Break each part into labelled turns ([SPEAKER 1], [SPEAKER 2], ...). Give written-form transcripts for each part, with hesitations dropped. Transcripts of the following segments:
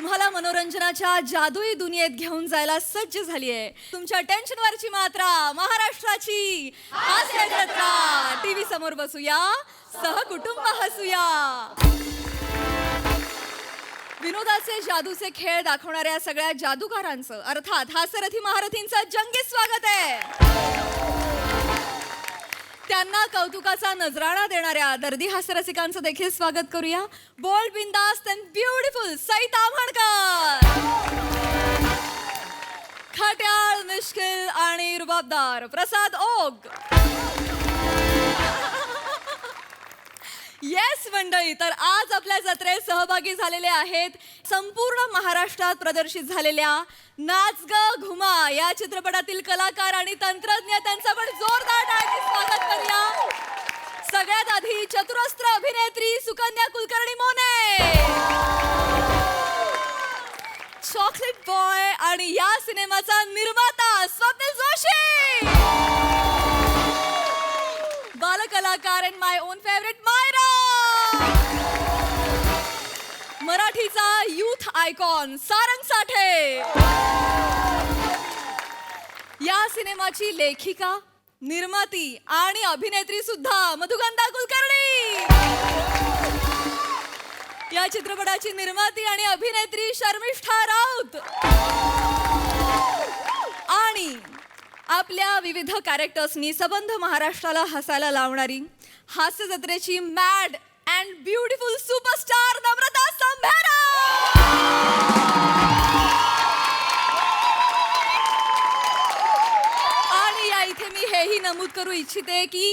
[SPEAKER 1] तुम्हाला मनोरंजनाच्या जादुई दुनियेत घेऊन जायला सज्ज झाली आहे. तुमच्या टेन्शनवरची मात्रा महाराष्ट्राची हास्य जत्रा. टीव्ही समोर बसूया, सहकुटुंब हसूया. विनोदाचे जादूचे खेळ दाखवणाऱ्या सगळ्या जादूगारांचं अर्थात हास्यरथी महारथींचं जंगी स्वागत आहे. त्यांना कौतुकाचा नजराणा देणाऱ्या दर्दी हास्यरसिकांचं देखील स्वागत करूया. बोल्ड, बिंदास्त अँड ब्युटिफुल सई ताम्हणकर. खट्याळ, मिश्किल आणि रुबाबदार प्रसाद ओग. येस मंडळी, तर आज आपल्या जत्रेत सहभागी झालेले आहेत संपूर्ण महाराष्ट्रात प्रदर्शित झालेल्या नाच ग घुमा या चित्रपटातील कलाकार आणि तंत्रज्ञ. त्यांचं पण जोरदार टाळ्यांनी स्वागत करूया. सगळ्यात आधी चतुरस्त्र अभिनेत्री सुकन्या कुलकर्णी मोने, चॉकलेट बॉय आणि या सिनेमाचा निर्माता स्वप्नील जोशी, बालकलाकार and my own favourite Myra, मराठीचा यूथ आयकॉन सारंग साठे, या सिनेमाची लेखिका, निर्माती आणि अभिनेत्री सुद्धा मधुगंधा कुलकर्णी, या चित्रपटाची निर्माती आणि अभिनेत्री शर्मिष्ठा राऊत, आणि आपल्या विविध कॅरेक्टर्सनी सबंध महाराष्ट्राला हसायला लावणारी हास्य जत्रेची मॅड अँड ब्युटिफुल सुपरस्टार नम्रता संभेरा. आणि या इथे मी हेही नमूद करू इच्छिते की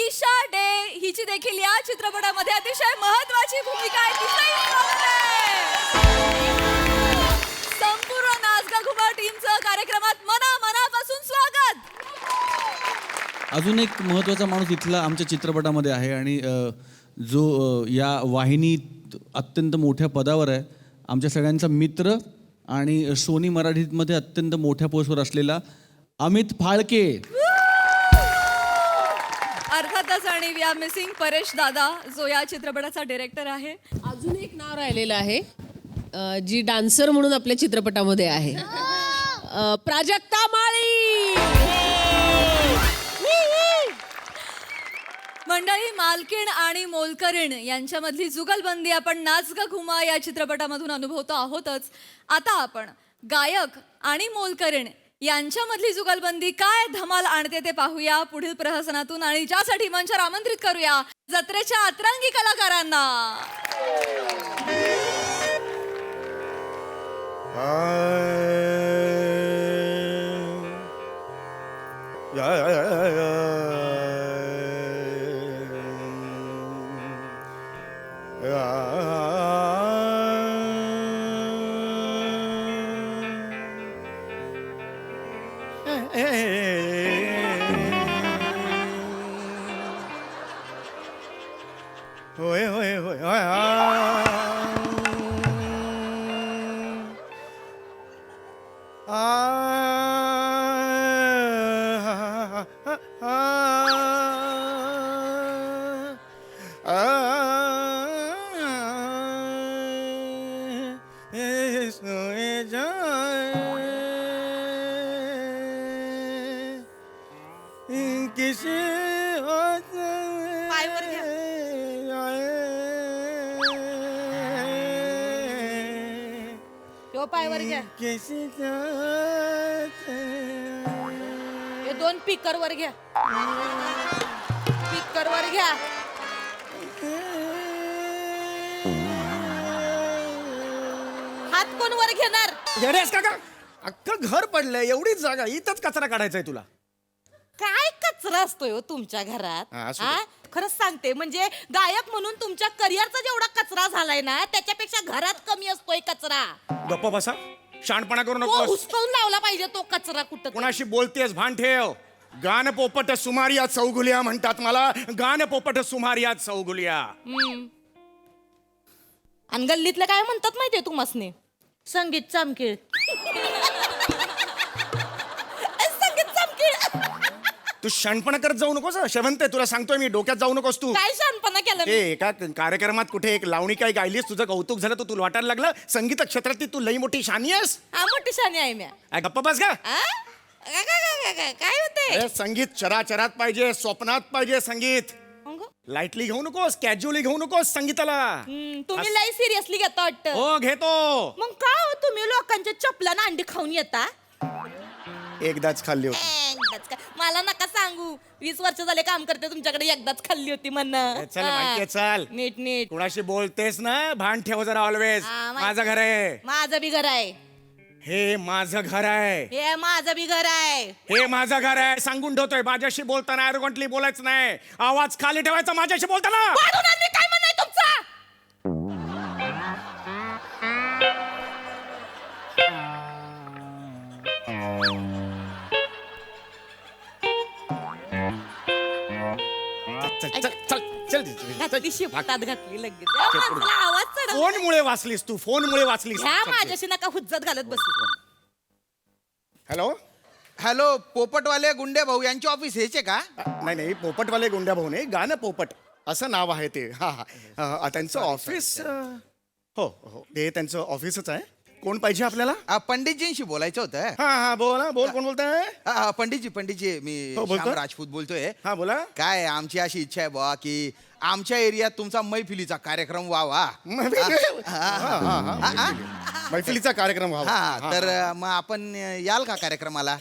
[SPEAKER 1] ईशा डे हिची देखील या चित्रपटामध्ये अतिशय महत्त्वाची भूमिका आहे. संपूर्ण नाचगा घुमा टीमचं कार्यक्रमात मनापासून स्वागत.
[SPEAKER 2] अजून एक महत्त्वाचा माणूस इथला आमच्या चित्रपटामध्ये आहे आणि जो या वाहिनीत अत्यंत मोठ्या पदावर आहे, आमच्या सगळ्यांचा मित्र आणि सोनी मराठीमध्ये अत्यंत मोठ्या पोस्टवर असलेला अमित फाळके.
[SPEAKER 1] अर्थातच आणि वी आर मिसिंग परेश दादा, जो या चित्रपटाचा डिरेक्टर आहे.
[SPEAKER 3] अजून एक नाव राहिलेलं आहे, जी डान्सर म्हणून आपल्या चित्रपटामध्ये आहे, प्राजक्ता माळी.
[SPEAKER 1] मंडळी, मालकीण आणि मोलकरीण यांच्यामधली जुगलबंदी आपण नाच ग घुमा या चित्रपटामधून अनुभवतो आहोतच. आता आपण गायक आणि मोलकरीण यांच्यामधली जुगलबंदी काय धमाल आणते ते पाहूया पुढील प्रहसनातून, आणि ज्यासाठी मंचावर आमंत्रित करूया जत्रेच्या अतरंगी कलाकारांना.
[SPEAKER 4] होय होय होय होय
[SPEAKER 5] पायवर घ्या, हे दोन पिकर वर घ्या, पिकर वर घ्या. हात कोण वर घेणार?
[SPEAKER 4] येड्यास का अख्खं घर पडलंय, एवढीच जागा, इथंच कचरा काढायचाय तुला.
[SPEAKER 5] काय कचरा असतोय हो तुमच्या घरात?
[SPEAKER 4] हा, असू
[SPEAKER 5] हा? खरंच सांगते, म्हणजे गायक म्हणून तुमच्या करिअरचा जेवढा कचरा झालाय ना, त्याच्यापेक्षा घरात कमी असतोय कचरा.
[SPEAKER 4] गप्प बसा, शाणपणा करू
[SPEAKER 5] तो
[SPEAKER 4] नको.
[SPEAKER 5] हुसकावून लावला पाहिजे तो कचरा कुठं.
[SPEAKER 4] कोणाशी बोलतेस भान ठेव. गान पोपट सुमारिया चौगुलिया म्हणतात मला, गान पोपट सुमारिया चौगुलिया.
[SPEAKER 5] आणि गल्लीतलं काय म्हणतात माहितीये तुम्हासने? संगीत चमकीळ. संगीत चमकीळ.
[SPEAKER 4] तू शाणपणा करत जाऊ नकोस. शेवंत तुला सांगतोय मी, डोक्यात जाऊ नकोस तू.
[SPEAKER 5] काय शानपणा बरं केलं
[SPEAKER 4] ते एका कार्यक्रमात कुठे एक लावणी काय गायलीस, तुझं कौतुक झालं, तर तुला वाटायला लागलं संगीत क्षेत्रातली तू लई मोठी शानी आहेस.
[SPEAKER 5] हा मोठी शानी आहे मी
[SPEAKER 4] गप्पा बस का.
[SPEAKER 5] काय होते
[SPEAKER 4] अरे संगीत चराचरात पाहिजे, स्वप्नात पाहिजे संगीत. लाईटली घेऊ नकोस, कॅज्युअली घेऊ नकोस संगीताला.
[SPEAKER 5] तुम्ही लई सिरियसली घेता वाटतं.
[SPEAKER 4] हो घेतो.
[SPEAKER 5] मग का हो तुम्ही लोकांच्या चपलानं अंडी खाऊन येता.
[SPEAKER 4] एकदाच खाल्ली होती.
[SPEAKER 5] एकदाच का? मला नका सांगू, 20 वर्ष झाले काम करते तुमच्याकडे, एकदाच खाल्ली होती म्हणणं.
[SPEAKER 4] चल माहितीये, चल
[SPEAKER 5] नीट नीट.
[SPEAKER 4] कुणाशी बोलतेस ना, भान ठेव जरा ऑलवेज.
[SPEAKER 5] हा, माहिती.
[SPEAKER 4] माझं घर आहे,
[SPEAKER 5] माझं बी घर आहे.
[SPEAKER 4] हे माझं घर आहे,
[SPEAKER 5] हे माझं बी घर आहे.
[SPEAKER 4] हे माझं घर आहे. सांगून ठेवतोय, माझ्याशी बोलताना ॲरोगंटली बोलायचं नाही, आवाज खाली ठेवायचा माझ्याशी बोलताना.
[SPEAKER 5] वाढून आणली काय म्हणाय तुमचा.
[SPEAKER 4] चल चल चल चल
[SPEAKER 5] घातली शिपटात घातली लगेच. माणसाला आवाज चढ.
[SPEAKER 4] फोनमुळे वाचलीस तू, फोनमुळे वाचलीस.
[SPEAKER 5] ह्या माझ्याशी नका हुज्जत घालत बसू.
[SPEAKER 4] हॅलो.
[SPEAKER 6] हॅलो, पोपटवाले गुंडे भाऊ यांची ऑफिस हेच आहे का?
[SPEAKER 4] नाही नाही, पोपटवाले गुंड्या भाऊ नाही, गाणं पोपट असं नाव आहे ते. हा हा, त्यांचं ऑफिस. हो हो, ते त्यांचं ऑफिसच आहे. कोण पाहिजे आपल्याला?
[SPEAKER 6] पंडितजींशी बोलायचं होतं.
[SPEAKER 4] हा हा, बोला बोल, कोण बोलताय?
[SPEAKER 6] पंडितजी मी
[SPEAKER 4] हो, बोलतो.
[SPEAKER 6] श्याम राजपूत बोलतोय.
[SPEAKER 4] हा बोला.
[SPEAKER 6] काय आमची अशी इच्छा आहे बुवा की आमच्या एरियात तुमचा मैफिलीचा कार्यक्रम व्हावा.
[SPEAKER 4] मैफिलीचा कार्यक्रम व्हावा.
[SPEAKER 6] हा, तर मग आपण याल का कार्यक्रमाला?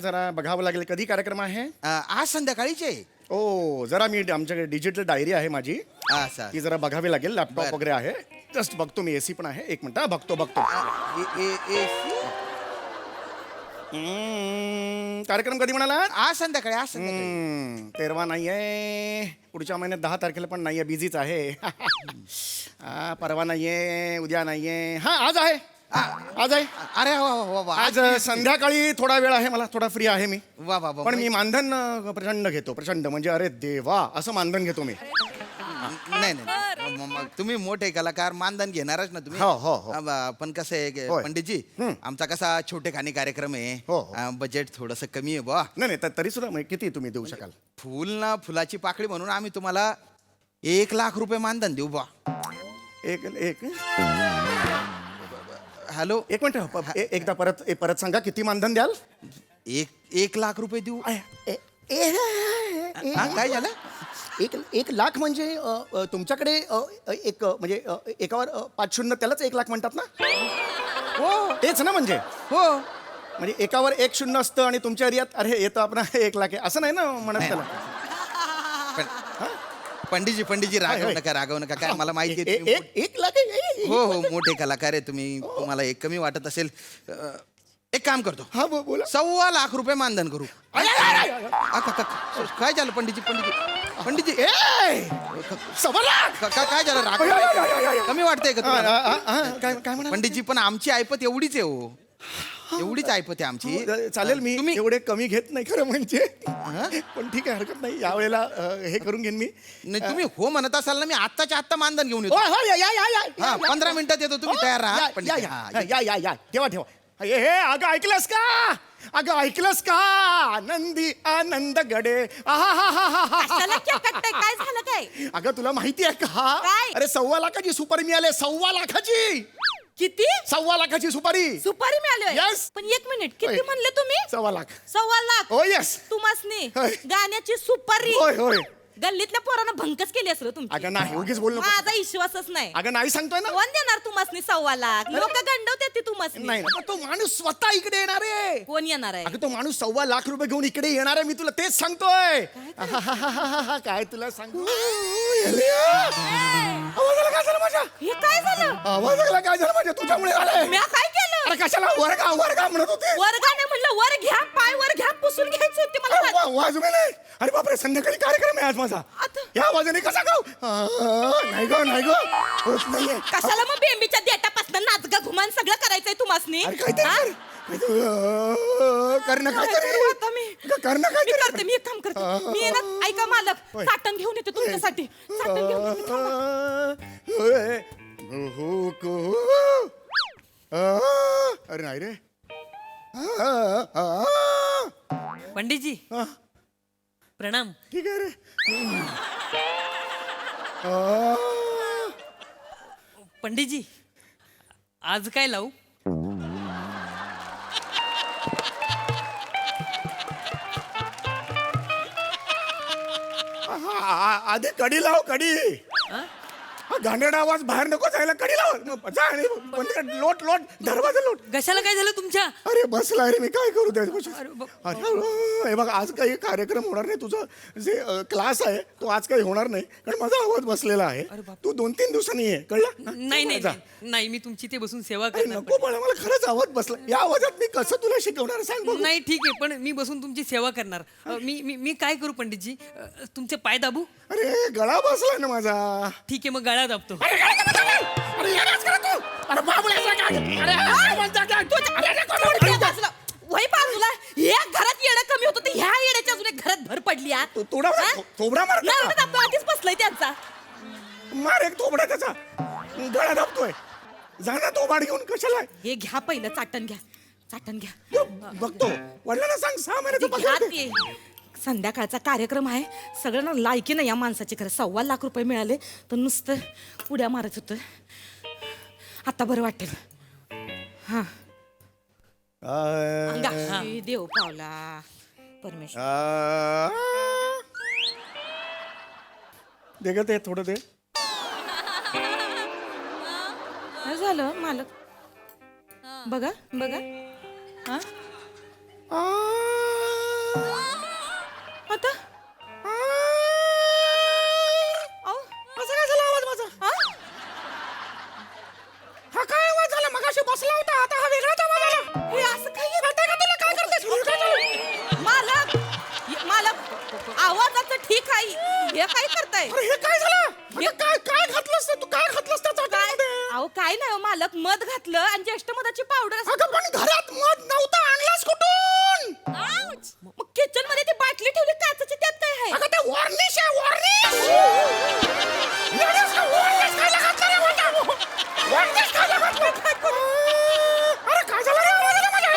[SPEAKER 4] जरा बघावं लागेल, कधी कार्यक्रम आहे?
[SPEAKER 6] आज संध्याकाळीच आहे.
[SPEAKER 4] ओ, जरा मी आमच्याकडे डिजिटल डायरी आहे माझी,
[SPEAKER 6] असं.
[SPEAKER 4] ती जरा बघावी लागेल. लॅपटॉप
[SPEAKER 6] बरं.
[SPEAKER 4] वगैरे आहे, जस्ट बघतो मी. एसी पण आहे, एक मिनिट बघतो. कार्यक्रम कधी म्हणाला?
[SPEAKER 6] आज संध्याकाळी.
[SPEAKER 4] तेरवा नाहीये, पुढच्या महिन्यात 10 तारखेला पण नाहीये, बिझीच आहे. परवा नाहीये, उद्या नाहीये. हा, आज आहे. आज आहे.
[SPEAKER 6] अरे वा वा वा,
[SPEAKER 4] आज संध्याकाळी थोडा वेळ आहे मला, थोडा फ्री आहे मी.
[SPEAKER 6] वा वा वा.
[SPEAKER 4] पण मी मानधन प्रचंड घेतो, प्रचंड म्हणजे अरे देवा असं मानधन घेतो मी.
[SPEAKER 6] नाही नाही, मग तुम्ही मोठे कलाकार, मानधन घेणारच ना तुम्ही.
[SPEAKER 4] हो, हो, हो.
[SPEAKER 6] पण कसं आहे
[SPEAKER 4] होय.
[SPEAKER 6] पंडितजी, आमचा कसा छोटेखानी कार्यक्रम आहे,
[SPEAKER 4] हो, हो.
[SPEAKER 6] बजेट थोडस कमी आहे बुवा.
[SPEAKER 4] नाही नाही, तरी सुद्धा मग किती तुम्ही देऊ शकाल?
[SPEAKER 6] फुल ना फुलाची पाकळी म्हणून आम्ही तुम्हाला 1,00,000 रुपये मानधन देऊ बा.
[SPEAKER 4] एक एक
[SPEAKER 6] हॅलो,
[SPEAKER 4] एक मिनिट, एकदा परत सांगा, किती मानधन द्याल?
[SPEAKER 6] 1,00,000 रुपये देऊ. हा, काय झालं?
[SPEAKER 4] 1,00,000 म्हणजे तुमच्याकडे एक म्हणजे एकावर 5 शून्य, त्यालाच 1,00,000 म्हणतात ना?
[SPEAKER 6] हो
[SPEAKER 4] तेच ना म्हणजे?
[SPEAKER 6] हो.
[SPEAKER 4] म्हणजे एकावर 1 शून्य असतं आणि तुमच्या एरियात अरे येतं आपण 1,00,000 आहे, असं नाही ना म्हणत त्याला?
[SPEAKER 6] पंडितजी रागवू नका काय, मला माहिती आहे तुम्ही
[SPEAKER 4] 1,00,000 आहे.
[SPEAKER 6] हो हो मोठे कलाकार आहे तुम्ही, तुम्हाला एक कमी वाटत असेल. एक काम करतो,
[SPEAKER 4] हा बोला.
[SPEAKER 6] 1,25,00,000 रुपये मानधन करू. काय झालं पंडितजी?
[SPEAKER 4] सव्वा लाख?
[SPEAKER 6] काय झालं? राग कमी वाटतंय का तुम्हाला?
[SPEAKER 4] काय म्हणा?
[SPEAKER 6] पंडितजी, पण आमची ऐपत एवढीच आहे हो, एवढीच ऐपत आहे आमची.
[SPEAKER 4] चालेल, मी
[SPEAKER 6] तुम्ही
[SPEAKER 4] एवढे कमी घेत नाही खरं म्हणजे, पण ठीक आहे, हरकत नाही. यावेळेला हे करून घेईन मी.
[SPEAKER 6] नाही, तुम्ही हो म्हणत असाल ना, मी आत्ताच्या आत्ता मानधन घेऊन येतो. हा, 15 मिनिटात येतो, तुम्ही तयार राहा. पंडितजी, हा,
[SPEAKER 4] या ठेवा. हे अगं ऐकलंस का? आनंदी आनंद गडे.
[SPEAKER 5] कशाला खेकटताय? काय झालं काय?
[SPEAKER 4] अगं तुला माहिती आहे का?
[SPEAKER 5] काय?
[SPEAKER 4] अरे 1,25,000ची सुपारी मिळाली. 1,25,000ची
[SPEAKER 5] किती?
[SPEAKER 4] 1,25,000ची सुपारी.
[SPEAKER 5] सुपारी मिळाली?
[SPEAKER 4] Yes.
[SPEAKER 5] पण एक मिनिट, किती
[SPEAKER 4] होय.
[SPEAKER 5] म्हणले तुम्ही?
[SPEAKER 4] 1,25,000.
[SPEAKER 5] 1,25,000.
[SPEAKER 4] हो येस.
[SPEAKER 5] तुम्हासनी
[SPEAKER 4] होय.
[SPEAKER 5] गाण्याची सुपारी.
[SPEAKER 4] होय.
[SPEAKER 5] गल्लीतल्या पोरांना भंकच केली असेल तुमची.
[SPEAKER 4] अगं नाही, उगीच बोल नको.
[SPEAKER 5] माझा विश्वासच नाही.
[SPEAKER 4] अगं नाही सांगतोय ना.
[SPEAKER 5] कोण देणार तुम्हासनी 1,25,000? लोक गंडवते ती तुम्हासनी.
[SPEAKER 4] नाही ना, तो माणूस स्वतः इकडे येणार आहे.
[SPEAKER 5] कोण येणार आहे?
[SPEAKER 4] अगं तो माणूस 1,25,000 रुपये घेऊन इकडे येणार आहे, मी तुला तेच सांगतोय. काय तुला सांगू? आवाजाला काय झालं माझ्या?
[SPEAKER 5] हे काय झालं?
[SPEAKER 4] आवाजाला काय झालं माझ्या? तुझ्यामुळे झालंय.
[SPEAKER 5] मी काय केलं?
[SPEAKER 4] अरे कशाला वर म्हणत होते?
[SPEAKER 5] वर्गाने म्हणलं वर घ्या, पाय वर घ्या, पुसून घ्यायची होती मला.
[SPEAKER 4] वाजवे नाही. अरे बापरे, संध्याकाळी कार्यक्रम आहे आज माझा.
[SPEAKER 5] आता?
[SPEAKER 4] या आवाजाने कसा गाव? नाही ग होत नाहीये.
[SPEAKER 5] कशाला मग बेंबीच्या देटापासून नाचगा घुमान सगळं करायचंय तुम्हासनी?
[SPEAKER 4] अरे काय
[SPEAKER 5] हा?
[SPEAKER 4] करणं काय
[SPEAKER 5] करू आता मी?
[SPEAKER 4] करणं काय
[SPEAKER 5] मी करते, मी एक काम करते. मी आहे ना, ऐका मालक,
[SPEAKER 4] होय.
[SPEAKER 5] साठण घेऊन येते तुमच्यासाठी. साठण घेऊन येते, थांबा.
[SPEAKER 4] अरे नाही रे.
[SPEAKER 7] पंडितजी प्रणाम.
[SPEAKER 4] ठीक आहे रे.
[SPEAKER 7] पंडितजी आज काय लावू?
[SPEAKER 4] आधी कडी लाव कडी. हा गांडेडा आवाज बाहेर नको जायला, कडी लाव. मग जा आणि बंद कर. लोट लोट दरवाजा लोट.
[SPEAKER 7] कशाला काय झालं तुमच्या?
[SPEAKER 4] अरे बसला रे, मी काय करू त्या अरे हे बघ, आज काही कार्यक्रम होणार नाही. तुझं जे क्लास आहे तो आज काही होणार नाही, कारण माझा आवाज बसलेला आहे. तू 2-3 दिवसांनी ये, कळलं?
[SPEAKER 7] नाही नाही
[SPEAKER 4] जा.
[SPEAKER 7] नाही, मी तुमची ते बसून सेवा
[SPEAKER 4] अरे
[SPEAKER 7] करणार.
[SPEAKER 4] नको बाळा, मला खरंच आवाज बसला. या आवाजात मी कसं तुला शिकवणार सांग बघू.
[SPEAKER 7] नाही ठीक आहे, पण मी बसून तुमची सेवा करणार. मी मी मी काय करू पंडितजी? तुमचे पाय दाबू?
[SPEAKER 4] अरे गळा बसला ना माझा.
[SPEAKER 7] ठीक आहे, मग गळा दाबतो.
[SPEAKER 5] वही बाजूला. या घरात येणं कमी होतं तर ह्या येण्याच्या अजून एक घरात भर पडली हा?
[SPEAKER 4] थोबडा मार
[SPEAKER 5] नाही म्हणत आपण आधीच बसलाय त्यांचा.
[SPEAKER 4] मार एक थोबडा त्याचा. गळा दाबतोय. जा ना थोबाड घेऊन. कशाला
[SPEAKER 5] हे घ्या पहिलं, चाटण घ्या, चाटण घ्या.
[SPEAKER 4] बघतो. वडिलांना सांग 6 महिन्याचा
[SPEAKER 5] ते घ्या
[SPEAKER 4] पगार दे.
[SPEAKER 5] ते. संध्याकाळचा कार्यक्रम आहे. सगळ्यांना लायकी नाही या माणसाची. खरं 1.25 लाख रुपये मिळाले तर नुसतं उड्या मारत होतं. आता बरं वाटेल. हा देव पावला परमेश्वर.
[SPEAKER 4] दे ग ते थोडं दे.
[SPEAKER 5] काय झालं मालक? बघा बघा. हा आता
[SPEAKER 4] असं काय झालं आवाज माझा? हा काय आवाज झाला? मगाशी बसला होता, आता हा वेगळाच आवाज आला.
[SPEAKER 5] हे असं काही
[SPEAKER 4] कळतंय का तुला? काय करतेस?
[SPEAKER 5] मालक मालक आवाजाचं ठीक आहे. हे काय करताय?
[SPEAKER 4] अरे हे काय झालं? अगं काय काय घातलंस तू? काय घातलंस त्या
[SPEAKER 5] काय
[SPEAKER 4] चाटणीमध्ये?
[SPEAKER 5] अहो काय नाही हो मालक, मध घातलं आणि ज्येष्ठ मधाची पावडर.
[SPEAKER 4] अगं पण घरात मध नव्हता, आणलास कुठून?
[SPEAKER 5] मग किचन मध्ये ती बाटली ठेवली काचेची, त्यात काय आहे?
[SPEAKER 4] अगं ते वॉर्निश आहे, वॉर्निश. येड्यास का वॉर्निश खायला घातलं रे माझ्या? वॉर्निश खायला घातलं. अरे काय झालं रे आवाजाला माझ्या?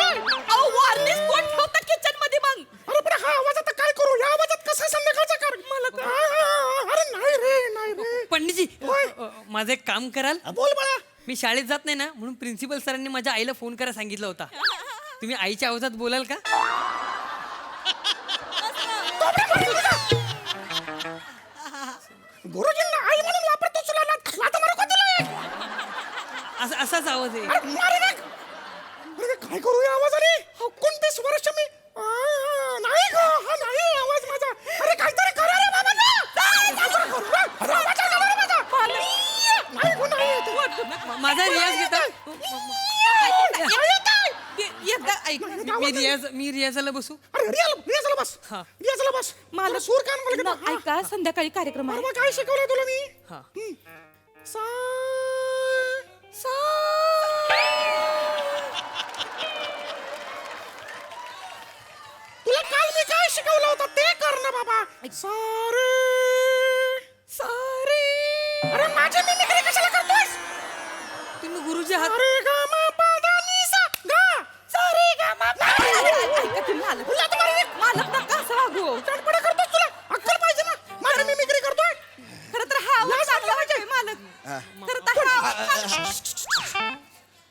[SPEAKER 5] अहो वॉर्निश कोण ठेवतं किचन मध्ये मग?
[SPEAKER 4] अरे पण हा आवाज आता काय करू? या आवाजात कसं संध्याकाळचा कर? अरे नाही रे, नाही रे.
[SPEAKER 7] पंडितजी माझं एक काम कराल?
[SPEAKER 4] बोल बाळा.
[SPEAKER 7] मी शाळेत जात नाही ना, म्हणून प्रिन्सिपल सरांनी माझ्या आईला फोन करायला सांगितलं होता. तुम्ही आईच्या आवाजात बोलाल का?
[SPEAKER 4] गुरुजींना आई म्हणून वापरतोस, लाथा मारू का तुला?
[SPEAKER 7] असाच आवाज आहे.
[SPEAKER 4] अरे काय करू या आवाजाने? कोणतेच वर्ष मी नाही ग, हा नाही आवाज माझा. अरे काहीतरी करा रे बाबा.
[SPEAKER 7] माझा रियाज घेता. मी रियाजाला बसू?
[SPEAKER 4] अरे रियाजला बस.
[SPEAKER 7] हा.
[SPEAKER 4] रियाजला बस. मला सूर कान मला
[SPEAKER 5] ऐका, संध्याकाळी कार्यक्रम आहे.
[SPEAKER 4] काय शिकवलं तुला मी?
[SPEAKER 7] हा.
[SPEAKER 4] सा
[SPEAKER 5] सा
[SPEAKER 4] तुला काल मी काय शिकवलं होतं ते कर ना बाबा. सारे
[SPEAKER 5] सारे.
[SPEAKER 4] अरे माझी मिमिक्री कशाला करतोयस?
[SPEAKER 7] तुम्ही गुरुजी आहात.
[SPEAKER 4] अरे गा मा पा दा नी सा गा. सारे गा मा पा.
[SPEAKER 5] ऐका तुम्ही मालक. मालक नका असं वागू.
[SPEAKER 4] चटपटा करतोस, तुला अक्कल पाहिजे ना. माझी मिमिक्री करतोय.
[SPEAKER 5] खरं तर हा आवाज चांगला वाटतोय मालक. खरं तर हा आवाज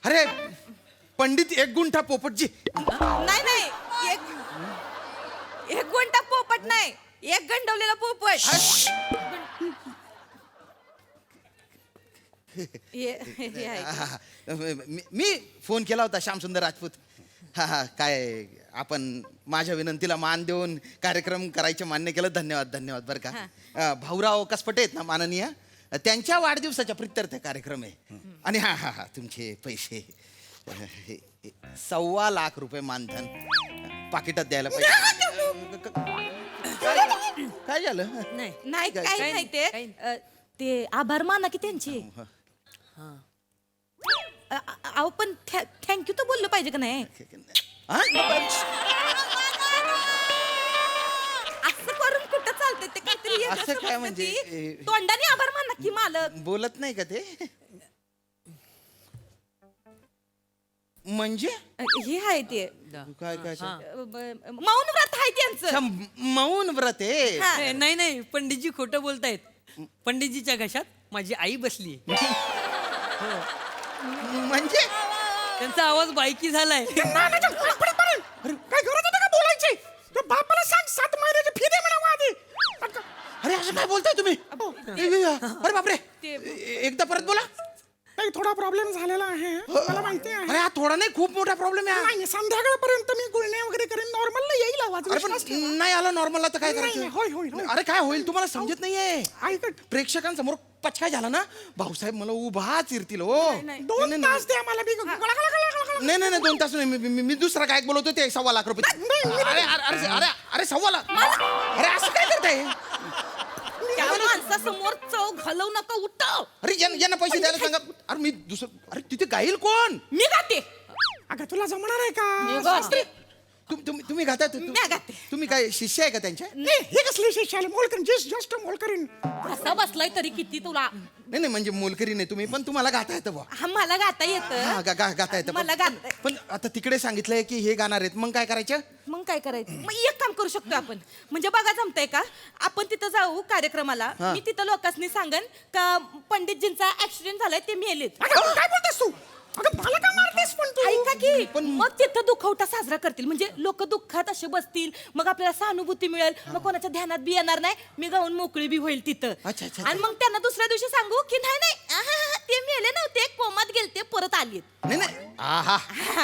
[SPEAKER 6] अरे पंडित एक गुंठा पोपटजी.
[SPEAKER 5] नाही एक गुंठा पोपट नाही, एक गंडवलेला पोपट. हे आहे.
[SPEAKER 6] मी फोन केला होता श्यामसुंदर राजपूत. हा काय आपण माझ्या विनंतीला मान देऊन कार्यक्रम करायचे मान्य केलं. धन्यवाद धन्यवाद बरं का. भाऊराव कसपटे आहेत ना माननीय, त्यांच्या वाढदिवसाच्या प्रित्यर्थ कार्यक्रम आहे. आणि हा हा हा तुमचे पैसे 1.25 लाख रुपये मानधन पाकिटात द्यायला पाहिजे. काय झालं?
[SPEAKER 5] नाही काय नाही ते आभार माना की त्यांचे. अहो पण थँक्यू तर बोललं पाहिजे का नाही?
[SPEAKER 6] हा?
[SPEAKER 5] असं करून कुठं चालतंय? ते काहीतरी वेगळं
[SPEAKER 6] असं काय
[SPEAKER 5] समजतं
[SPEAKER 6] म्हणजे,
[SPEAKER 5] ती. तोंडाने आभार माना की मालक.
[SPEAKER 6] बोलत नाही का ते? म्हणजे
[SPEAKER 5] हे आहे ते
[SPEAKER 6] काय काय
[SPEAKER 5] मौन व्रत आहे त्यांचं.
[SPEAKER 6] अच्छा, मौन व्रत आहे.
[SPEAKER 5] हा.
[SPEAKER 7] नाही नाही पंडितजी खोटं बोलतायत. पंडितजीच्या घशात माझी आई बसली.
[SPEAKER 6] म्हणजे
[SPEAKER 7] त्यांचा आवाज बायकी झालाय.
[SPEAKER 4] अरे काय गरज होती का बोलायची? त्या बापाला सांग 7 महिन्याची फी दे म्हणा आधी.
[SPEAKER 6] अरे असं काय बोलताय तुम्ही? अरे बापरे, एकदा परत बोला.
[SPEAKER 4] नाही थोडा प्रॉब्लेम झालेला आहे मला माहिती आहे.
[SPEAKER 6] अरे हा थोडा नाही, खूप मोठा प्रॉब्लेम आहे हा.
[SPEAKER 4] नाही संध्याकाळपर्यंत मी गुळण्या वगैरे करेन नॉर्मलला येईल आवाज.
[SPEAKER 6] अरे पण
[SPEAKER 4] विश्वास ठेवा.
[SPEAKER 6] नाही आला नॉर्मलला तर काय
[SPEAKER 4] नाही,
[SPEAKER 6] करायचं?
[SPEAKER 4] होय, होय, होय.
[SPEAKER 6] अरे काय होईल तुम्हाला समजत नाहीये.
[SPEAKER 4] ऐकत
[SPEAKER 6] प्रेक्षकांसमोर पचका झाला ना, भाऊसाहेब मला उभा चिरतील हो.
[SPEAKER 4] 2 तास द्या मला मी
[SPEAKER 6] नाही नाही 2 तास नाही, मी दुसरा काय बोलवतो ते 1.25 लाख रुपये. अरे अरे अरे अरे अरे 1.25 लाख. अरे असं काय करताय?
[SPEAKER 5] त्या माणसासमोर चव घालवू नका, उठाव.
[SPEAKER 6] अरे यांना पैसे द्यायला सांगा. अरे मी दुसरं, अरे तिथे गाईल कोण?
[SPEAKER 5] मी गाते.
[SPEAKER 4] अगं तुला जमणार आहे
[SPEAKER 5] मी
[SPEAKER 4] का?
[SPEAKER 5] गाते.
[SPEAKER 6] तुम्ही गाता?
[SPEAKER 5] मी गाते.
[SPEAKER 6] तुम्ही काय शिष्य आहे का त्यांच्या?
[SPEAKER 4] नाही हे कसले शिष्याले मोलकरीन जस्ट मोलकरीन.
[SPEAKER 5] कसा बसलाय तरी किती तुला?
[SPEAKER 6] नाही नाही म्हणजे मोलकरी नाही तुम्ही, पण तुम्हाला गाता येतं बुवा.
[SPEAKER 5] हा मला गाता
[SPEAKER 6] हा
[SPEAKER 5] येतं.
[SPEAKER 6] गाता येतं.
[SPEAKER 5] मला गाता.
[SPEAKER 6] पण आता तिकडे सांगितलंय की हे गाणार आहेत, मग काय करायचं?
[SPEAKER 5] मग काय करायचं? मग एक काम करू शकतो आपण. म्हणजे बघा जमतंय का? आपण तिथं जाऊ कार्यक्रमाला. मी तिथं लोकांनी सांगन का पंडितजींचा ऍक्सिडेंट झालाय, ते मेलेत.
[SPEAKER 4] अगं काय बोलतेस तू? अगं मला का मारतेस पण तू?
[SPEAKER 5] ऐका की मग तिथं दुखवटा साजरा करतील. म्हणजे लोक दुःखात असे बसतील, मग आपल्याला सहानुभूती मिळेल, मग कोणाच्या ध्यानात बी येणार नाही, मी गाऊन मोकळी बी होईल तिथं.
[SPEAKER 6] अच्छा, अच्छा.
[SPEAKER 5] आणि मग त्यांना दुसऱ्या दिवशी सांगू की नाही नाही ते मेले नव्हते, कोमात गेलते, परत आलेत.
[SPEAKER 6] नाही नाही आहा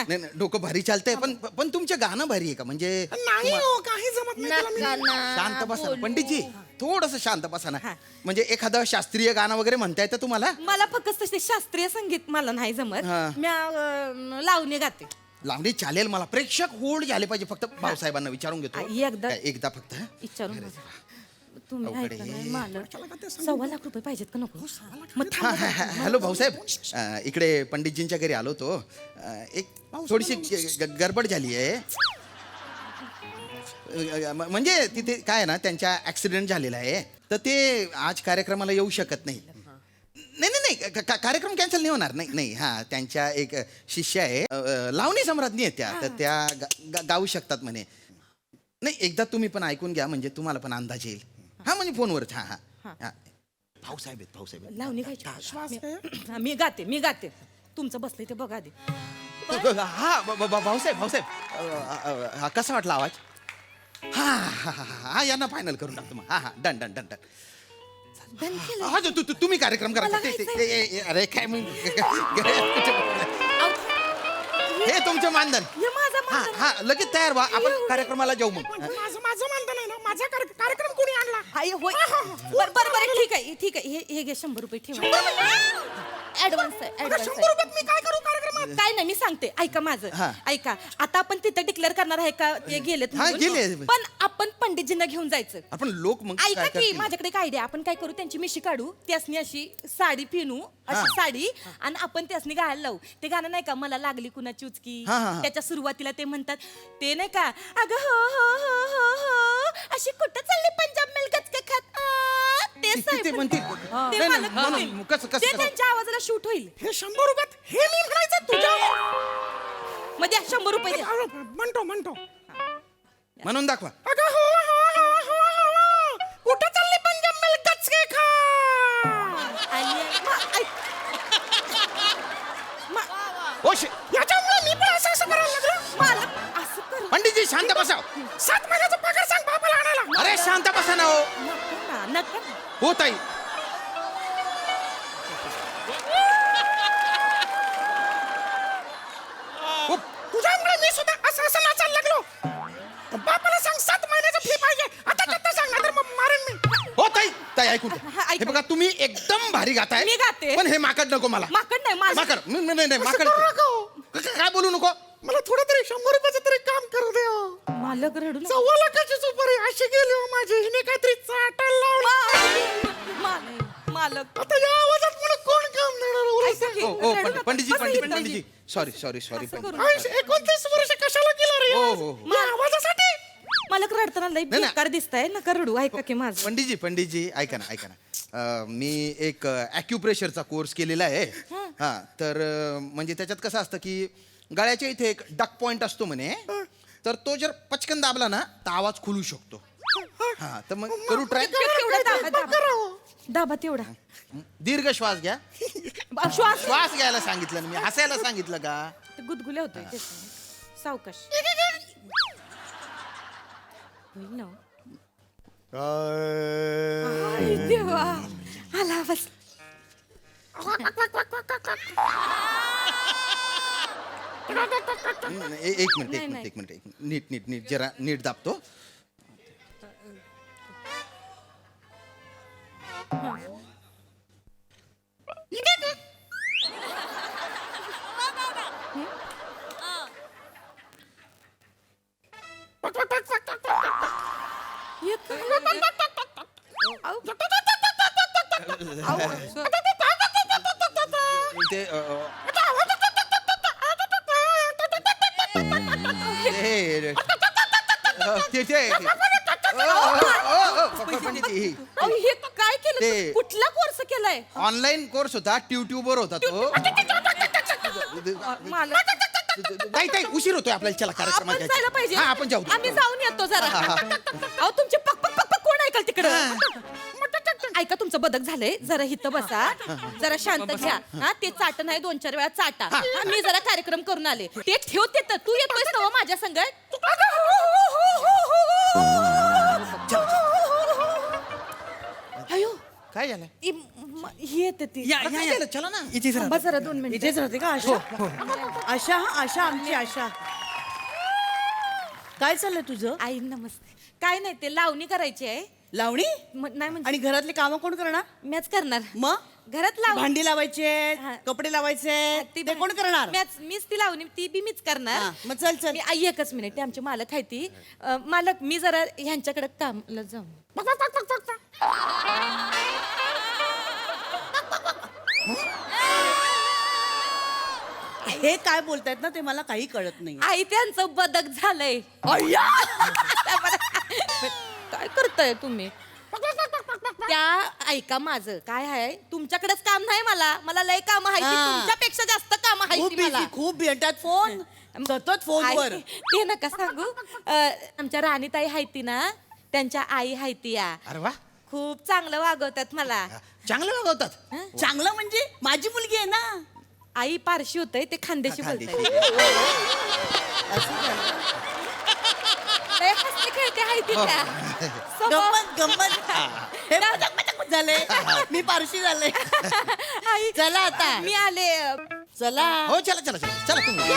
[SPEAKER 6] नाही नाही, डोकं भारी चालतंय. पण तुमचं गाणं भारी आहे का? म्हणजे
[SPEAKER 4] नाही हो काही जमत नाही तुला मी.
[SPEAKER 6] शांत बसा ना पंडितजी, थोडस शांत बसा ना. म्हणजे एखादं शास्त्रीय गाणं वगैरे म्हणता येतं तुम्हाला?
[SPEAKER 5] मला फक्त तसे शास्त्रीय संगीत मला नाही जमत. मी लावणी गाते.
[SPEAKER 6] लावणी चालेल मला. प्रेक्षक होल्ड झाले पाहिजे. फक्त भाऊसाहेबांना विचारून घेतो.
[SPEAKER 5] एकदा-
[SPEAKER 6] काय, एकदा फक्त हं?
[SPEAKER 5] विचारून तुम्ही
[SPEAKER 6] अवघड
[SPEAKER 5] ऐका
[SPEAKER 6] आहे.
[SPEAKER 5] नाही, मला 1.25 लाख रुपये पाहिजेत का नको? मग
[SPEAKER 6] हा, हा, हा. हॅलो भाऊसाहेब, इकडे पंडितजींच्या घरी आलो होतो. एक थोडीशी गडबड झाली आहे. म्हणजे तिथे काय आहे ना, त्यांच्या ऍक्सिडेंट झालेला आहे, तर ते आज कार्यक्रमाला येऊ शकत नाही. नाही नाही नाही कार्यक्रम कॅन्सल नाही होणार. नाही नाही हा त्यांच्या एक शिष्य आहे, लावणी सम्राज्ञी आहेत त्या, तर त्या गाऊ शकतात म्हणे. नाही एकदा तुम्ही पण ऐकून घ्या, म्हणजे तुम्हाला पण अंदाज येईल. हा म्हणजे फोनवरच. हा हा हा भाऊसाहेब आहेत, भाऊसाहेब आहेत.
[SPEAKER 5] लावणी गायची. मी गाते. तुमचं बसलंय ते बघा दे.
[SPEAKER 6] हा भाऊसाहेब हा कसा वाटला आवाज? हा हा हा हा यांना फायनल करून टाकतो मग. हा हा डन डन डन डन. हा तुम्ही कार्यक्रम करा.
[SPEAKER 5] मला
[SPEAKER 6] अरे काय मग हे तुमचं मानधन.
[SPEAKER 5] हे माझं
[SPEAKER 6] हा
[SPEAKER 5] मानधन.
[SPEAKER 6] हा लगेच तयार व्हा, आपण कार्यक्रमाला जाऊ मग.
[SPEAKER 4] माझं मानधन आहे ना, माझा कार्यक्रम कोणी आणला?
[SPEAKER 5] हाय, होय. बरं ठीक आहे हे घे 100 रुपये ठेवा. ऍडव्हान्स आहे, ऍडव्हान्स
[SPEAKER 4] 100
[SPEAKER 5] आहे.
[SPEAKER 4] रुपयात मी काय करू कार्यक्रमात?
[SPEAKER 5] काय नाही, मी सांगते ऐका माझं.
[SPEAKER 6] हा.
[SPEAKER 5] ऐका, आता आपण तिथं डिक्लेअर करणार आहे का ते गेलेत
[SPEAKER 6] हा,
[SPEAKER 5] म्हणून?
[SPEAKER 6] गेले.
[SPEAKER 5] पण आपण पंडितजींना घेऊन जायचं.
[SPEAKER 6] आपण लोक मग
[SPEAKER 5] ऐका
[SPEAKER 6] काय
[SPEAKER 5] की
[SPEAKER 6] करतील?
[SPEAKER 5] माझ्याकडे एक आयडिया. आपण काय करू, त्यांची मिशी काढू, त्यासनी अशी साडी पिनू, अशी साडी, आणि आपण त्यासनी गायला लावू. ते गाणं नाही का, मला लागली कुणाची उचकी,
[SPEAKER 6] हा, हा, हा.
[SPEAKER 5] त्याच्या सुरुवातीला ते म्हणतात ते नाही का, अगं हो हो हो हो हो अशी कुठं चालली पंजाब मिल गचके खात. ते
[SPEAKER 6] ते
[SPEAKER 5] साहेब-
[SPEAKER 6] म्हणतील.
[SPEAKER 5] ते
[SPEAKER 6] नाही, नाही,
[SPEAKER 5] मालक
[SPEAKER 6] म्हणून
[SPEAKER 5] म्हणतील.
[SPEAKER 6] कसं-
[SPEAKER 5] ते त्यांच्या आवाजाला शूट होईल.
[SPEAKER 4] हे 100 रुपयात हे मी म्हणायचं तुझ्या
[SPEAKER 5] मध्ये 100 रुपये द्या.
[SPEAKER 4] म्हणतो
[SPEAKER 6] म्हणून दाखवा.
[SPEAKER 4] अगं हो हो हो हो हो कुठं चालली पंजाब मिल गचके खा.
[SPEAKER 5] आणि
[SPEAKER 6] ओ शे
[SPEAKER 4] याच्यामुळे मी पण असं करायला लागलो.
[SPEAKER 5] मालक असं करू
[SPEAKER 6] पंडितजी शांत बसा.
[SPEAKER 4] 7 महिन्याचा पगार सांग बापाला आणायला.
[SPEAKER 6] अरे शांत बसा ना हो.
[SPEAKER 5] नका.
[SPEAKER 6] हो ताई.
[SPEAKER 4] तुझ्यामुळे मी सुद्धा असं नाचायला लागलो. बापाला सांग 7 महिन्याचा फी पाहिजे. आता सांग, नाहीतर मग मारेन मी.
[SPEAKER 6] हो ताई ऐकू द्या.
[SPEAKER 5] हा, ऐका.
[SPEAKER 6] हे बघा तुम्ही एकदम भारी गाताय.
[SPEAKER 5] मी गाते.
[SPEAKER 6] पण हे माकड नको मला.
[SPEAKER 5] माकड नाही, मालक.
[SPEAKER 6] माकड नाही माकड.
[SPEAKER 4] करू नको.
[SPEAKER 6] काय बोलू नको.
[SPEAKER 4] मला थोडं तरी 100 रुपयाचं तरी काम करू दे हो.
[SPEAKER 5] मालक रडू नका.
[SPEAKER 4] 1.25 लाखाची सुपारी अशी गेली हो माझी. हिने काहीतरी चाटायला लावलं.
[SPEAKER 5] मालक
[SPEAKER 4] आता या आवाजात मला कोण काम देणार हो?
[SPEAKER 5] ऐका की,
[SPEAKER 6] ओ
[SPEAKER 5] रडू नका.
[SPEAKER 6] पंडितजी
[SPEAKER 5] बसा इथं.
[SPEAKER 6] पंडितजी सॉरी
[SPEAKER 5] असं करू
[SPEAKER 4] आयुष्य 29 वर्ष कशाला केलं रे?
[SPEAKER 6] हो, हो, हो.
[SPEAKER 4] या आवाजासाठी
[SPEAKER 5] मालक रडताना लई
[SPEAKER 6] नाही, नाही.
[SPEAKER 5] बेकार दिसताय, नका रडू. ऐका की माझं.
[SPEAKER 6] पंडितजी ऐका ना. मी एक ॲक्युप्रेशरचा कोर्स केलेला आहे. हा तर म्हणजे त्याच्यात कसं असतं की गळ्याच्या इथे एक डक पॉइंट असतो म्हणे, तर तो जर पचकन दाबला ना तर आवाज खुलू शकतो. हा तर मग करू ट्राय.
[SPEAKER 5] दाबा तेवढा
[SPEAKER 6] दीर्घ श्वास घ्या.
[SPEAKER 5] श्वास
[SPEAKER 6] श्वास घ्यायला सांगितलं ना मी, हसायला सांगितलं का?
[SPEAKER 5] ते गुदगुल्या होतोय ते. सावकाश होईल ना. आई देवा आला बस.
[SPEAKER 6] एक मिनिट नीट जरा नीट दाबतो. ते
[SPEAKER 5] हे काय केलं
[SPEAKER 6] ते-
[SPEAKER 5] कुठला कोर्स केलाय
[SPEAKER 6] ऑनलाईन कोर्स होता, ट्यूबवर होता तो.
[SPEAKER 5] मला
[SPEAKER 6] ताई उशीर होतोय आपल्याला. चला
[SPEAKER 5] आपण
[SPEAKER 6] कार्यक्रमात
[SPEAKER 5] जायला पाहिजे.
[SPEAKER 6] हा आपण जाऊ.
[SPEAKER 5] आम्ही जाऊन येतो जरा. अहो तुमचे पक पक पक पक कोण ऐकल तिकडं? ऐका तुमचं बदक झालंय, जरा इथं बसा, जरा शांत घ्या. हा ते चाटण आहे 2-4 वेळा चाटा. हा, मी जरा कार्यक्रम करून आले. ते ठेवते तर तू येतोयस ना माझ्या संग. अयो
[SPEAKER 6] काय झालं?
[SPEAKER 5] ही येते ती.
[SPEAKER 6] काय झालं? चला ना.
[SPEAKER 5] थांबा जरा 2 मिनिट.
[SPEAKER 8] इथेच राहते का आशा? आशा आशा आमची आशा. काय चाललंय तुझं?
[SPEAKER 5] आई नमस्ते. काय नाही ते लावणी करायची आहे.
[SPEAKER 8] लावणी?
[SPEAKER 5] नाही म्हणजे
[SPEAKER 8] आणि घरातली कामं कोण करणार?
[SPEAKER 5] मॅच करणार.
[SPEAKER 8] मग
[SPEAKER 5] घरात लावणी
[SPEAKER 8] भांडी लावायची
[SPEAKER 5] हा.
[SPEAKER 8] कपडे लावायचे ते कोण करणार?
[SPEAKER 5] मीच ती लावणी ती बी मीच करणार.
[SPEAKER 8] हा, मग चल चल.
[SPEAKER 5] मी आई एकच मिनिट ते आमचे मालक आहे ती. मालक मी जरा ह्यांच्याकडे कामला जाऊ.
[SPEAKER 8] हे काय बोलतायत ना ते मला काही कळत नाही.
[SPEAKER 5] आई त्यांचं बदक झालंय. काय करताय तुम्ही? त्या ऐका माझं काय आहे, तुमच्याकडेच काम नाही मला लय काम आहे.
[SPEAKER 8] हा.
[SPEAKER 5] तुमच्यापेक्षा जास्त काम आहे
[SPEAKER 8] खूप
[SPEAKER 5] मला.
[SPEAKER 8] busy, खूप busy. त्यात फोन सतत फोनवर.
[SPEAKER 5] आई, ते नका सांगू. आमच्या राणीताई आहे ती ना, त्यांच्या आई आहे ती या.
[SPEAKER 6] अरे वा,
[SPEAKER 5] खूप चांगलं वागवतात मला.
[SPEAKER 6] चांगलं वागवतात.
[SPEAKER 8] चांगलं म्हणजे माझी मुलगी आहे ना.
[SPEAKER 5] आई पारशी होतय ते खानदेशी बोलताय. लय हसते खेळते आहे ती त्या. स्वभाव-
[SPEAKER 8] गंमत गंमत. हे मजाक झाले. मी पारशी झाले.
[SPEAKER 5] आई,
[SPEAKER 8] चला आता.
[SPEAKER 5] मी आले.
[SPEAKER 8] चला.
[SPEAKER 6] हो चला तुम्ही.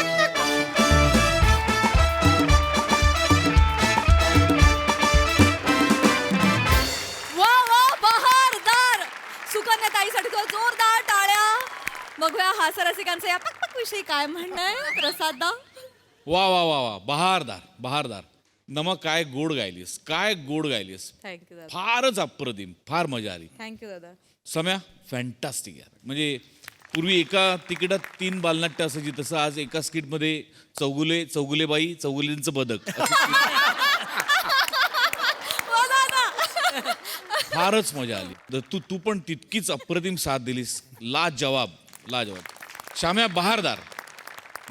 [SPEAKER 1] वा वा बहारदार. सुकन्या ताईसाठी तो जोरदार टाळ्या. बघूया हास्यरसिकांचं या पकपक विषयी काय म्हणणं आहे. प्रसाद दा.
[SPEAKER 9] वा वा वा वा बहारदार बहारदार. नमक काय गोड गायलीस, काय गोड गायलीस.
[SPEAKER 1] थँक्यू दादा.
[SPEAKER 9] फारच अप्रतिम, फार मजा आली.
[SPEAKER 1] थँक्यू दादा.
[SPEAKER 9] सम्या फॅन्टास्टिक यार. म्हणजे पूर्वी एका तिकिटात 3 बालनाट्य असायची, तसं आज एका स्किटमध्ये चौगुलेबाई चौगुलेंचं बदक फारच मजा आली. तू पण तितकीच अप्रतिम साथ दिलीस. लाजवाब. श्याम्या बहारदार.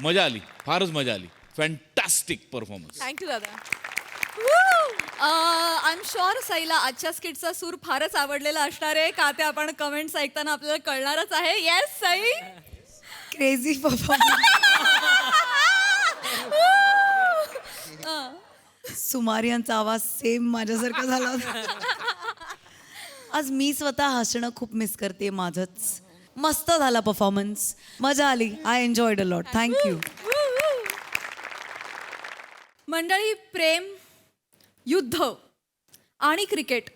[SPEAKER 9] मजा आली, फारच मजा आली. Fantastic performance.
[SPEAKER 1] थँक्यू दादा. आय एम शुअर सईला आजच्या स्किटचा सूर फारच आवडलेला असणार आहे. का ते आपण कमेंट्स ऐकताना आपल्याला कळणारच आहे. येस सई.
[SPEAKER 10] क्रेझी सुमार यांचा आवाज सेम माझ्यासारखा झाला होता. आज मी स्वतः हसणं खूप मिस करते माझंच. मस्त झाला परफॉर्मन्स, मजा आली. I enjoyed a lot. Thank you.
[SPEAKER 1] मंडळी, प्रेम, युद्ध आणि क्रिकेट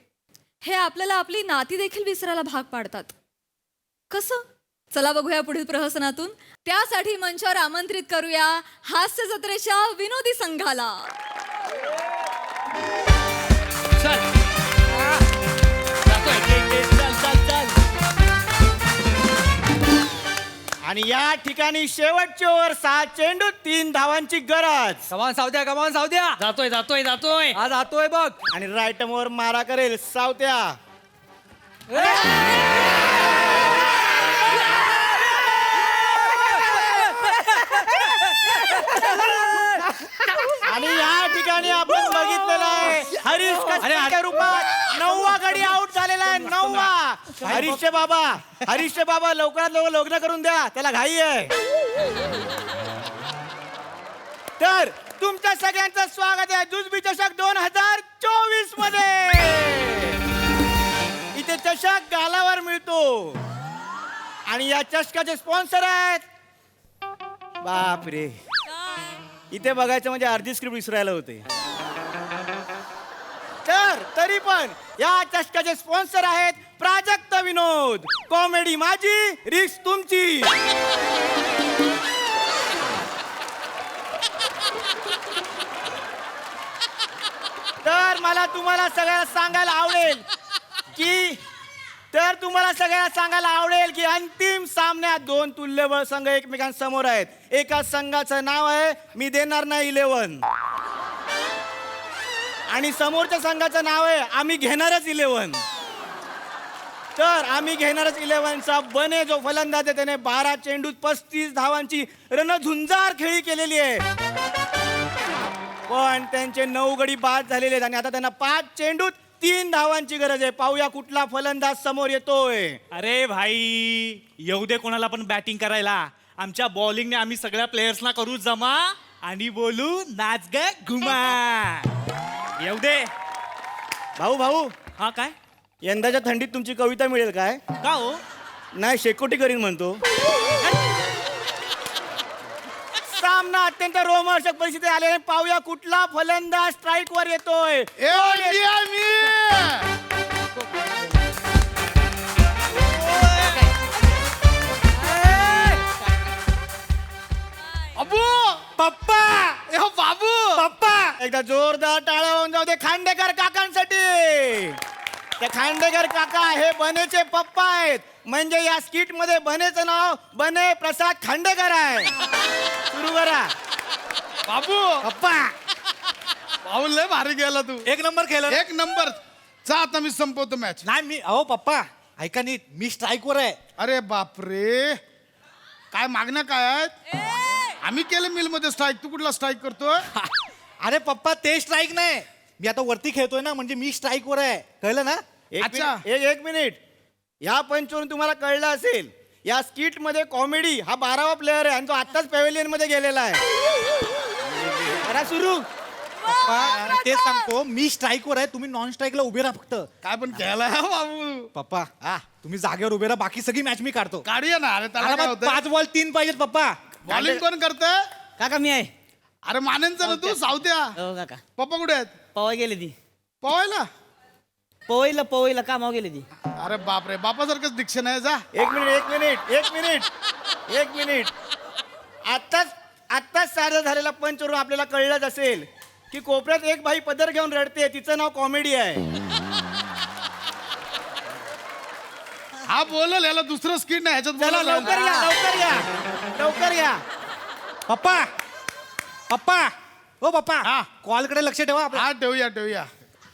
[SPEAKER 1] हे आपल्याला आपली नाती देखील विसरायला भाग पाडतात. कसं? चला बघूया पुढील प्रहसनातून. त्यासाठी मंचावर आमंत्रित करूया हास्य जत्रेच्या विनोदी संघाला.
[SPEAKER 11] आणि या ठिकाणी शेवटची ओव्हर 6 चेंडू 3 धावांची गरज.
[SPEAKER 7] कमान सावत्या जातोय हा जातोय बघ.
[SPEAKER 11] आणि राईट वर मारा करेल सावत्या. आणि या ठिकाणी आपण बघितलेलं आहे हरीश कसबेच्या रूपात 9वा गडी आउट झालेला आहे. 9वा. हरीशचे बाबा लवकरात लवकर लग्न करून द्या, त्याला घाई आहे. तर तुमच्या सगळ्यांचं स्वागत आहे जुजबी चषक 2024 मध्ये. इथे चषक गालावर मिळतो आणि या चषकाचे स्पॉन्सर आहेत. बापरे, इथे बघायचं म्हणजे अर्धी स्क्रिप्ट विसरायला होते. तर तरी पण या चषकाचे स्पॉन्सर आहेत प्राजक्त विनोद. कॉमेडी माझी, रिस्क तुमची. तर मला तुम्हाला सगळ्यांना सांगायला आवडेल की अंतिम सामन्यात 2 तुल्यबळ संघ एकमेकांसमोर आहेत. एका संघाचं नाव आहे मी देणार नाही 11 आणि समोरच्या संघाचं नाव आहे आम्ही घेणारच 11. तर आम्ही घेणारच 11चा बने जो फलंदाज आहे त्याने 12 चेंडूत 35 धावांची रणझुंजार खेळी केलेली आहे. पण त्यांचे 9 गडी बाद झालेले आहेत आणि आता त्यांना 5 चेंडूत 3 धावांची गरज आहे. पाहूया कुठला फलंदाज समोर येतोय.
[SPEAKER 12] अरे भाई, येऊ दे कोणाला पण बॅटिंग करायला. आमच्या बॉलिंगने आम्ही सगळ्या प्लेयर्सना करू जमा आणि बोलू नाच ग घुमा. येऊ दे.
[SPEAKER 11] भाऊ
[SPEAKER 12] हा काय?
[SPEAKER 11] यंदाच्या थंडीत तुमची कविता मिळेल काय?
[SPEAKER 12] का हो?
[SPEAKER 11] नाही, शेकोटी करीन म्हणतो. सामना अत्यंत रोमहर्षक परिस्थिती आले. पाहूया कुठला फलंदाज स्ट्राईक वर येतोय.
[SPEAKER 12] पप्पा, बाबू, पप्पा.
[SPEAKER 11] एकदा जोरदार टाळ्या होऊन जाऊ दे खांडेकर काकांसाठी. त्या खांडेकर काका हे बनेचे पप्पा आहेत. म्हणजे या स्किट मध्ये बनेचं नाव बने प्रसाद खांडेकर आहे. सुरू करा.
[SPEAKER 12] बाबू,
[SPEAKER 11] पप्पा.
[SPEAKER 12] पाऊल लय भारी गेला तू. 1 नंबर केलं.
[SPEAKER 13] 1 नंबर. जा आता मी संपवतो मॅच.
[SPEAKER 12] नाही मी, अहो पप्पा ऐका नीट, मी स्ट्राईक वर आहे.
[SPEAKER 13] अरे बापरे, काय मागण्या काय आहेत? आम्ही केलं मिल मध्ये स्ट्राईक, तू कुठला स्ट्राईक करतोय?
[SPEAKER 12] अरे पप्पा, ते स्ट्राईक नाही, मी आता वरती खेळतोय ना, म्हणजे मी स्ट्राईक वर आहे. कळलं ना?
[SPEAKER 11] एक मिनिट. या पंचवरून तुम्हाला कळलं असेल, या स्किट मध्ये कॉमेडी हा 12वा प्लेअर आहे आणि तो आताच पॅव्हेलियन मध्ये गेलेला आहे. करा सुरू.
[SPEAKER 12] पप्पा तेच सांगतो, मी स्ट्राईक वर आहे, तुम्ही नॉन स्ट्राईकला उभे राहा फक्त.
[SPEAKER 13] काय पण खेळायला बाबू.
[SPEAKER 12] पप्पा तुम्ही जागेवर उभे राहा, बाकी सगळी मॅच मी काढतो.
[SPEAKER 13] काढूया ना. अरे त्याला काय होतंय?
[SPEAKER 12] 5 बॉल 3 पाहिजेत पप्पा.
[SPEAKER 13] बॉलिंग कोण करतंय?
[SPEAKER 11] काका मी आहे.
[SPEAKER 13] अरे मानेंचा ना तू, सावत्या.
[SPEAKER 11] काका
[SPEAKER 13] पप्पा कुठे आहेत?
[SPEAKER 11] पवाय गेली ती.
[SPEAKER 13] पवायला?
[SPEAKER 11] पवईला कामावर गेली ती.
[SPEAKER 13] अरे बापरे, बापासारखंच दिक्षण आहे. जा.
[SPEAKER 11] एक मिनिट. आत्ताच साजरा झालेला पंचवरून आपल्याला कळलंच असेल की कोपऱ्यात एक बाई पदर घेऊन रडते, तिचं नाव कॉमेडी आहे.
[SPEAKER 13] हा बोलल, याला दुसरं स्किट नाही, ह्याच्यात
[SPEAKER 11] चला
[SPEAKER 13] बोलायला
[SPEAKER 11] लवकर या.
[SPEAKER 12] पप्पा ओ पप्पा, कॉल कडे लक्ष ठेवा.
[SPEAKER 13] हा ठेवूया.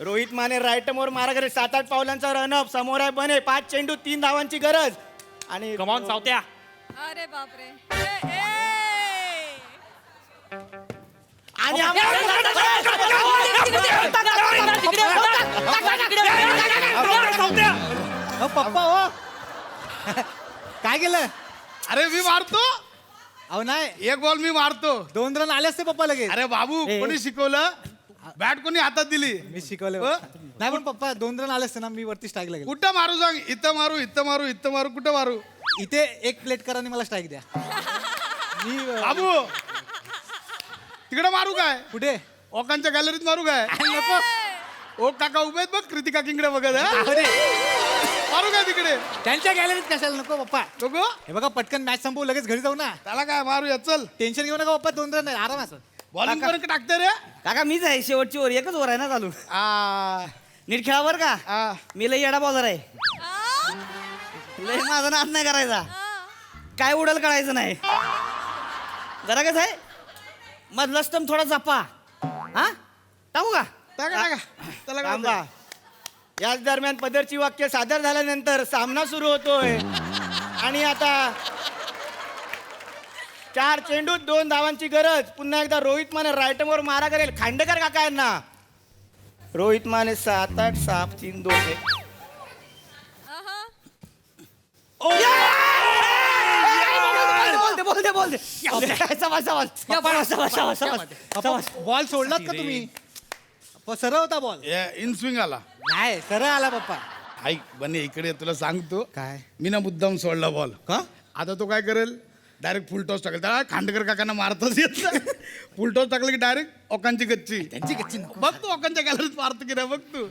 [SPEAKER 11] रोहित माने राईट मोर मारा करे 7-8 पावलांचा रनअप. समोर आहे बने 5 चेंडू 3 धावांची गरज. आणि
[SPEAKER 12] कमॉन सावत्या.
[SPEAKER 1] अरे बापरे.
[SPEAKER 11] आणि
[SPEAKER 12] पप्पा हो काय केलं?
[SPEAKER 13] अरे मी मारतो.
[SPEAKER 12] अहो नाही,
[SPEAKER 13] 1 बॉल मी मारतो.
[SPEAKER 12] 2 रन आले असते पप्पा लगेच.
[SPEAKER 13] अरे बाबू, कोणी शिकवलं? बॅट कोणी हातात दिली?
[SPEAKER 12] मी शिकवले. नाही पण पप्पा 2 रन आले असते ना, मी वरती स्ट्राईक लागेल.
[SPEAKER 13] कुठं मारू सांग? इथं मारू कुठं मारू?
[SPEAKER 12] इथे 1 प्लेट करा आणि मला स्ट्राईक द्या. मी
[SPEAKER 13] बाबू तिकडे मारू काय?
[SPEAKER 12] कुठे?
[SPEAKER 13] ओकांच्या गॅलरीत मारू काय? नको. ओ काका उभे आहेत बघ, कृतिका किंगडे बघत आहे.
[SPEAKER 12] अरे
[SPEAKER 13] मारू काय तिकडे?
[SPEAKER 12] त्यांच्या गॅलरीत कशाला? नको पप्पा.
[SPEAKER 13] नको.
[SPEAKER 12] हे बघा, पटकन मॅच संपवू, लगेच घरी जाऊ ना.
[SPEAKER 13] त्याला काय मारूया, चल.
[SPEAKER 12] टेन्शन घेऊ नका पप्पा, 2 रन आरामात.
[SPEAKER 13] बॉलिंग पण टाकते रे.
[SPEAKER 11] काका मीच आहे, शेवटची ओव्हर, एकच ओव्हर आहे ना चालू. नीट खेळा बर का. मी लय येडा बॉलर आहे. लय माझा नाद नाही करायचा. काय उडल काढायचं नाही. जरा कसं आहे, मधला स्टंप थोडा जपा. हा टाकू का?
[SPEAKER 13] त्याला
[SPEAKER 11] थांबा. याच दरम्यान पदरची वाक्य सादर झाल्यानंतर सामना सुरू होतोय आणि आता 4 चेंडूत 2 धावांची गरज. पुन्हा एकदा रोहित माने राईटमवर मारा करेल खांडेकर काका यांना. रोहित माने 7, 8, 6, 3, 2, 1.
[SPEAKER 12] बॉल सोडलात का तुम्ही सरळ होता बॉल
[SPEAKER 13] इन स्विंग आला
[SPEAKER 12] नाही सरळ आला पप्पा.
[SPEAKER 13] ऐक बने इकडे तुला सांगतो काय मी ना मुद्दाम सोडला बॉल का आता तो काय करेल डायरेक्ट फुल टॉस टाकेल त्याला खांडेकर काकांना मारताच येत नाही फुल टॉस टाकलं की डायरेक्ट ओकांची गच्ची त्यांची गच्ची बघ तू ओकांच्या गॅलरीत मारतो की नाही बघ तू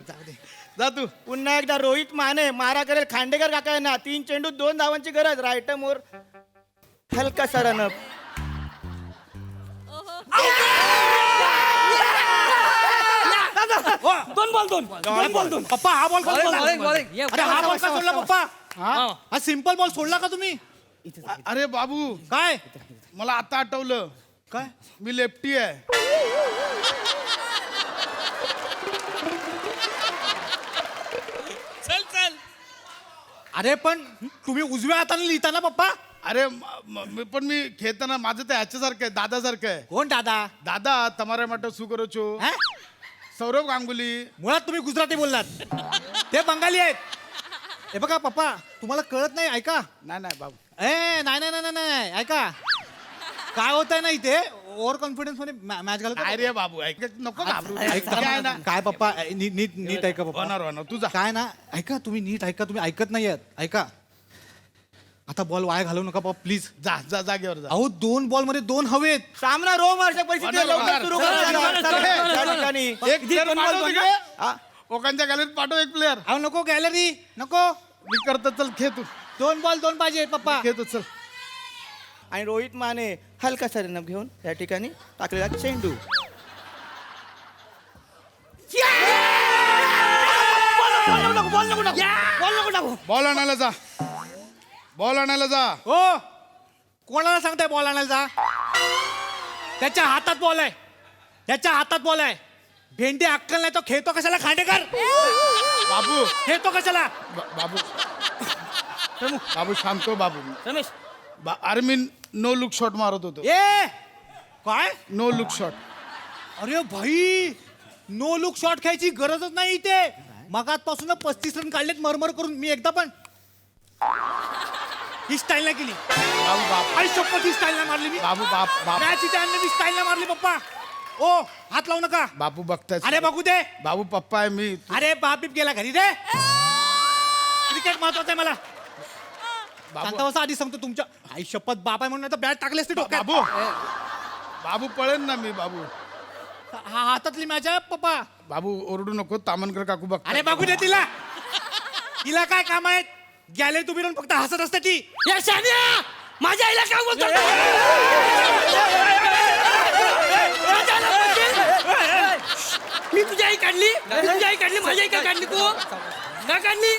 [SPEAKER 13] जा तू
[SPEAKER 11] पुन्हा एकदा रोहित माने मारा करेल खांडेकर काकांना. 3 चेंडू 2 धावांची गरज. राईट मोर हलका रन अप.
[SPEAKER 12] दोन बॉल पप्पा हा बॉल अरे हा बॉल का सोडला पप्पा हा सिंपल बॉल सोडला का तुम्ही
[SPEAKER 13] अरे बाबू
[SPEAKER 12] काय
[SPEAKER 13] मला आता आठवलं
[SPEAKER 12] काय
[SPEAKER 13] मी लेफ्टी आहे
[SPEAKER 7] चल चल.
[SPEAKER 12] अरे पण तुम्ही उजव्या हाताने लिहिता ना पप्पा.
[SPEAKER 13] अरे पण मी खेळताना माझं ते ह्याच्यासारखं आहे दादासारखं आहे
[SPEAKER 12] कोण दादा
[SPEAKER 13] दादा तमारे માટે શું કરો છો
[SPEAKER 12] हा?
[SPEAKER 13] सौरभ गांगुली
[SPEAKER 12] मुळात तुम्ही गुजराती बोललात ते बंगाली आहेत. हे बघा पप्पा तुम्हाला कळत नाही ऐका
[SPEAKER 13] नाही नाही बाबू
[SPEAKER 12] ए नाही नाही नाही नाही ऐका काय होत आहे ना इथे ओव्हर कॉन्फिडन्स मध्ये मॅच घालत
[SPEAKER 13] काय रे बाबू ऐक नको घाबरू. काय ना
[SPEAKER 12] काय पप्पा नीट नीट ऐका पप्पा
[SPEAKER 13] होणार तुझा
[SPEAKER 12] काय ना ऐका तुम्ही नीट ऐका तुम्ही ऐकत नाही ऐका आता बॉल वाया घालवू नका पप्पा प्लीज
[SPEAKER 13] जा जा जागेवर जा
[SPEAKER 12] अहो 2 बॉल मध्ये 2 हवेत.
[SPEAKER 11] सामना रोमांचक परिस्थिती आहे. लवकर सुरू करा. त्या ठिकाणी
[SPEAKER 13] एक प्लेअर पाठव तिकडे. ओकांच्या गॅलरीत पाठव एक प्लेअर
[SPEAKER 12] अहो नको गॅलरी नको
[SPEAKER 13] मी करतो चल खेळ तू
[SPEAKER 12] 2 बॉल 2 पाहिजे पप्पा.
[SPEAKER 13] खेळतो चल
[SPEAKER 11] आणि रोहित माने हलका रन अप घेऊन या ठिकाणी टाकलेला चेंडू.
[SPEAKER 13] बॉल आणायला जा बॉल आणायला जा
[SPEAKER 12] हो कोणाला सांगताय बॉल आणायला जा. त्याच्या हातात बॉल आहे त्याच्या हातात बॉल आहे. भेंडी अक्कल नाही तो खेळतो कशाला खांडेकर
[SPEAKER 13] बाबू
[SPEAKER 12] खेळतो कशाला
[SPEAKER 13] बाबू बाबू शांत हो बाबू
[SPEAKER 11] रमेश
[SPEAKER 13] अरे मी नो लुक शॉट मारत होतो
[SPEAKER 12] ए काय
[SPEAKER 13] नो लुक शॉट
[SPEAKER 12] अरे भाई नो लुक शॉट खेळायची गरजच नाही इथे. मगातपासून 35 रन काढलेत मरमर करून. मी एकदा पण ही स्टाईल नाही केली.
[SPEAKER 13] बाबू बाप
[SPEAKER 12] आई शपथ ही स्टाईल नाही मारली मी.
[SPEAKER 13] बाबू बाप बाप
[SPEAKER 12] मॅच इथे आणली मी स्टाईल नाही मारली पप्पा. ओ हात लावू नका.
[SPEAKER 13] बाबू बघताय
[SPEAKER 12] अरे बघू दे.
[SPEAKER 13] बाबू पप्पा आहे मी
[SPEAKER 12] अरे बाप बीप गेला घरी रे. क्रिकेट महत्वाचं आहे मला. शांत बसा आधी सांगतो तुमच्या आई शपथ बाप आहे म्हणून बॅट टाकले असते डोक्यात.
[SPEAKER 13] बाबू बाबू पळेन ना मी बाबू
[SPEAKER 12] हा हातातली मॅच आहे पप्पा.
[SPEAKER 13] बाबू ओरडू नको तामनकर काकू बघ
[SPEAKER 12] अरे बघू दे तिला. तिला काय काम आहेत गॅलरीत उभी राहून फक्त हसत असते ती.
[SPEAKER 7] या शान्या माझ्या आईला काय बोलतो मी तुझी आई काढली तुझी आई काढली माझी आई काय काढली तू का काढली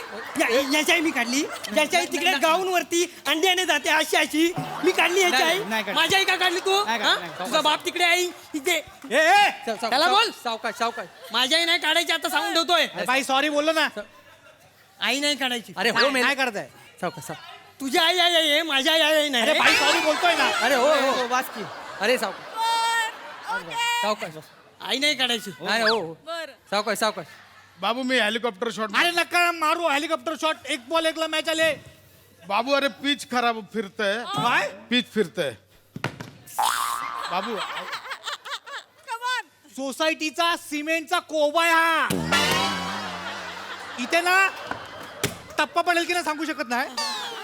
[SPEAKER 7] याची आई मी काढली याची आई तिकडे गाऊन वरती अंड्याने जाते अशी अशी मी काढली याची आई माझी आई का काढली तू हा? तुझा बाप तिकडे आई इथे त्याला बोल सावकाश सावकाश माझी आई नाही काढायची आता सांगून ठेवतोय
[SPEAKER 12] बाई सॉरी बोललो ना.
[SPEAKER 7] आई नाही काढायची
[SPEAKER 12] अरे हो काय करताय
[SPEAKER 7] सावकाश तुझी आई आई आहे माझी आई आई नाही
[SPEAKER 12] अरे बाई सॉरी बोलतोय ना.
[SPEAKER 7] अरे हो हो वाचकी अरे सावकाश सावकाश आई नाही काढायची अरे हो
[SPEAKER 1] बरं
[SPEAKER 7] सावकाश सावकाश
[SPEAKER 13] बाबू मी हेलिकॉप्टर शॉट
[SPEAKER 12] अरे नका मारू हेलिकॉप्टर शॉट. 1 बॉल 1 ला मॅच आले.
[SPEAKER 13] बाबू अरे पिच खराब फिरतय
[SPEAKER 12] काय
[SPEAKER 13] पिच फिरतय बाबू
[SPEAKER 12] सोसायटीचा सिमेंटचा कोबा आहे हा. इथे ना टप्पा पडेल की नाही सांगू शकत नाही.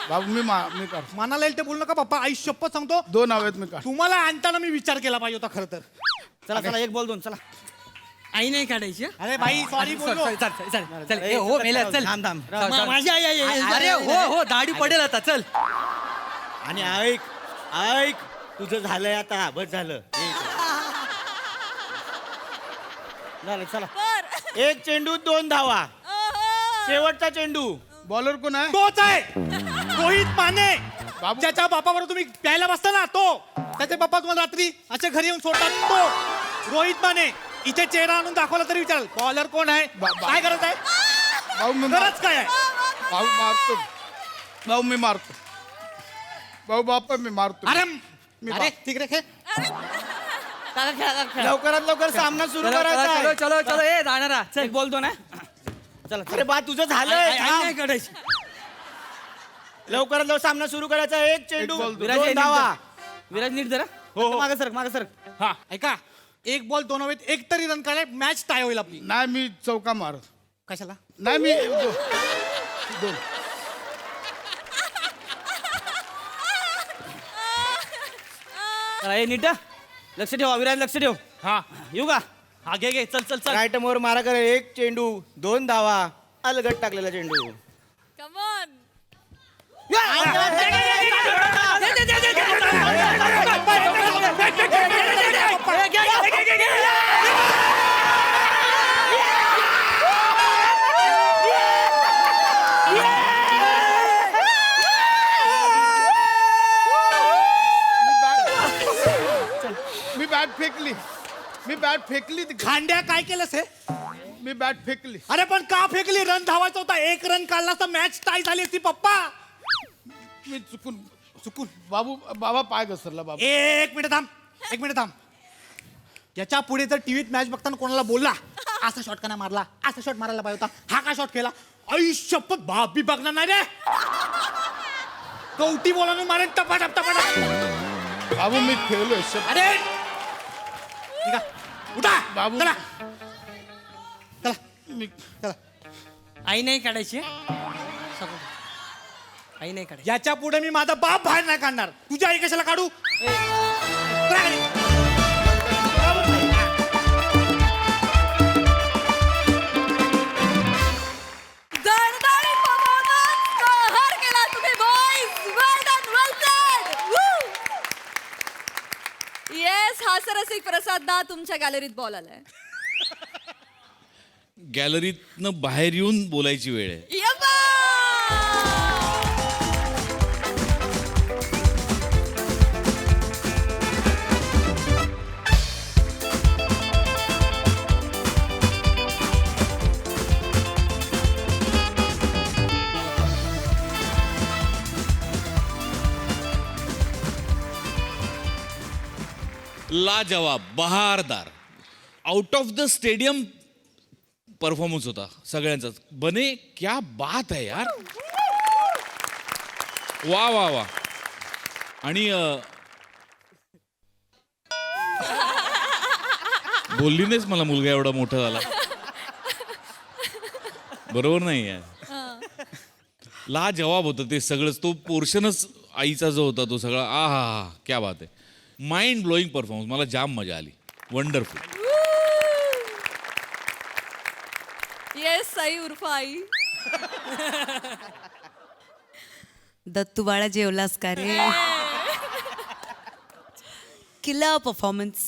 [SPEAKER 13] बाबू मी कर
[SPEAKER 12] मनाला येईल ते बोलू नका पप्पा. आई शपथ सांगतो
[SPEAKER 13] 2 हवेत मी कर
[SPEAKER 12] तुम्हाला आणताना मी विचार केला पाहिजे होता खरं तर.
[SPEAKER 11] चला चला 1 बॉल 2 चला.
[SPEAKER 7] आई नाही काढायची
[SPEAKER 12] अरे भाई सॉरी बोललो.
[SPEAKER 7] चल हो मेल्या चल
[SPEAKER 11] थांब थांब.
[SPEAKER 7] माझी आई आई अरे हो हो दाढी पडेल आता चल.
[SPEAKER 11] आणि ऐक ऐक तुझं झालंय आता बस झालं. झालं चला. 1 चेंडू 2 धावा. शेवटचा चेंडू.
[SPEAKER 13] बॉलर कोण आहे
[SPEAKER 12] तोच आहे रोहित माने.
[SPEAKER 13] बाबू
[SPEAKER 12] ज्याच्या बापाबरोबर तुम्ही प्यायला बसता ना तो. त्याचे बाप्पा तुम्हाला रात्री असे घरी येऊन सोडतात तो रोहित माने. इथे चेहरा आणून दाखवला तरी विचार बॉलर कोण आहे काय करत आहे
[SPEAKER 13] भाऊ मी
[SPEAKER 12] गरज काय आहे.
[SPEAKER 13] भाऊ मारतो भाऊ मी मारतो भाऊ बाप मी मारतो
[SPEAKER 12] अरे
[SPEAKER 13] मी
[SPEAKER 12] अरे तिकडे खे
[SPEAKER 11] काका खेळा काका खेळा.
[SPEAKER 6] लवकरात लवकर सामना सुरू
[SPEAKER 11] चलो
[SPEAKER 6] करायचा
[SPEAKER 11] चलो
[SPEAKER 6] आहे.
[SPEAKER 11] चलो चलो ए जाणारा चल बोलतो ना चला
[SPEAKER 6] अरे बा तुझं झालंय थांब.
[SPEAKER 11] नाही काढायची
[SPEAKER 6] लवकरात लवकर सामना सुरू करायचा. एक चेंडू
[SPEAKER 11] विराज
[SPEAKER 6] दोन
[SPEAKER 11] ये, नीट
[SPEAKER 6] धावा.
[SPEAKER 11] जरा. विराज नीट जरा मागे सरक मागे सरक
[SPEAKER 12] हा ऐका एक बॉल 2 हवेत एक तरी रन काढाय मॅच टाय होईल आपली.
[SPEAKER 13] नाही मी चौका मारत.
[SPEAKER 12] कशाला?
[SPEAKER 13] नाही मी दोन.
[SPEAKER 11] चला, ए नीट लक्ष ठेवा विराज लक्ष ठेव
[SPEAKER 12] हा
[SPEAKER 11] येऊ का
[SPEAKER 12] हा घे चल चल चल.
[SPEAKER 6] राईट मोर मारा कर. एक चेंडू 2 धावा. अलगट टाकलेला चेंडू.
[SPEAKER 1] कमॉन
[SPEAKER 13] मी बॅट फेकली
[SPEAKER 12] खांड्या काय केलंस हे?
[SPEAKER 13] मी बॅट फेकली.
[SPEAKER 12] अरे पण का फेकली? रन धावायचा होता. एक रन काढला तर मॅच टाय झाली असती पप्पा.
[SPEAKER 13] मी चुकून बाबा पाय घसरला बाबा.
[SPEAKER 12] एक मिनिट थांब. याच्या पुढे जर टीव्हीत मॅच बघताना कोणाला बोलला असा शॉट का नाही मारला, असा शॉट मारायला पाहिजे होता, हा का शॉट केला, आई शपथ बाप बी बघणार नाही रे. कवटी बोलानं मारेन टपाटप.
[SPEAKER 13] बाबू मी खेळलोय.
[SPEAKER 12] अरे ठीक आहे, उठा
[SPEAKER 13] बाबू.
[SPEAKER 12] चला.
[SPEAKER 11] आई नाही काढायची आई नाही काढायची
[SPEAKER 12] याच्या पुढे मी माझा बाप बाहेर नाही काढणार. तुझी आई कशाला काढू?
[SPEAKER 1] दणदणीत performance कहर केला तुम्ही boys. Well done, well played. Woo. Yes, हास्यरसिक प्रसाद दा तुमच्या गॅलरीत बॉल आलाय.
[SPEAKER 9] गॅलरीतनं बाहेर येऊन बोलायची वेळ आहे.
[SPEAKER 1] यप्पा!
[SPEAKER 9] लाजवाब, बहारदार, out of the stadium performance होता सगळ्यांचाच. बने क्या बात है यार. वा वा वा. आणि बोलली नाहीस मला मुलगा एवढा मोठा झाला. बरोबर नाही यार. लाजवाब होतं ते सगळंच. तो पोर्शनच आईचा जो होता तो सगळा आ हा क्या बात आहे. Mind blowing performance. मला जाम मजा आली. वंडरफुल.
[SPEAKER 1] येस साई उर्फ आई.
[SPEAKER 10] दत्तू बाळा जेवलास का रे? किल्ला परफॉर्मन्स.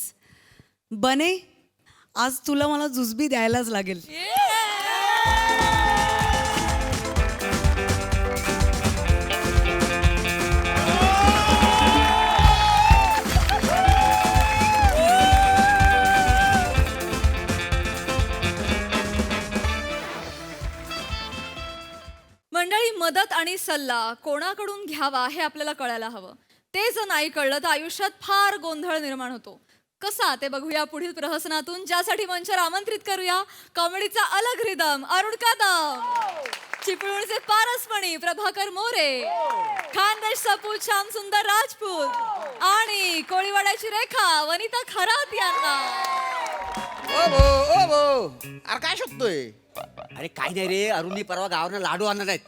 [SPEAKER 10] बने आज तुला मला जुजबी द्यायलाच लागेल.
[SPEAKER 1] मंडळी, मदत आणि सल्ला कोणाकडून घ्यावा हे आपल्याला कळायला हवं. ते जर नाही कळलं तर आयुष्यात फार गोंधळ निर्माण होतो. कसा ते बघूया पुढील प्रहसनातून, ज्यासाठी मंचावर आमंत्रित करूया कॉमेडीचा अलग रिदम अरुण कदम, चिपळूणचे पारसमणी प्रभाकर मोरे, खानदेश सपूत श्याम सुंदर राजपूत आणि कोळीवाड्याची रेखा वनिता खरात यांना.
[SPEAKER 6] अरे काय शोधतोय?
[SPEAKER 8] अरे काय नाही रे अरुणी परवा गावानं लाडू आणणार आहेत.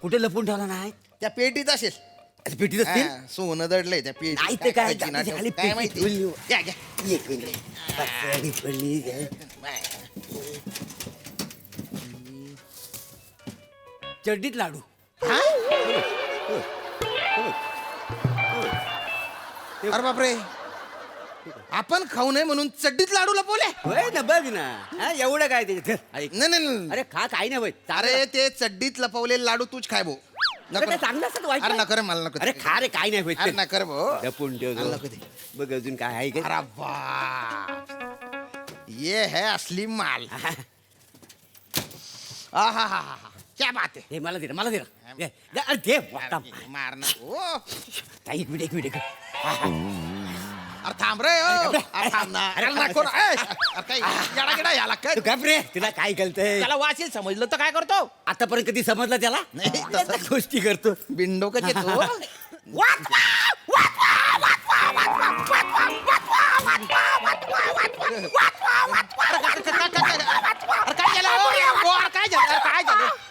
[SPEAKER 8] कुठे लपून ठेवला नाही?
[SPEAKER 6] त्या पेटीत असेल.
[SPEAKER 8] अरे पेटीत असतील.
[SPEAKER 6] सोनं दडलंय त्या पेटीत.
[SPEAKER 8] नाही ते काय
[SPEAKER 6] खायची नाटक.
[SPEAKER 8] झाली
[SPEAKER 6] काय माहिती? घ्या, घ्या.
[SPEAKER 8] एक मिनिट. पसरडी पडली काय? चड्डीत लाडू.
[SPEAKER 6] अरे बापरे, आपण खाऊ नये म्हणून चड्डीत लाडू लपवले.
[SPEAKER 8] होय ना बघ ना हा, एवढं काय ते
[SPEAKER 6] नाही नाही नाही.
[SPEAKER 8] अरे खा काय नाही होय.
[SPEAKER 6] अरे ते चड्डीत लपवलेले लाडू तूच खाय भो.
[SPEAKER 8] ते चांगलं असतं वाईट
[SPEAKER 6] अरे
[SPEAKER 8] नाही.
[SPEAKER 6] नकर मला नको.
[SPEAKER 8] अरे खा रे काय नाही होय.
[SPEAKER 6] अरे नकर भो.
[SPEAKER 8] लपून ठेवतो.
[SPEAKER 6] मला नको दे.
[SPEAKER 8] बघ अजून काय आहे का?
[SPEAKER 6] अरे वाह, ये है असली माल. आहा हा हा, क्या बात है.
[SPEAKER 8] हे मला दे रे, मला दे रे. दे, दे, अरे दे वाटा.
[SPEAKER 6] मार ना. ओ
[SPEAKER 8] एक मिनिट एक मिनिट
[SPEAKER 6] अरे थांब रे अरे थांब ना अरे नको ना. अरे काय येडा याला काय
[SPEAKER 8] तू गप रे, तुला काय कळतंय?
[SPEAKER 6] त्याला वाचेल समजलं तर काय करतो
[SPEAKER 8] आतापर्यंत कधी समजलं त्याला?
[SPEAKER 6] नाही
[SPEAKER 8] त्या गोष्टी करतो.
[SPEAKER 6] बिंडो का येतो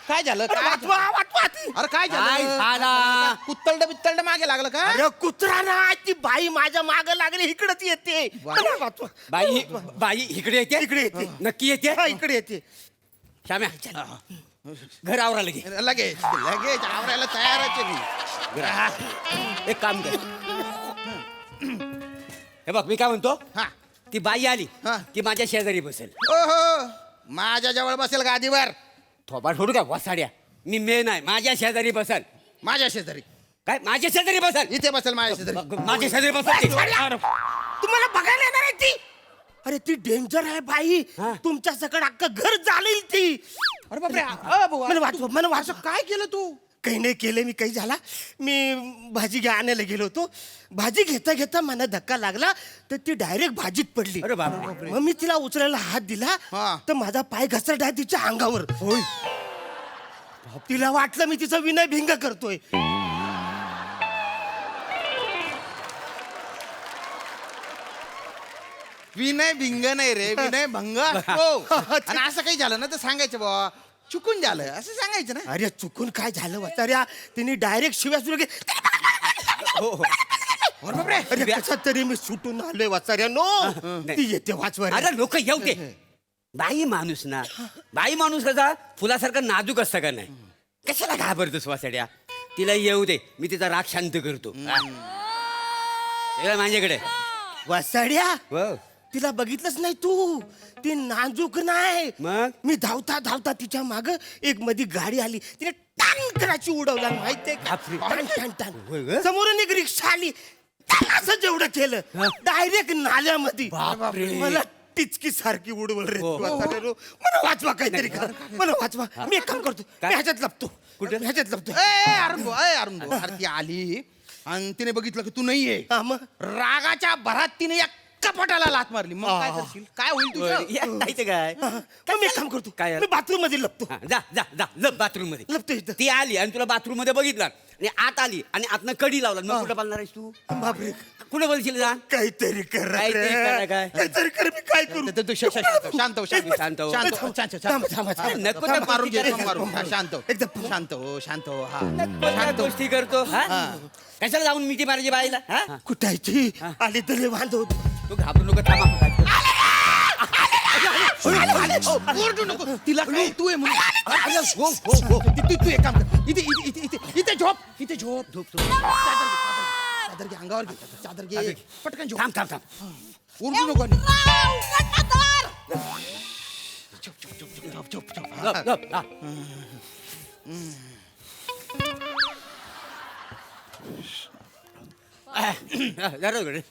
[SPEAKER 6] काय झालं अरे काय
[SPEAKER 8] काय
[SPEAKER 6] झालं
[SPEAKER 8] झालं?
[SPEAKER 6] कुत्तलड बित्तलड मागे लागलं का
[SPEAKER 11] अरे कुत्रा ना ती बाई माझ्या माग लागली इकडच येते
[SPEAKER 8] बाई बाई इकडे येते?
[SPEAKER 11] इकडे येते.
[SPEAKER 8] नक्की येते?
[SPEAKER 11] हा, इकडे येते.
[SPEAKER 8] श्याम्या घर आवरा लगे.
[SPEAKER 6] लगेच लगेच आवरायला तयारच आहे मी.
[SPEAKER 8] एक काम कर, हे बघ मी काय म्हणतो,
[SPEAKER 6] हा
[SPEAKER 8] ती बाई आली
[SPEAKER 6] हा.
[SPEAKER 8] की माझ्या शेजारी बसेल.
[SPEAKER 6] ओहो माझ्या जवळ बसेल गादीवर
[SPEAKER 8] थोबा ठोडू का वसाड्या, मी मेन आहे, माझ्या शेजारी बसल.
[SPEAKER 6] माझ्या शेजारी
[SPEAKER 8] काय माझ्या शेजारी बसल?
[SPEAKER 6] इथे बसेल माझ्या शेजारी
[SPEAKER 8] माझ्या शेजारी बसल.
[SPEAKER 11] तुम्हाला बघायला येणार आहे ती. अरे ती डेंजर आहे बाई.
[SPEAKER 8] हा.
[SPEAKER 11] तुमच्या सकड अख्खं घर चालेल ती.
[SPEAKER 6] अरे बापरे
[SPEAKER 11] मला वाचव
[SPEAKER 6] काय केलं तू
[SPEAKER 11] काही नाही केलं मी. काही झाला, मी भाजी घ्या आणायला गेलो होतो. भाजी घेता घेता मला धक्का लागला तर ती डायरेक्ट भाजीत पडली.
[SPEAKER 8] अरे बापरे.
[SPEAKER 11] मग मी तिला उचलायला हात दिला
[SPEAKER 6] हा.
[SPEAKER 11] तर माझा पाय घसरला तिच्या अंगावर. तिला वाटलं मी तिचा विनय भिंग करतोय.
[SPEAKER 6] विनय भिंग नाही रे विनय भंग असतो आणि असं काही झालं ना तर सांगायचं बाबा चुकून झालं असं सांगायचं ना
[SPEAKER 11] अरे चुकून काय झालं वाचाऱ्या, तिने डायरेक्ट शिव्या सुरू
[SPEAKER 6] अरे बापरे
[SPEAKER 11] अरे कशा तरी मी सुटून आलोय वाचाऱ्या. नो ती येते वाचवा.
[SPEAKER 8] अरे लोक येऊ दे. बाई माणूस ना, बाई माणूस कसा फुलासारखा नाजूक असतं का नाही? कशाला घाबरतोस वासड्या? तिला येऊ दे, मी तिचा राग शांत करतो. माझ्याकडे
[SPEAKER 11] वाचाड्या
[SPEAKER 8] हो.
[SPEAKER 11] तिला बघितलंच नाही तू. ती नाजूक नाही.
[SPEAKER 8] मग?
[SPEAKER 11] मी धावता धावता तिच्या माग एक मध्ये गाडी आली, तिने टांग कराची उडवला माहितीये का?
[SPEAKER 8] बापरे.
[SPEAKER 11] टांग, टांग, टांग.
[SPEAKER 8] होय ग?
[SPEAKER 11] समोरून एक रिक्षा आली, त्याला असं जेवढं केलं डायरेक्ट नाल्यामध्ये.
[SPEAKER 8] बापरे.
[SPEAKER 11] मला टिचकी सारखी उडवल रे
[SPEAKER 8] हो.
[SPEAKER 11] तू वाचाड्या रो. मला वाचवा काहीतरी कर. मला वाचवा. मी एक काम करतो, मी ह्याच्यात लपतो.
[SPEAKER 8] कुठे?
[SPEAKER 11] ह्याच्यात लपतो.
[SPEAKER 6] अरे ती आली आणि तिने बघितलं की तू नाहीये
[SPEAKER 11] हा, मग
[SPEAKER 6] रागाच्या भरात तिने या कपाटाला लात मारली मग काय करशील काय होईल तुझं
[SPEAKER 8] यायचं काय?
[SPEAKER 11] मग मी एक काम करतो,
[SPEAKER 8] काय?
[SPEAKER 11] मी बाथरूम मध्ये लपतो.
[SPEAKER 8] हा, जा जा जा लप बाथरूम मध्ये.
[SPEAKER 11] लपतो इथं.
[SPEAKER 8] ती आली आणि तुला बाथरूम मध्ये बघितलं आणि आत आली आणि आतनं कडी लावला. मग कुठं पालणार आहेस तू?
[SPEAKER 11] बापरे,
[SPEAKER 8] कुठं बोलशील जा?
[SPEAKER 11] काहीतरी कर
[SPEAKER 8] काहीतरी
[SPEAKER 11] रे.
[SPEAKER 8] करा काय?
[SPEAKER 11] काहीतरी कर. मी काय करू?
[SPEAKER 6] तू शांत हो, शांत हो, शांत हो,
[SPEAKER 8] शांत हो.
[SPEAKER 6] शांत हो, शांत हो, शांत हो.
[SPEAKER 11] थांबा, थांबा.
[SPEAKER 8] नको
[SPEAKER 6] थांब,
[SPEAKER 8] त्या
[SPEAKER 6] मारून घे,
[SPEAKER 8] गोष्टी
[SPEAKER 6] मारून
[SPEAKER 8] करायला.
[SPEAKER 6] शांत हो
[SPEAKER 11] एकदम
[SPEAKER 6] शांत हो शांत हो हा
[SPEAKER 8] कोणत्या गोष्टी करतो हा? कशाला जाऊन मिठी मारायची बाईला हा?
[SPEAKER 11] कुठायची आली तरी वांधव.
[SPEAKER 8] तू घाबरू नको, थांबा.
[SPEAKER 6] ओरडू नको तिला काय तू आहे म्हणून अरे, हो हो हो तू एक काम कर इथे इथे इथे इथे इथे झोप इथे झोप झोप चादर घे अंगावर घे चादर घे पटकन झोप
[SPEAKER 8] थांब थांब थांब.
[SPEAKER 6] ओरडू नको आणि. झोप झोप झोप
[SPEAKER 8] गप, गप, हा. जरा इकडे.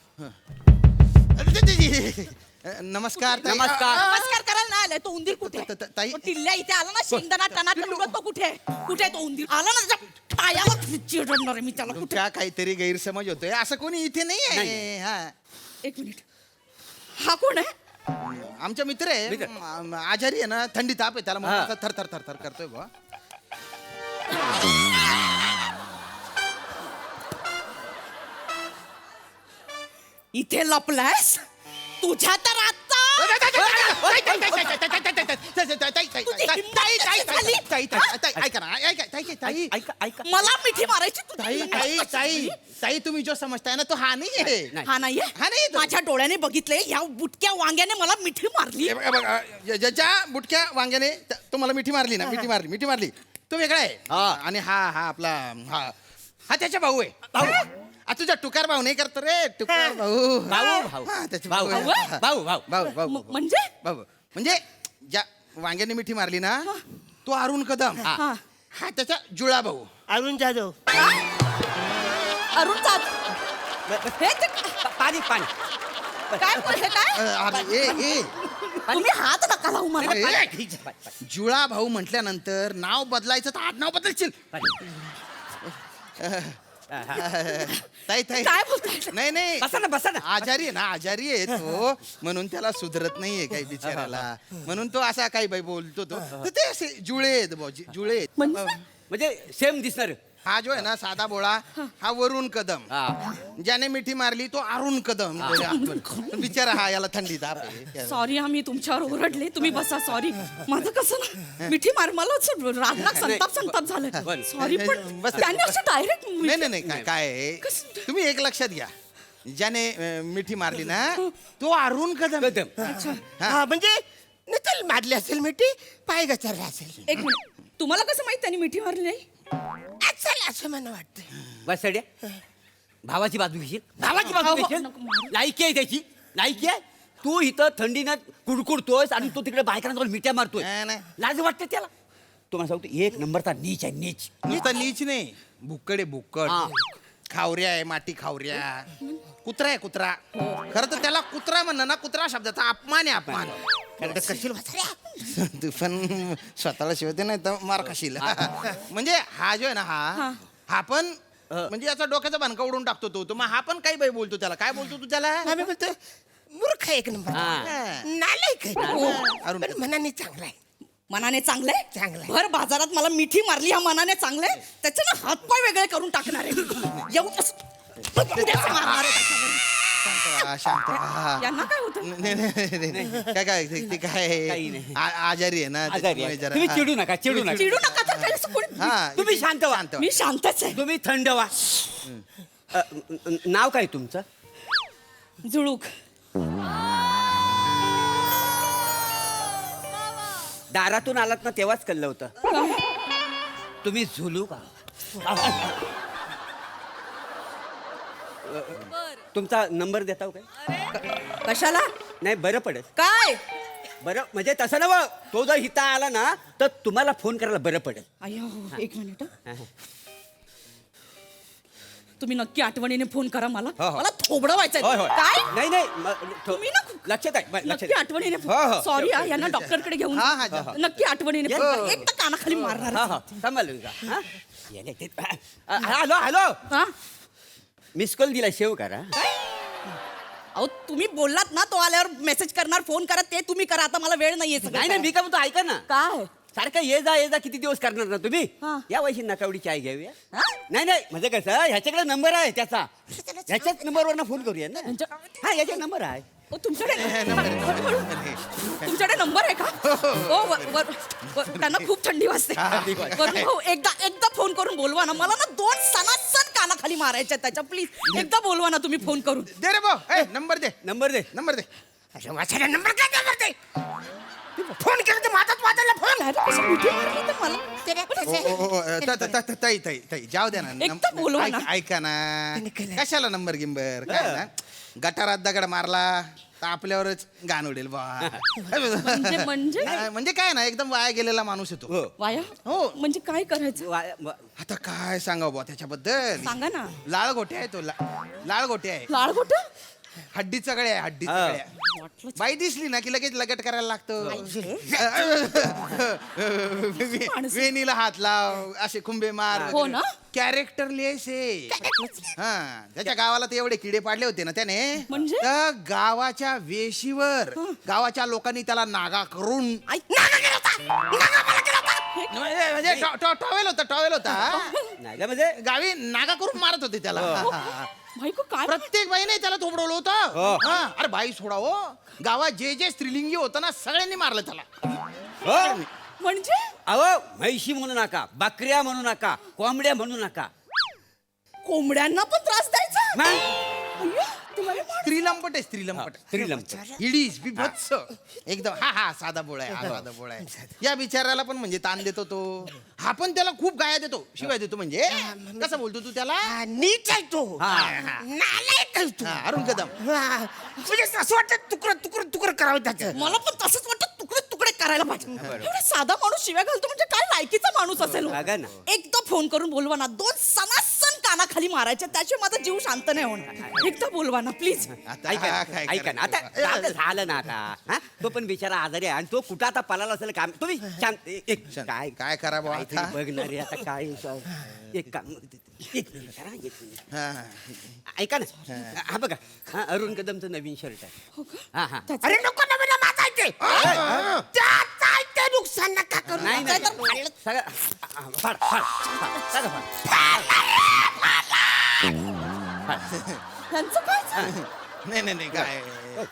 [SPEAKER 6] नमस्कार ताई.
[SPEAKER 8] नमस्कार.
[SPEAKER 5] नमस्कार करायला नाही आलाय तो उंदीर कुठे?
[SPEAKER 6] ताई
[SPEAKER 5] तो टिल्ल्या इथे आला ना शेंगदाणा टना टुडत तो कुठे? कुठे तो उंदीर आला ना त्याच्या पायावर चिरडणार आहे मी त्याला. कुठे?
[SPEAKER 6] तुमच्या काहीतरी गैरसमज होतोय असं कोणी इथे नाही आहे हा
[SPEAKER 5] एक मिनिट, हा कोण आहे?
[SPEAKER 6] आमचा मित्र आहे आजारी आहे ना थंडी ताप आहे त्याला
[SPEAKER 8] हा.
[SPEAKER 6] म्हणून थर थर थर थर करतोय बुवा
[SPEAKER 5] इथे लपलायस तुझ्या तर आता
[SPEAKER 8] ऐका ऐका.
[SPEAKER 5] मला मिठी मारायची तू.
[SPEAKER 6] ताई तुम्ही जो समजताय ना तो हा नाही आहे
[SPEAKER 5] हा नाहीये.
[SPEAKER 6] हा नाही तो.
[SPEAKER 5] माझ्या डोळ्याने बघितले या बुटक्या वांग्याने मला मिठी मारली.
[SPEAKER 6] हे बघा, ज्याच्या बुटक्या वांग्याने तो मला मिठी मारली ना मिठी मारली तो वेगळा आहे आणि हा हा आपला हा हा त्याचा भाऊ आहे भाऊ तुझा टुकार भाऊ नाही करतो रे टुकार भाऊ
[SPEAKER 8] भाऊ भाऊ
[SPEAKER 6] हा, त्याचा
[SPEAKER 8] भाऊ
[SPEAKER 6] भाऊ आहे.
[SPEAKER 8] भाऊ भाऊ भाऊ
[SPEAKER 6] भाऊ भाऊ
[SPEAKER 5] म्हणजे
[SPEAKER 6] भाऊ म्हणजे ज्या वांग्याने मिठी मारली ना तो अरुण कदम
[SPEAKER 5] हा.
[SPEAKER 6] हा त्याचा जुळा भाऊ
[SPEAKER 11] अरुण जाधव.
[SPEAKER 5] अरुण जाधव हे ते
[SPEAKER 8] पाणी पाणी.
[SPEAKER 5] काय हे काय
[SPEAKER 6] अरे ए
[SPEAKER 5] तुम्ही हात नका लावू मला.
[SPEAKER 6] ए, जुळा भाऊ म्हटल्यानंतर नाव बदलायचं तर आडनाव बदलशील ताई ताई
[SPEAKER 5] काय बोलताय?
[SPEAKER 6] नाही नाही
[SPEAKER 8] बसा ना बसा ना
[SPEAKER 6] आजारी आहे ना, आजारी आहे तो, म्हणून त्याला सुधरत नाहीये काही बिचाराला, म्हणून तो असा काही बाई बोलतो तो, तर ते असे जुळे आहेत बुवा, जुळे आहेत.
[SPEAKER 8] म्हणजे सेम दिसणार.
[SPEAKER 6] हा जो आहे ना साधा बोळा, हा वरुण कदम, ज्याने मिठी मारली तो अरुण कदम. बिचारा हा, याला थंडी ताप आहे.
[SPEAKER 5] सॉरी आम्ही तुमच्यावर ओरडले, तुम्ही बसा. सॉरी, माझं कसं ना मिठी मार, मला रागराग संताप झालं. सॉरी, पण
[SPEAKER 6] बस.
[SPEAKER 5] त्यांनी असं डायरेक्ट
[SPEAKER 6] नाही नाही नाही काय काय आहे, तुम्ही एक लक्षात घ्या, ज्याने मिठी मारली ना तो अरुण कदम.
[SPEAKER 11] हा म्हणजे नसेल मारली असेल मिठी, पाय घसरला असेल.
[SPEAKER 5] एक मिनिट, तुम्हाला कसं माहित त्यांनी मिठी मारली नाही?
[SPEAKER 11] असेल असं मला वाटतं.
[SPEAKER 8] बसड्या भावाची बाजू घेशील, भावाची बाजू घेशील. लायकी आहे त्याची, लायकी आहे. तू इथं थंडीनं कुडकुडतोयस आणि तू तिकडे बायकांना मिठ्या मारतोय. लाज वाटते त्याला. तुम्हाला सांगतो एक नंबरचा नीच आहे, नीच.
[SPEAKER 6] नुसता नीच नाही, भुक्कड आहे भुक्कड, खावऱ्या आहे, माटी खावऱ्या, कुत्रा आहे कुत्रा. खरं तर त्याला कुत्रा म्हणणं ना, कुत्रा शब्दाचा अपमान आहे, अपमान. तू पण स्वतःला शिवते नाही तर मार खाशील. म्हणजे हा जो आहे ना, हा पण म्हणजे याचा डोक्याचा भानका उडून टाकतो तो. मग हा पण काही बाई बोलतो त्याला. काय बोलतो तू त्याला?
[SPEAKER 11] आम्ही बोलतो मूर्ख एक नंबर, नालायक आहे.
[SPEAKER 6] अरुण
[SPEAKER 11] पण मनाने चांगला आहे.
[SPEAKER 5] मनाने चांगलंय,
[SPEAKER 11] चांगलंय.
[SPEAKER 5] भर बाजारात मला मिठी मारली, ह्या मनाने चांगलंय. त्याच्यानं हातपाय वेगळे करून टाकणार आहे. एवढंच मारणार आहे त्याच्यावर.
[SPEAKER 6] शांत व्हा.
[SPEAKER 5] यांना काय होतं?
[SPEAKER 6] काय काय ते काय आजारी आहे ना, त्याच्यामुळे जरा.
[SPEAKER 8] तुम्ही चिडू नका, चिडू नका.
[SPEAKER 5] चिडू नका तर काय असं कोणी-
[SPEAKER 6] हा,
[SPEAKER 8] तुम्ही शांत व्हा.
[SPEAKER 5] मी शांतच आहे.
[SPEAKER 8] तुम्ही थंड व्हा. नाव काय तुमचं?
[SPEAKER 5] जुळूक.
[SPEAKER 8] दारातून आलात ना तेव्हाच कळलं होतं. तुम्ही झुलू का? तुमचा नंबर देता हो काय?
[SPEAKER 5] कशाला?
[SPEAKER 8] नाही बरं पडेल.
[SPEAKER 5] काय?
[SPEAKER 8] बरं म्हणजे तसं नव, तो जर हिता आला ना तर तुम्हाला फोन करायला बरं पडेल.
[SPEAKER 5] अय्यो, एक मिनिट. तुम्ही नक्की आठवणीने फोन करा मला.
[SPEAKER 8] हो, हो.
[SPEAKER 5] मला थोबडं व्हायचंय.
[SPEAKER 8] होय, होय.
[SPEAKER 5] काय?
[SPEAKER 8] नाही नाही
[SPEAKER 5] तुम्ही ना
[SPEAKER 8] लक्षात आहे, लक्षात
[SPEAKER 5] नक्की
[SPEAKER 8] आहे.
[SPEAKER 5] आठवणीने
[SPEAKER 8] हो, हो.
[SPEAKER 5] सॉरी यांना डॉक्टरकडे घेऊन
[SPEAKER 6] हा, हा,
[SPEAKER 5] जा. नक्की आठवणीने फोन करा. एक तर कानाखाली मारणार.
[SPEAKER 8] हा हा सांभाळून जा. हा? येले ते- हॅलो हॅलो,
[SPEAKER 5] हा?
[SPEAKER 8] मिस कॉल दिला, सेव्ह करा.
[SPEAKER 5] अहो तुम्ही बोललात ना, तो आल्यावर मेसेज करणार, फोन करा, ते तुम्ही करा. आता मला वेळ नाहीये.
[SPEAKER 8] नाही नाही, मी काय म्हणतो ऐका ना.
[SPEAKER 5] काय?
[SPEAKER 8] सारखं ये जा किती दिवस करणार ना तुम्ही?
[SPEAKER 5] हा.
[SPEAKER 8] या वयशी नका एवढी चाय घेऊया.
[SPEAKER 5] हा?
[SPEAKER 8] नाही नाही, म्हणजे कसं ह्याच्याकडे नंबर आहे त्याचा, ह्याच्याच नंबरवर फोन करूया ना. हा, याचा नंबर आहे.
[SPEAKER 5] ओ, तुमच्याकडे नंबर आहे का? ओ, त्यांना खूप थंडी वाजते. वरून भाऊ, एकदा फोन करून बोलवा ना. मला ना 2 सणासण कानाखाली मारायच्या त्याच्या. प्लीज एकदा बोलवा ना तुम्ही फोन करून.
[SPEAKER 6] दे रे भाऊ, नंबर दे,
[SPEAKER 8] नंबर दे.
[SPEAKER 6] नंबर दे.
[SPEAKER 11] अशा माझ्या नंबर काय नंबर ते फोन केला तर माझाच वाजायला फोन.
[SPEAKER 5] मिठी मारली तर मला
[SPEAKER 6] ताई ताई ताई जाऊ द्या ना.
[SPEAKER 5] एकदा बोलवा ना.
[SPEAKER 6] ऐका ना, कशाला नंबर गिंबर काय ना, गटारात दगड मारला तर आपल्यावरच गाण उडेल बा. म्हणजे काय ना, एकदम वाया गेलेला माणूस येतो.
[SPEAKER 5] वाया?
[SPEAKER 6] हो.
[SPEAKER 5] म्हणजे काय करायचं?
[SPEAKER 6] आता काय सांगावं बा त्याच्याबद्दल.
[SPEAKER 5] सांगा ना.
[SPEAKER 6] लाळ गोटे आहे तो, लाळ गोटे आहे.
[SPEAKER 5] लाळ कुठं?
[SPEAKER 6] हड्डी चगळे आहे, हड्डी चगळे. बाई दिसली ना की लगेच लगट करायला लागतं. वेणीला हात लाव, असे खुंबे मार.
[SPEAKER 5] हो ना?
[SPEAKER 6] कॅरेक्टर लेस आहे. हा, त्याच्या गावाला ते एवढे किडे पाडले होते ना त्याने.
[SPEAKER 5] म्हणजे?
[SPEAKER 6] तर गावाच्या वेशीवर गावाच्या लोकांनी त्याला नागा करून म्हणजे टॉवेल होता
[SPEAKER 8] नाही म्हणजे
[SPEAKER 6] गावी नागा करून मारत होते त्याला.
[SPEAKER 5] बायको काय?
[SPEAKER 6] प्रत्येक बाईने त्याला थोबडवलं होतं. हा, अरे बाई सोडा हो, गावात जे स्त्रीलिंगी होतं ना सगळ्यांनी मारलं त्याला.
[SPEAKER 5] म्हणजे?
[SPEAKER 8] अहो, म्हैशी म्हणू नका, बकऱ्या म्हणू नका, कोंबड्या म्हणू नका.
[SPEAKER 5] कोंबड्यांना पण त्रास द्यायचा? अय्यो, तुम्हाला
[SPEAKER 6] स्त्रीलंपट आहे, स्त्रीलंपट.
[SPEAKER 8] श्रीलंका.
[SPEAKER 6] हिडीस बिभत्स एकदम. हा साधा बोळा आहे, हा साधा बोळा आहे. या बिचाराला पण म्हणजे ताण देतो तो. हा पण त्याला खूप गाया देतो, शिवाय देतो. म्हणजे कसं बोलतो तू त्याला?
[SPEAKER 11] नीच आहे तो, नालायक आहे तो.
[SPEAKER 6] अरुण कदम.
[SPEAKER 11] म्हणजे असं वाटतं तुकडं करावं त्याचं.
[SPEAKER 5] मला पण तसंच वाटतं, तुकडे करायला पाहिजे. एवढा साधा माणूस शिव्या घालतो म्हणजे काय लायकीचा माणूस असेल.
[SPEAKER 8] बघा ना.
[SPEAKER 5] एकदा फोन करून बोलवा ना. 2 सणासण कानाखाली मारायचे, त्याशिवाय माझा जीव शांत नाही होणार. एकदा बोलवा ना प्लीज.
[SPEAKER 8] ऐका ना, आता झालं ना आता. हा? तो पण बिचारा आजारी आहे आणि तो कुठं आता पळाला असेल काम तुम्ही शांत एक काय
[SPEAKER 6] काय करा बुवा
[SPEAKER 8] काहीतरी
[SPEAKER 6] आता?
[SPEAKER 8] बघणार आहे आता काय एक काम एक मिनिट करा, एक मिनिट.
[SPEAKER 6] हा.
[SPEAKER 8] ऐका ना हा बघा हा अरुण कदमचं नवीन शर्ट आहे हा हा
[SPEAKER 11] अरे नको ना मला माझायचे नुकसान नका करू
[SPEAKER 8] नाही नाही सगळं फाड फाड फाड सगळं
[SPEAKER 5] त्यांचं काय
[SPEAKER 6] नाही काय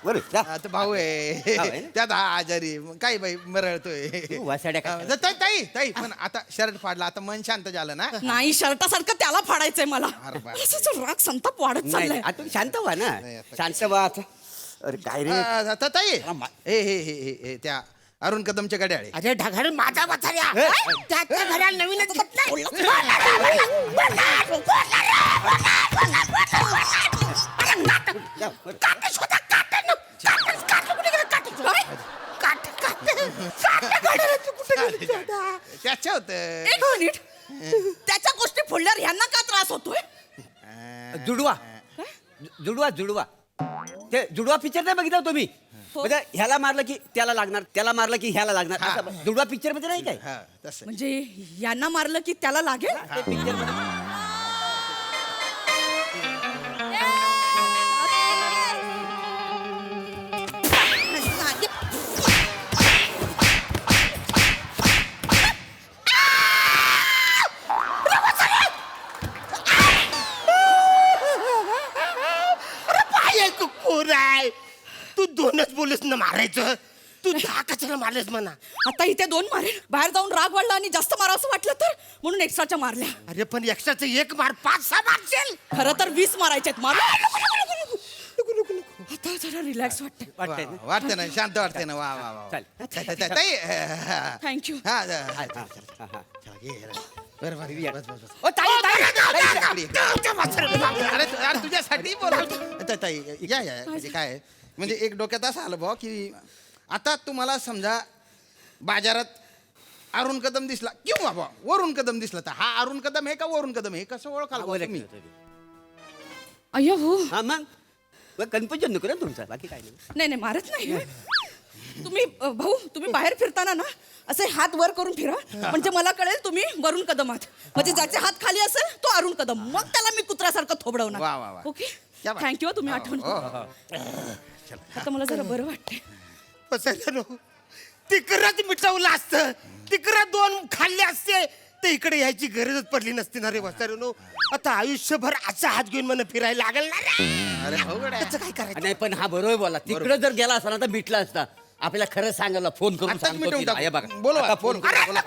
[SPEAKER 8] बरं जा.
[SPEAKER 6] आता भाऊ आहे
[SPEAKER 8] आहे?
[SPEAKER 6] त्यात हा आजारी मग काय बाई मरळतोय
[SPEAKER 8] तू वासाड्या काय
[SPEAKER 6] ताई पण आता शर्ट फाडला आता मन शांत झालं ना
[SPEAKER 5] नाही शर्टासारखं त्याला फाडायचंय मला
[SPEAKER 6] अरे बाप.
[SPEAKER 5] असं राग संताप वाढत
[SPEAKER 8] नाही
[SPEAKER 5] चाललाय
[SPEAKER 8] नाही, आता तुम्ही शांत व्हा ना शांत व्हा आता. अरे काय रे
[SPEAKER 6] ताई हे त्या अरुण कदमच्या गड्याळे
[SPEAKER 11] अरे ढगाळ माझा वाचाऱ्या त्याच्या घराला नवीनच
[SPEAKER 6] त्याच्या होत
[SPEAKER 5] एक मिनिट त्याच्या गोष्टी फोडल्यावर ह्यांना का त्रास होतोय
[SPEAKER 8] जुडवा जुडवा जुडवा ते जुडवा पिक्चर नाही बघितला तुम्ही म्हणजे ह्याला मारलं की त्याला लागणार त्याला मारलं की ह्याला लागणार असं जुडवा पिक्चर मध्ये नाही काय
[SPEAKER 6] तसं
[SPEAKER 5] म्हणजे यांना मारलं की त्याला लागेल
[SPEAKER 8] ते पिक्चर मध्ये
[SPEAKER 11] कोराय तू दोनच बोलूस ना मारायचं तू 10 कशाला मारलेस म्हणा
[SPEAKER 5] आता इथे 2 मारेल बाहेर जाऊन राग वाढला आणि जास्त मारा असं वाटलं तर म्हणून एक्स्ट्राच्या मारल्या
[SPEAKER 11] अरे पण एक्स्ट्राचं एक मार 5-6 मारशील
[SPEAKER 5] खरं तर 20 मारायचे मार आता जरा रिलॅक्स वाटतंय
[SPEAKER 8] वाटतंय ना?
[SPEAKER 6] वाटतं ना शांत वाटतंय ना वा वा वा
[SPEAKER 8] चालेल.
[SPEAKER 6] ताई
[SPEAKER 5] थँक्यू
[SPEAKER 6] हा बरं
[SPEAKER 8] ओ, ताई, ताई,
[SPEAKER 6] अरे अरे तुझ्यासाठी बोला ताई या म्हणजे काय आहे? म्हणजे एक डोक्यात असं आलं भाऊ की आता तुम्हाला समजा बाजारात अरुण कदम दिसला किंवा बा वरुण कदम दिसला तर हा अरुण कदम आहे का वरुण कदम आहे कसं ओळखाल बुवा तुम्ही?
[SPEAKER 5] अय्यो हो
[SPEAKER 8] हा मग कन्फ्युजन नको ना तुमचं बाकी काय नाही
[SPEAKER 5] नाही मारत नाही तुम्ही भाऊ तुम्ही बाहेर फिरताना ना असे हात वर करून फिरा म्हणजे मला कळेल तुम्ही वरुण कदम आहात म्हणजे ज्याचे हात खाली असेल तो अरुण कदम मग त्याला मी कुत्र्यासारखं
[SPEAKER 6] वा, वा,
[SPEAKER 5] थोबडवणार
[SPEAKER 6] वा.
[SPEAKER 5] ओके
[SPEAKER 6] क्या बात.
[SPEAKER 5] थँक्यू तुम्ही आठवण आता मला जरा बरं वाटतंय
[SPEAKER 11] बसायला तिकडच मिटवलं असतं तिकडं 2 खाल्ले असते तर इकडे यायची गरजच पडली नसती ना रे वसाऱ्यानो आता आयुष्यभर असा हात घेऊन मला फिरायला लागल ना रे
[SPEAKER 6] अरे अवघड आहे.
[SPEAKER 11] त्याचं काय करायचं
[SPEAKER 8] नाही पण हा बरोबर बोला तिकडं जर गेला असता ना तर मिटला असता आपल्याला खरं सांगायला फोन करून
[SPEAKER 6] आत्ताच
[SPEAKER 8] सांगतो
[SPEAKER 6] मिटवून
[SPEAKER 8] तिला.
[SPEAKER 6] टाकू.
[SPEAKER 8] हे बघा
[SPEAKER 6] बोलवा,
[SPEAKER 8] आता
[SPEAKER 6] फोन
[SPEAKER 8] फोन
[SPEAKER 6] करा,
[SPEAKER 8] बोला.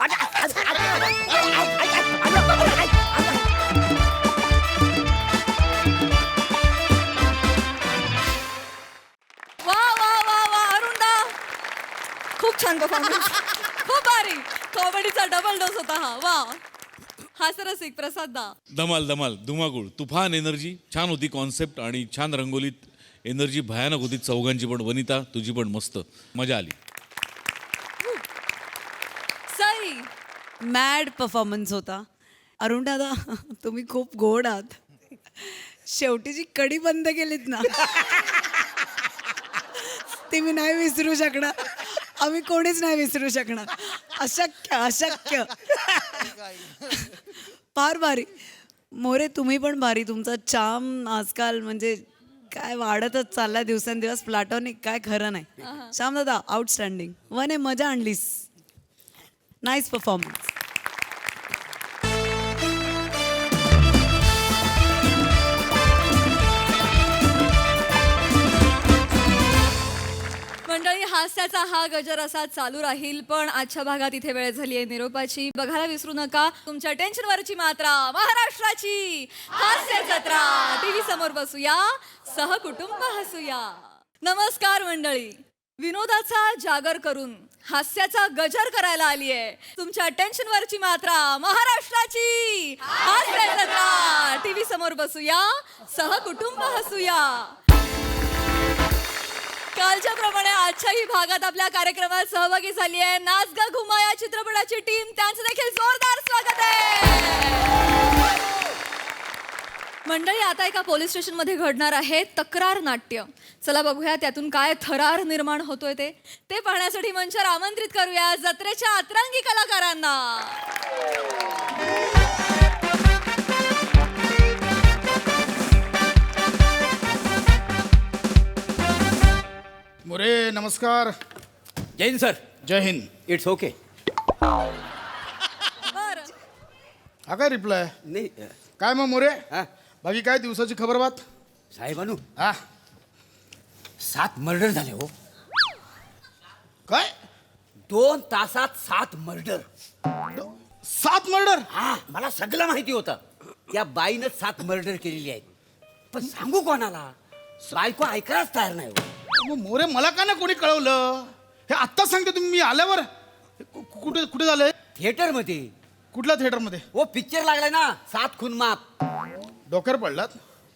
[SPEAKER 1] वा वा वा वा अरुणदा खूप छान परफॉर्मन्स खूप भारी कॉमेडीचा डबल डोस होता हा वा हास्यरसिक प्रसाद दा
[SPEAKER 9] धमाल धमाल धुमाकूळ तुफान एनर्जी छान होती कॉन्सेप्ट आणि छान रंगोलीत एनर्जी भयानक होती चौघांची पण वनिता तुझी पण मस्त मजा आली
[SPEAKER 1] सई
[SPEAKER 10] मॅड परफॉर्मन्स होता अरुण दादा तुम्ही खूप गोड आहात शेवटी जी कडी बंद केलीत ना ते मी नाही विसरू शकणार आम्ही कोणीच नाही विसरू शकणार अशक्य अशक्य फार भारी मोरे तुम्ही पण भारी तुमचा चाम आजकाल म्हणजे काय वाढतच चाललाय दिवसेंदिवस प्लॅटॉनिक काय खरं नाही श्याम दादा आउटस्टँडिंग वने मजा आणलीस नाईस परफॉर्मन्स
[SPEAKER 1] मंडळी हास्याचा हा गजर असा चालू राहील पण आजच्या भागात इथे वेळ झाली आहे निरोपाची बघायला विसरू नका तुमच्या टेन्शनवरची मात्रा महाराष्ट्राची हास्य जत्रा टीव्ही समोर बसूया सहकुटुंब हसूया नमस्कार मंडळी विनोदाचा जागर करून हास्याचा गजर करायला आली आहे तुमच्या टेन्शनवरची मात्रा महाराष्ट्राची हास्य जत्रा टीव्ही समोर बसूया सहकुटुंब हसूया कालच्या प्रमाणे आजच्याही भागात आपल्या कार्यक्रमात सहभागी झाली आहे नाच गा घुमा या चित्रपटाची टीम त्यांचं देखील जोरदार स्वागत आहे मंडळी, आता एका पोलीस स्टेशनमध्ये घडणार आहे तक्रार नाट्य. चला बघूया त्यातून काय थरार निर्माण होतोय ते पाहण्यासाठी मंचावर आमंत्रित करूया जत्रेच्या अतरंगी कलाकारांना.
[SPEAKER 13] मोरे नमस्कार.
[SPEAKER 8] जय हिंद सर.
[SPEAKER 13] जय हिंद.
[SPEAKER 8] It's okay.
[SPEAKER 1] बरं.
[SPEAKER 13] हा काय रिप्लाय?
[SPEAKER 8] नाही
[SPEAKER 13] काय मग मोरे,
[SPEAKER 8] हा
[SPEAKER 13] बाकी काय दिवसाची खबर बात?
[SPEAKER 8] साहेबानू
[SPEAKER 13] हा
[SPEAKER 8] 7 मर्डर झाले हो.
[SPEAKER 13] काय
[SPEAKER 8] 2 तासात 7 मर्डर.
[SPEAKER 13] 7 मर्डर?
[SPEAKER 8] हा मला सगळं माहिती होतं. त्या बाईनं 7 मर्डर केलेली आहेत, पण सांगू कोणाला? बायको ऐकायलाच तयार नाही हो.
[SPEAKER 13] मग मोरे मला का नाही कोणी कळवलं? हे आत्ताच सांगते तुम्ही, मी आल्यावर. कुठे कुठे झालंय?
[SPEAKER 8] थिएटर मध्ये.
[SPEAKER 13] कुठल्या थिएटरमध्ये?
[SPEAKER 8] हो पिक्चर लागलाय ना 7 खून माफ.
[SPEAKER 13] डोक्यावर पडलात?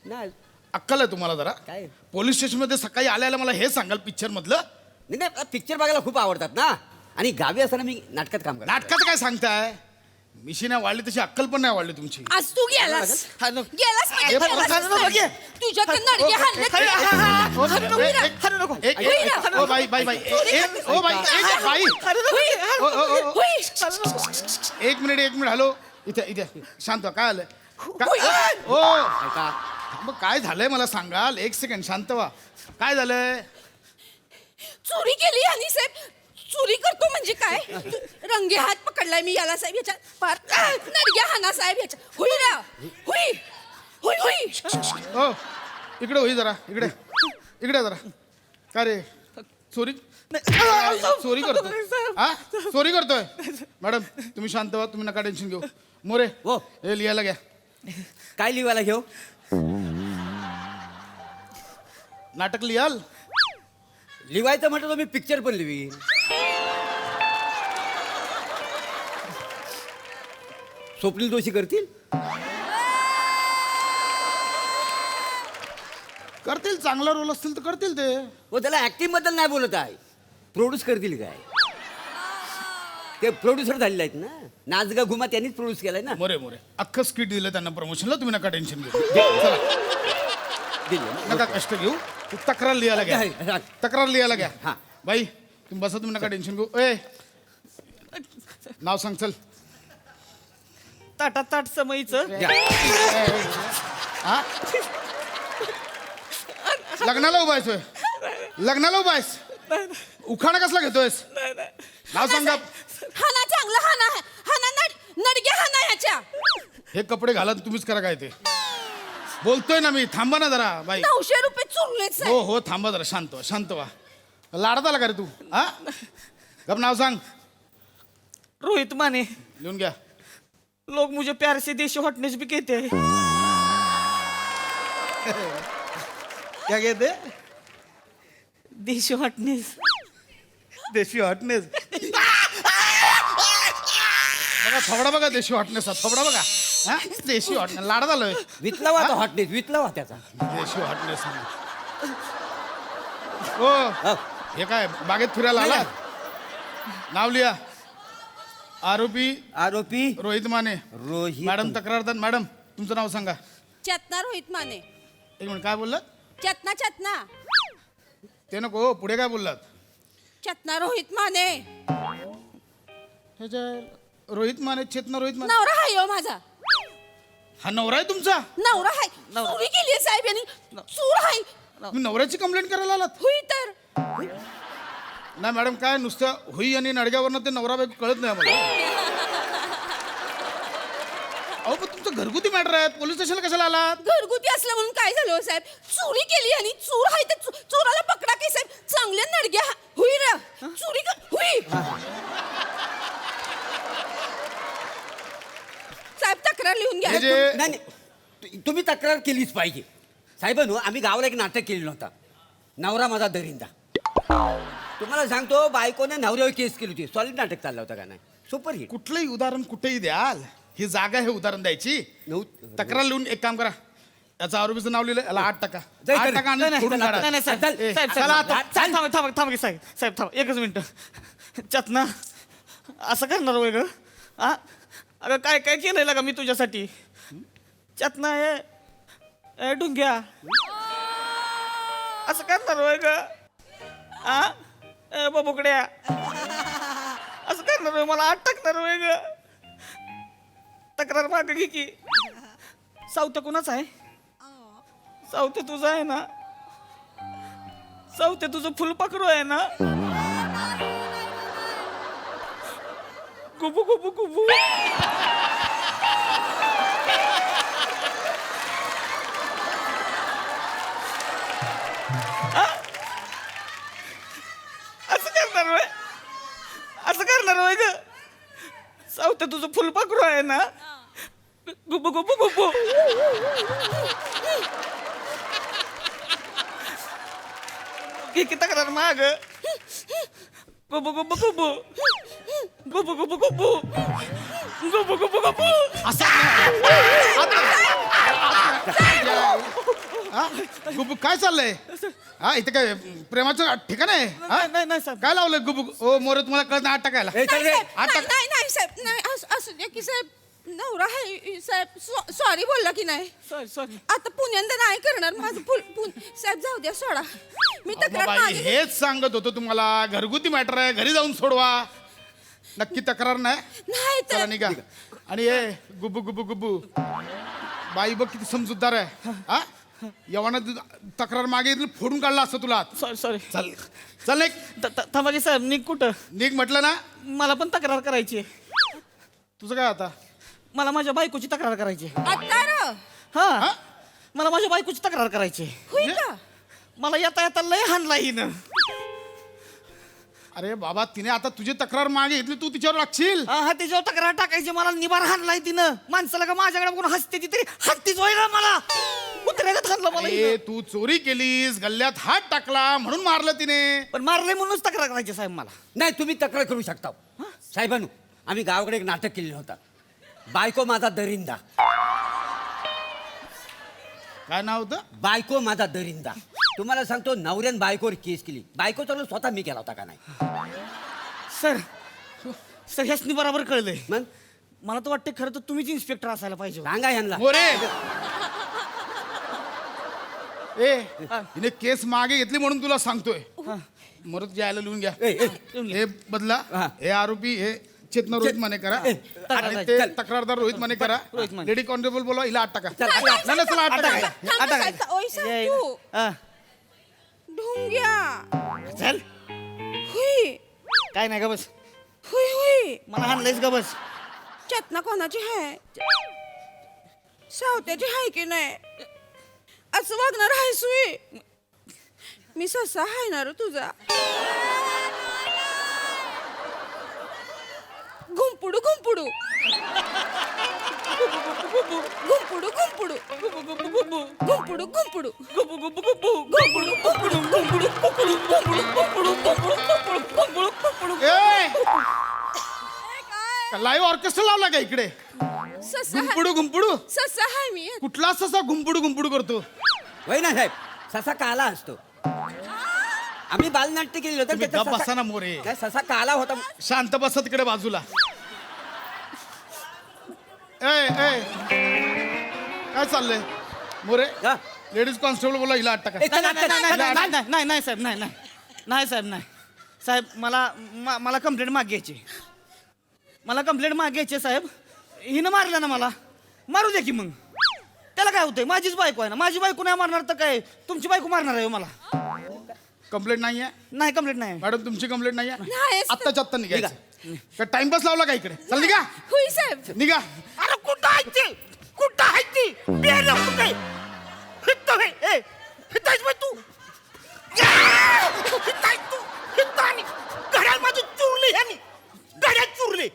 [SPEAKER 8] नाही
[SPEAKER 13] अक्कल आहे तुम्हाला जरा?
[SPEAKER 8] काय
[SPEAKER 13] पोलीस स्टेशनमध्ये सकाळी आल्याला मला हे सांगाल पिक्चर मधलं?
[SPEAKER 8] नाही पिक्चर बघायला खूप आवडतात ना, आणि गावी असताना मी नाटकात काम करतो.
[SPEAKER 13] नाटकाचं काय सांगताय? मिशी नाही वाढली तशी अक्कल पण नाही वाढली तुमची.
[SPEAKER 5] आज तू गेलास गेलास म्हणजे
[SPEAKER 13] हे
[SPEAKER 5] गेलास.
[SPEAKER 13] बघा,
[SPEAKER 5] तुझ्याकडे नडगे हाणले तरी. हाणू नका.
[SPEAKER 13] ओ बाई बाई बाई ओ बाई बाई एक मिनिट हॅलो. इथे शांत व्हा. काय आलंय? ओ मग काय झालंय मला सांगाल? एक सेकंड शांत व्हा. काय झालंय?
[SPEAKER 5] चोरी केली आणि साहेब. चोरी करतो म्हणजे काय? रंगे हात पकडलाय मी याला साहेब. याच्या पार नडग्या हाना साहेब याच्या. हुई ना हुई हुई हुई.
[SPEAKER 13] ओ इकडे होई जरा. इकडे जरा. काय रे चोरी करतोय? हा चोरी करतोय? मॅडम तुम्ही शांत व्हा, तुम्ही नका टेन्शन घेऊ. मोरे
[SPEAKER 8] हो.
[SPEAKER 13] हे लिहायला घ्या.
[SPEAKER 8] काय लिवायला घेऊ?
[SPEAKER 13] नाटक लिहाल?
[SPEAKER 8] लिवायचं म्हटलं तर मी पिक्चर पण लिवीन. स्वप्नील जोशी करतील?
[SPEAKER 13] करतील, चांगला रोल असतील तर करतील ते.
[SPEAKER 8] हो त्याला ऍक्टिंग बद्दल नाही बोलत आहे, प्रोड्यूस करतील काय? ते प्रोड्युसर झालेले आहेत ना. नाच गा घुमा त्यांनीच प्रोड्यूस केलाय ना.
[SPEAKER 13] मोरे अख्खं स्किट दिलं त्यांना प्रमोशनला. तुम्ही नका टेन्शन घेऊ. चला
[SPEAKER 8] दिले.
[SPEAKER 13] नका कष्ट घेऊ. तक्रार लिहायला घ्या.
[SPEAKER 8] हा.
[SPEAKER 13] तक्रार लिहायला घ्या.
[SPEAKER 8] हा.
[SPEAKER 13] बाई तुम्ही बसा, तुम्ही नका टेन्शन घेऊ. ए नाव सांग चल.
[SPEAKER 7] ताटात समयचं.
[SPEAKER 13] हा लग्नाला उभा आहेस? लग्नाला उभा आहेस? उखाणा कसला घेतोयस? नाव सांगा.
[SPEAKER 5] हाना चांगला हाना हाना नडगे हाना ह्याच्या.
[SPEAKER 13] हे कपडे घाला तुम्हीच करा काय ते. बोलतोय ना मी. थांबा ना जरा बाई.
[SPEAKER 5] 900 रुपये चुरलेच
[SPEAKER 13] हो हो थांबा जरा. शांत व्हा. लाडत आला का रे तू? हा गप नाव सांग.
[SPEAKER 7] रोहित माने.
[SPEAKER 13] लिहून घ्या.
[SPEAKER 7] लोग मुझे प्यार से देशी हॉटनेस भी कहते हैं.
[SPEAKER 11] क्या कहते?
[SPEAKER 7] देशी हॉटनेस.
[SPEAKER 11] देशी हॉटनेस.
[SPEAKER 13] बघा थोडा बघा देशी हॉटनेस. थोडा बघा. हा देशी हॉटनेस. लाडत आलोय.
[SPEAKER 8] वितलावा आता हॉटनेस वितलावा त्याचा.
[SPEAKER 13] देशी हॉटनेस. हो हे काय बागेत फिरायला आला? नाव लिहा. आरोपी रोहित माने. मॅडम तक्रारदार. मॅडम तुमचं नाव सांगा.
[SPEAKER 5] चेतना रोहित माने.
[SPEAKER 13] एक मिनिट काय बोललात?
[SPEAKER 5] चेतना
[SPEAKER 13] ते नको. पुढे काय बोललात?
[SPEAKER 5] चेतना रोहित माने.
[SPEAKER 13] ह्याच्या रोहित माने. चेतना रोहित माने.
[SPEAKER 5] नवरा हाय हो माझा.
[SPEAKER 13] हा नवरा आहे तुमचा?
[SPEAKER 5] नवरा हाय. चोरी केली साहेब यांनी. चोर हाय.
[SPEAKER 13] तुम्ही नवऱ्याची कंप्लेंट करायला आलात?
[SPEAKER 5] हुई तर.
[SPEAKER 13] नाही मॅडम काय नुसतं हुई आणि नडग्यावरनं ते नवरा बायको कळत नाही आम्हाला. अहो पण तुमचं घरगुती मॅटर आहे. पोलीस स्टेशनला कशाला आलात?
[SPEAKER 5] घरगुती असलं म्हणून काय झालं साहेब? चोरी केली आणि चोर हाय तर चोराला पकडा की साहेब. चांगल्या नडग्या हुई रे. चोरी हुई. साहेब तक्रार लिहून घ्या.
[SPEAKER 8] नाही तुम्ही तक्रार केलीच पाहिजे साहेबांनो. आम्ही गावाला एक नाटक केलेलं होता, नवरा माझा दरिंदा. तुम्हाला सांगतो बायकोने नवऱ्यावर केस केली होती. सॉलिड नाटक चाललं होतं का नाही? Super hit.
[SPEAKER 13] कुठलंही उदाहरण कुठेही द्याल. ही जागा हे उदाहरण द्यायची. तक्रार लिहून एक काम करा. याचं आरोपीचं नाव लिहिलं याला 8%. 8% आणि सोडून काढा.
[SPEAKER 7] नाही साहेब थांबा की साहेब थांबा एकच मिनिट. चेतना असं करणार वेगळं? अगं काय केलंय का मी तुझ्यासाठी? चेतना हे
[SPEAKER 11] ए ढुंग्या असं करणार होय ग आ ए बाबुकड्या असं करणार होय मला आत टाकणार होय ग तक्रार माग घे की सावत्या कुणाच आहे सावत्या तुझं आहे ना सावत्या तुझं फुलपाखरू आहे ना गुबू गुबू गुबू असं करणार होय ग सावत्या तुझं फुलपाखरू आहे ना गुबू गुबू गुबू किती तक्रार माग गुबू गुबू गुबू गुबू गुबू गुबू गुबू गुबू गुबू
[SPEAKER 13] गुबू काय चाललंय हा इथे काय प्रेमाचं ठिकाण आहे हा?
[SPEAKER 11] नाही साहेब
[SPEAKER 13] काय लावलंय गुबू ओ मोर तुम्हाला कळत नाही आत टाकायला आत टाक
[SPEAKER 5] नाही साहेब नाही असू द्या की साहेब नवरा आहे साहेब सॉरी बोलला की नाही
[SPEAKER 11] सॉरी
[SPEAKER 5] आता पुण्यांदा नाही करणार माझं साहेब जाऊ द्या सोडा मी तक्रार
[SPEAKER 13] बाई
[SPEAKER 5] मागे
[SPEAKER 13] हेच सांगत होतो तुम्हाला घरगुती मॅटर आहे घरी जाऊन सोडवा नक्की तक्रार नाही
[SPEAKER 5] नाही
[SPEAKER 13] चला
[SPEAKER 5] तर
[SPEAKER 13] निघा आणि ए गुबू गुबू गुबू बाई बघ किती समजूतदार आहे हा यवाना तक्रार मागे येतील, फोडून काढला असतं तुला आत.
[SPEAKER 11] सॉरी
[SPEAKER 13] चल चल निघ
[SPEAKER 11] थांबा की साहेब निघ कुठं
[SPEAKER 13] निघ म्हटलं ना.
[SPEAKER 11] मला पण तक्रार करायची आहे.
[SPEAKER 13] तुझं काय आता
[SPEAKER 11] मला माझ्या बायकोची तक्रार करायची आहे.
[SPEAKER 5] आता र
[SPEAKER 11] हा मला माझ्या बायकोची तक्रार करायची आहे.
[SPEAKER 5] होय का
[SPEAKER 11] मला येता येता लय हाणला हिनं.
[SPEAKER 13] अरे बाबा तिने आता तुझी तक्रार मागे घेतली तू तिच्यावर लागशील.
[SPEAKER 11] हा त्याच्यावर तक्रार टाकायची मला निबार हाणलाय तिनं. माणसाला का माझ्याकडे बघून हसते ती तरी हत्तीच होय ना मला. कुत्र्यागत हाणलं मला हिनं.
[SPEAKER 13] ए तू चोरी केलीस गल्ल्यात हात टाकला म्हणून मारलं तिने.
[SPEAKER 11] पण मारले म्हणूनच तक्रार करायची साहेब मला.
[SPEAKER 8] नाही तुम्ही तक्रार करू शकता साहेबांनो. आम्ही गावाकडे एक नाटक केलेलं होतं बायको माझा दरिंदा.
[SPEAKER 13] काय नाव होतं.
[SPEAKER 8] बायको माझा दरिंदा. तुम्हाला सांगतो नवऱ्यान बायकोवर केस केली. बायको चालू स्वतः मी केला होता का नाही.
[SPEAKER 11] सर ह्यासनी बरोबर कळलंय.
[SPEAKER 8] मग
[SPEAKER 11] मला तर वाटतं खरं तर तुम्हीच इन्स्पेक्टर असायला पाहिजे.
[SPEAKER 8] सांगा यांना.
[SPEAKER 13] मोरे ए हिने केस मागे घेतली म्हणून तुला सांगतोय. मरत जायला लिहून घ्या. हे बदला हे आरोपी हे चेतना रोहित माने करा आणि ते तक्रारदार रोहित माने करा. लेडी कॉन्स्टेबल बोला हिला आठ टाका. नाही, नाही, चला आठ टाका.
[SPEAKER 5] ओय साहेब तू ढुंग्या
[SPEAKER 11] चल
[SPEAKER 5] हुई
[SPEAKER 11] काय नाही का बस.
[SPEAKER 5] हुई हुई
[SPEAKER 11] मला हाणलंयस का बस.
[SPEAKER 5] चेतना कोणाची आहे सावत्याची आहे की नाही असं वागणार आहे सुई. मी ससा आहे ना रे तुझा. घुंपुडू घुंपुडू घुंपुडू घुंपुडू घुंपुडू घुंपुडू घुंपुडू घुंपुडू घुंपुडू
[SPEAKER 13] लाईव्ह ऑर्केस्ट्रा लावला का इकडे. गुंपुडू गुंपुडू
[SPEAKER 5] ससा आहे मी.
[SPEAKER 13] कुठला ससा गुंपुडू गुंपुडू करतो.
[SPEAKER 8] वय ना साहेब ससा काला असतो. आम्ही बालनाट्य केलेलं होतं
[SPEAKER 13] तुम्ही
[SPEAKER 8] त्याचा
[SPEAKER 13] गप्प
[SPEAKER 8] ससा-
[SPEAKER 13] बसा ना मोरे.
[SPEAKER 8] नाही, ससा काला होता.
[SPEAKER 13] शांत बसा तिकडे बाजूला. ए ए काय चाललंय मोरे.
[SPEAKER 8] हा?
[SPEAKER 13] लेडीज कॉन्स्टेबल बोला हिला आठ टाका.
[SPEAKER 8] ए, चला, चला, चला, चला.
[SPEAKER 11] नाही साहेब नाही साहेब नाही साहेब मला कंप्लेंट मागायची. मला कंप्लेंट मागायची साहेब. हिनं मारलं ना मला मारू द्या की मग. त्याला काय होतंय माझीच बायको आहे ना. माझी बायको नाही मारणार तर काय तुमची बायको मारणार आहे हो मला.
[SPEAKER 13] कंप्लेंट नाही आहे
[SPEAKER 11] नाही कंप्लेंट नाही.
[SPEAKER 13] मॅडम तुमची कंप्लेंट नाही
[SPEAKER 5] नाही,
[SPEAKER 13] आहे. आत्ताच्या आत्ता निघायचं. काय टाइमपास लावला का इकडे. चल निघा
[SPEAKER 5] हुई साहेब
[SPEAKER 13] निघा.
[SPEAKER 11] अरे कुठं आहे ती कुठं आहे ती बेला कुठे हित्तो हे ए हितायच बाई तू हिताय तू हितानी घड्याळ माझी चुरली ह्यानी घड्याळ चुरली.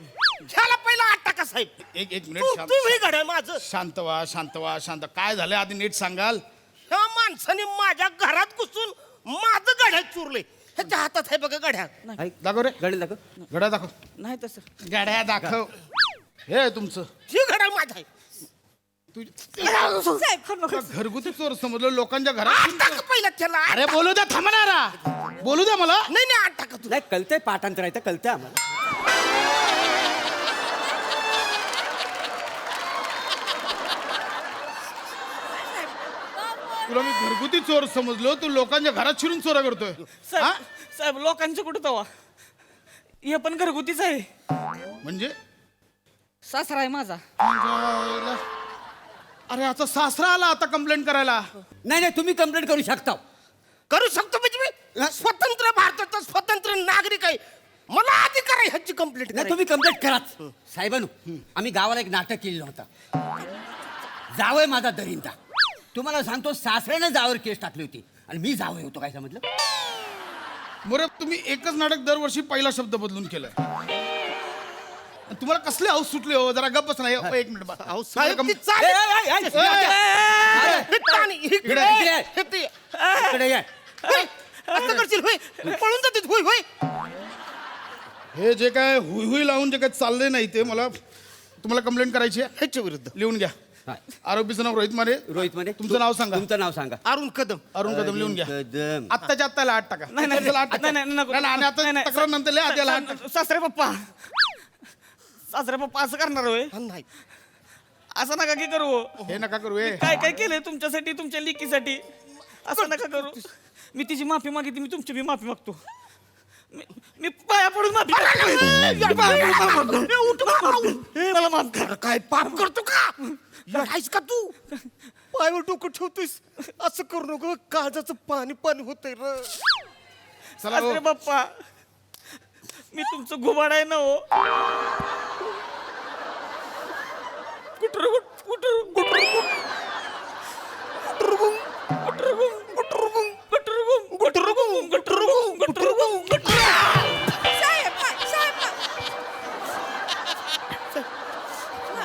[SPEAKER 11] ह्याला पहिला आठ टाका साहेब.
[SPEAKER 13] एक मिनिट
[SPEAKER 11] तू
[SPEAKER 13] शांत-
[SPEAKER 11] तू हे घड्याळ माझं.
[SPEAKER 13] शांत व्हा शांत व्हा शांत. काय झालंय आधी नीट सांगाल.
[SPEAKER 11] ह्या माणसाने माझ्या घरात घुसून माझं घड्याळ चुरले. ह्याच्या हातात आहे बघा घड्याळ.
[SPEAKER 13] दाखव रे
[SPEAKER 8] गडे दाखव.
[SPEAKER 13] गड्या दाखव.
[SPEAKER 11] नाही तसं
[SPEAKER 13] गड्या दाखव. हे तुमचं
[SPEAKER 11] हे घड्याळ माझं आहे.
[SPEAKER 13] घरगुती चोर समजलं लोकांच्या
[SPEAKER 11] आठ
[SPEAKER 13] घरात.
[SPEAKER 11] टाका पहिला त्याला.
[SPEAKER 13] अरे बोलू द्या थांबणारा बोलू द्या मला.
[SPEAKER 11] नाही आठ टाका तू.
[SPEAKER 8] नाही कळतंय पाठांतर आहे तर कळतंय आम्हाला.
[SPEAKER 13] घरगुती चोर समजलो, तू लोकांच्या घरात शिरून चोऱ्या करतोय. हा?
[SPEAKER 11] साहेब साहेब लोकांचं कुठं तवा हे पण घरगुतीच आहे.
[SPEAKER 13] म्हणजे
[SPEAKER 11] सासरा आहे माझा.
[SPEAKER 13] अरे आता सासरा आला आता कंप्लेंट करायला.
[SPEAKER 8] नाही नाही तुम्ही कंप्लेंट करू शकता.
[SPEAKER 6] करू शकतो म्हणजे मी स्वतंत्र भारताचा स्वतंत्र नागरिक आहे. मला अधिकार आहे ह्याची कंप्लेंट
[SPEAKER 8] नाही तुम्ही कंप्लेंट कराच. साहेबांनो आम्ही गावाला एक नाटक केलेलं होतं. जावय माझा दरिंदा. तुम्हाला सांगतो सासऱ्यानं जावर केस टाकली होती आणि मी जावय होतो. काय समजलं?
[SPEAKER 13] मोरे तुम्ही एकच नाटक दरवर्षी पहिला शब्द बदलून केलाय. तुम्हाला कसले हाऊस सुटले हो? जरा गप्प नाही. एक मिनिट बा. हाऊस
[SPEAKER 8] इकडे ये.
[SPEAKER 6] असं करशील होय? पळून जातील होय होय.
[SPEAKER 13] हे जे काय हुई हुई लावून जे काय चाललंय नाही ते मला तुम्हाला कंप्लेंट करायची आहे. ह्याच्या विरुद्ध लिहून घ्या. आरोपीचं नाव रोहित माने.
[SPEAKER 8] रोहित माने.
[SPEAKER 13] तुमचं नाव सांगा.
[SPEAKER 8] तुमचं नाव सांगा.
[SPEAKER 6] अरुण कदम.
[SPEAKER 13] अरुण कदम लिहून घ्या.
[SPEAKER 8] कदम.
[SPEAKER 13] आत्ताच्या आत्ताला 8 टाका.
[SPEAKER 11] नाही, नाही,
[SPEAKER 13] त्याला 8 टाका.
[SPEAKER 11] नाही, नको.
[SPEAKER 13] नाही, आणि आता तक्रार नंतर लिहा, आधी 8 टाका.
[SPEAKER 11] सासरे पप्पा सासरे पप्पा असं करणार होय?
[SPEAKER 6] नाही
[SPEAKER 11] असं नका की करू.
[SPEAKER 13] हे नका करू हे.
[SPEAKER 11] काय काय केलंय तुमच्यासाठी तुमच्या लेकीसाठी. असं नका करू. मी तिची माफी मागितली. मी तुमची बी माफी मागतो. मी पाया पडून माफी मला माफ कर.
[SPEAKER 6] काय पाप करतो का? आहेस का तू? पायावर डोकं ठेवतोयस. असं करू नको. काळजाचं पाणी पाणी होतंय र.
[SPEAKER 13] चला हो.
[SPEAKER 11] सासरे पप्पा मी तुमचं घुबाड आहे ना हो.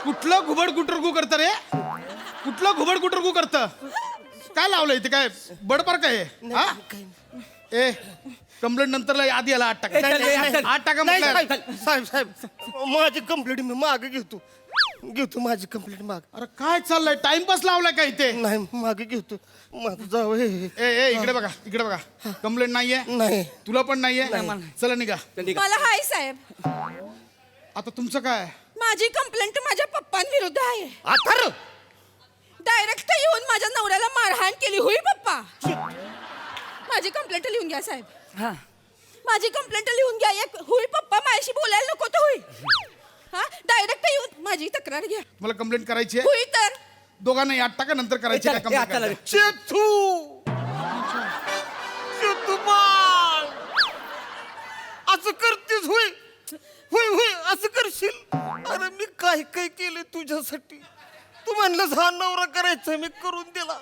[SPEAKER 13] कुठलं घुबड गुटरगू करतं रे? कुठलं घुबड गुटरगू करतं? काय लावलंय ते? काय बडपार काय आहे? हा? ए कंप्लेंट नंतर आधी याला 8 टाका. 8 टाका म्हटलं.
[SPEAKER 6] साहेब साहेब माझी कंप्लेंट मी मागे घेतो माझी कंप्लेंट माग.
[SPEAKER 13] अरे काय चाललंय? टाइमपास लावलाय का इथे?
[SPEAKER 6] नाही मागे घेतो. माझं जाऊ हे.
[SPEAKER 13] ए इकडे बघा, इकडे बघा. कंप्लेंट नाहीये.
[SPEAKER 6] नाही
[SPEAKER 13] तुला पण नाहीये. चला निघा.
[SPEAKER 5] मला हाय साहेब.
[SPEAKER 13] आता तुमचं काय?
[SPEAKER 5] माझी कंप्लेंट माझ्या पप्पांविरुद्ध आहे.
[SPEAKER 6] आता
[SPEAKER 5] डायरेक्ट येऊन माझ्या नवऱ्याला मारहाण केली होई पप्पा. माझी कंप्लेंट लिहून घ्या साहेब. माझी कंप्लेंट लिहून घ्या. एक होई पप्पा माझ्याशी बोलायला नको तर होई. हा डायरेक्ट येऊन माझी तक्रार घ्या.
[SPEAKER 13] मला कंप्लेंट करायची आहे.
[SPEAKER 5] होई तर
[SPEAKER 13] दोघांना 8 टाका नंतर करायची आहे.
[SPEAKER 8] चला, चला.
[SPEAKER 6] असं करतेस होय होय होय असं करशील. अरे मी काय काय केलं तुझ्यासाठी. तू म्हणलंस हा नवरा करायचा मी करून दिला.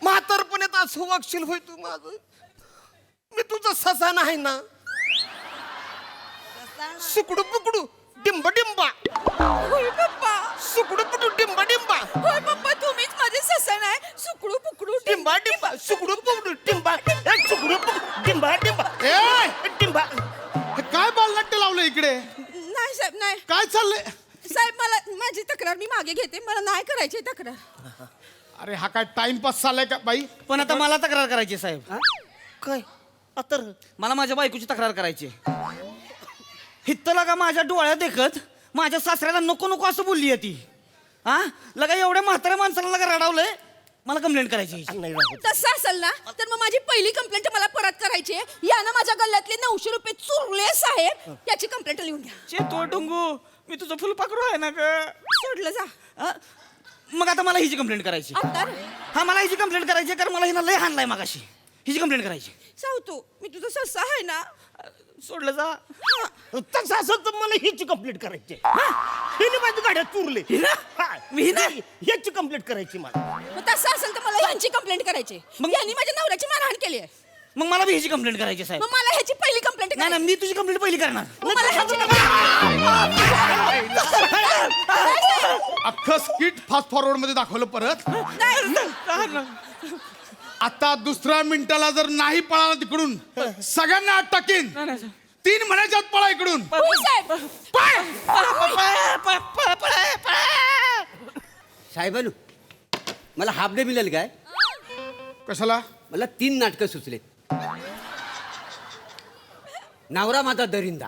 [SPEAKER 6] म्हातारपणात असं वागशील होय तू माझं. मी तुझा ससा नाही ना. सुकडू पुकडू डिंबा डिंबा.
[SPEAKER 5] होय पप्पा.
[SPEAKER 6] सुकडू पुकडू डिंबा डिंबा.
[SPEAKER 5] होय पप्पा तुम्हीच माझे ससन आहे. सुकडू पुकडू
[SPEAKER 6] डिंबा डिंबा. सुकडू पुकडू डिंबा. सुकडू पुकडू डिंबा डिंबा. डिंबा.
[SPEAKER 13] हे काय बालनाट्य लावलं इकडे?
[SPEAKER 5] नाही साहेब नाही
[SPEAKER 13] काय चाललंय?
[SPEAKER 5] साहेब मला माझी तक्रार मी मागे घेते. मला नाही करायची तक्रार.
[SPEAKER 13] अरे हा काय टाइमपास चाललाय का बाई?
[SPEAKER 11] पण आता मला तक्रार करायची साहेब.
[SPEAKER 6] काय आता
[SPEAKER 11] मला माझ्या बायकोची तक्रार करायची. हित्त लगा माझ्या डोळ्यात देखत माझ्या सासऱ्याला नको नको असं बोलली आहे ती. हा लगा एवढ्या म्हाताऱ्या माणसाला लगा रडावलंय. मला कंप्लेंट करायची.
[SPEAKER 5] तसं असेल ना तर मग माझी पहिली कंप्लेंट मला परत करायची आहे. यानं माझ्या गल्ल्यातले 900 रुपये चुरले साहेब. याची कंप्लेंट लिहून घ्या.
[SPEAKER 11] चेतो डुंगू मी तुझं फुलपाखरू आहे ना ग.
[SPEAKER 5] सोडलं जा.
[SPEAKER 11] मग आता मला हिची कंप्लेंट करायची.
[SPEAKER 5] आता
[SPEAKER 11] हा मला हिची कंप्लेंट करायची कारण मला हिनं लय हाणलाय मागाशी. हिची कंप्लेंट करायची.
[SPEAKER 5] सावतो मी तुझा सस्सा आहे ना.
[SPEAKER 11] सोडलं जा.
[SPEAKER 6] तसं असं तर मला हीच कंप्लीट करायची. हिने माझी गाड्या चुरले.
[SPEAKER 11] मी ना
[SPEAKER 6] ह्याची कंप्लीट करायची मला.
[SPEAKER 5] मग तसं असेल तर मला यांची कंप्लेंट करायची. मग यांनी माझ्या नवऱ्याची मारहाण केली आहे.
[SPEAKER 11] मग मला बी हिची कंप्लेंट करायची साहेब.
[SPEAKER 5] मग मला ह्याची पहिली कंप्लेंट
[SPEAKER 11] नाही ना मी तुझी कंप्लेंट पहिली करणार.
[SPEAKER 5] मला ह्याची
[SPEAKER 13] अख्खं स्किट फास्ट फॉरवर्ड मध्ये दाखवलं परत. आता दुसऱ्या मिनिटाला जर नाही पळाला तिकडून सगळ्यांना 8 टाकीन. 3 महिन्याच्या आत पळा इकडून.
[SPEAKER 8] साहेबांनो मला हाफ डे मिळेल काय?
[SPEAKER 13] कशाला?
[SPEAKER 8] मला 3 नाटकं सुचलेत. नवरा माझा दरिंदा,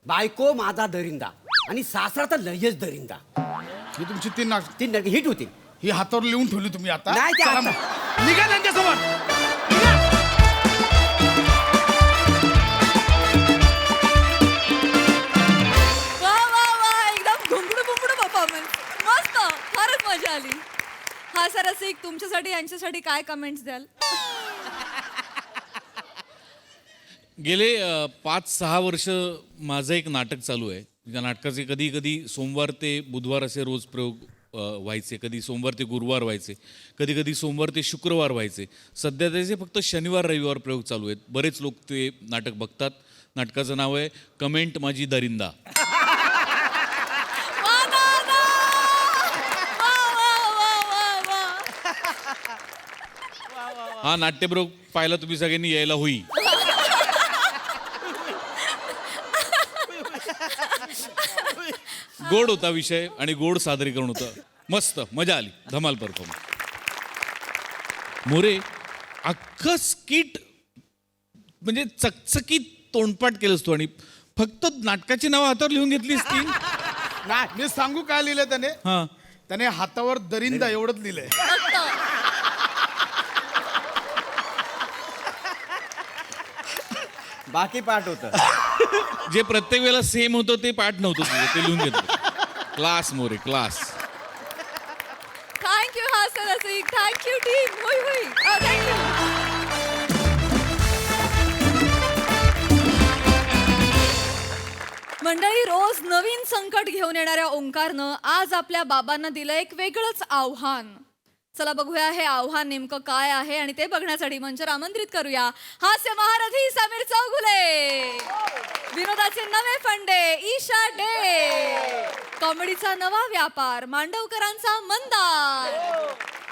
[SPEAKER 8] बायको माझा दरिंदा आणि सासरा तर लयच दरिंदा.
[SPEAKER 13] ही तुमची 3
[SPEAKER 8] नाटकं हिट होतील.
[SPEAKER 13] ही हातावर लिहून ठेवली तुम्ही आता?
[SPEAKER 8] नाही ते
[SPEAKER 13] चला
[SPEAKER 8] आता-
[SPEAKER 13] मग. निघा त्यांच्यासमोर.
[SPEAKER 1] वा वा वा एकदम घुंगडू बुंगडू परफॉर्मन्स मस्त फारच मजा आली. हा सर रसिक तुमच्यासाठी यांच्यासाठी काय कमेंट्स द्याल?
[SPEAKER 9] गेले 5-6 वर्ष माझं एक नाटक चालू आहे. त्या नाटकाचे कधी कधी सोमवार ते बुधवार असे रोज प्रयोग व्हायचे, कधी सोमवार ते गुरुवार व्हायचे, कधी कधी सोमवार ते शुक्रवार व्हायचे. सध्या त्याचे फक्त शनिवार रविवार प्रयोग चालू आहेत. बरेच लोक ते नाटक बघतात. नाटकाचं नाव आहे कमेंट माझी दरिंदा. हा नाट्यप्रयोग पाहायला तुम्ही सगळ्यांनी यायला होईल. गोड होता विषय आणि गोड सादरीकरण होतं. मस्त मजा आली. धमाल परफॉर्मन्स. मोरे अख्खं स्किट म्हणजे चकचकीत तोंडपाठ केलंस तू आणि फक्त नाटकाची नावं हातावर लिहून घेतलीस ती.
[SPEAKER 13] नाही मी सांगू काय लिहिलंय त्याने.
[SPEAKER 9] हा
[SPEAKER 13] त्याने हातावर दरिंदा एवढंच लिहिलंय.
[SPEAKER 11] बाकी पाठ होतं.
[SPEAKER 9] जे प्रत्येक वेळेला सेम होतं ते पाठ नव्हतं तुझं, ते लिहून घेतलं. Class More class.
[SPEAKER 1] थँक्यू हा सर रसिक. Thank you team. होय होय थँक्यू. मंडळी रोज नवीन संकट घेऊन येणाऱ्या ओंकारनं आज आपल्या बाबांना दिलं एक वेगळंच आव्हान. चला बघूया हे आव्हान नेमकं काय आहे आणि ते बघण्यासाठी मंचावर आमंत्रित करूया हास्य महारथी समीर चौगुले, विनोदाचे नवे फंडे ईशा डे, कॉमेडीचा नवा व्यापार मांडवकरांचा मंदार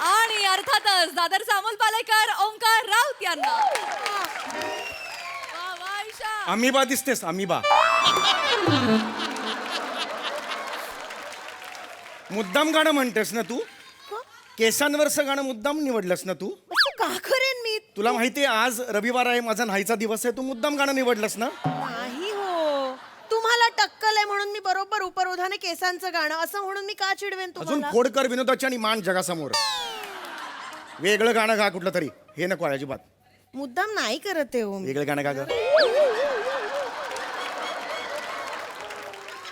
[SPEAKER 1] आणि अर्थातच दादरचा अमोल पालेकर ओंकार राऊत यांना. वा वा ईशा.
[SPEAKER 4] Amoeba दिसतेस amoeba. मुद्दाम गाणं म्हणतेस ना तू? केसांवरचं गाणं मुद्दाम निवडलंस ना तू?
[SPEAKER 5] का करेन मी?
[SPEAKER 4] तुला माहितीये आज रविवार आहे, माझा नाहीचा दिवस आहे. तू मुद्दाम गाणं निवडलंस ना?
[SPEAKER 5] नाही हो, तुम्हाला टक्कल आहे म्हणून मी बरोबर उपरोधाने केसांचं गाणं असं म्हणून मी का चिडवेन
[SPEAKER 4] अजून
[SPEAKER 5] तुम्हाला?
[SPEAKER 4] खोडकर विनोदाची आणि मान जगासमोर. वेगळं गाणं गा कुठलं तरी. हे नको आहे अजिबात.
[SPEAKER 5] मुद्दाम नाही करत आहे हो मी.
[SPEAKER 4] वेगळं गाणं गा ग.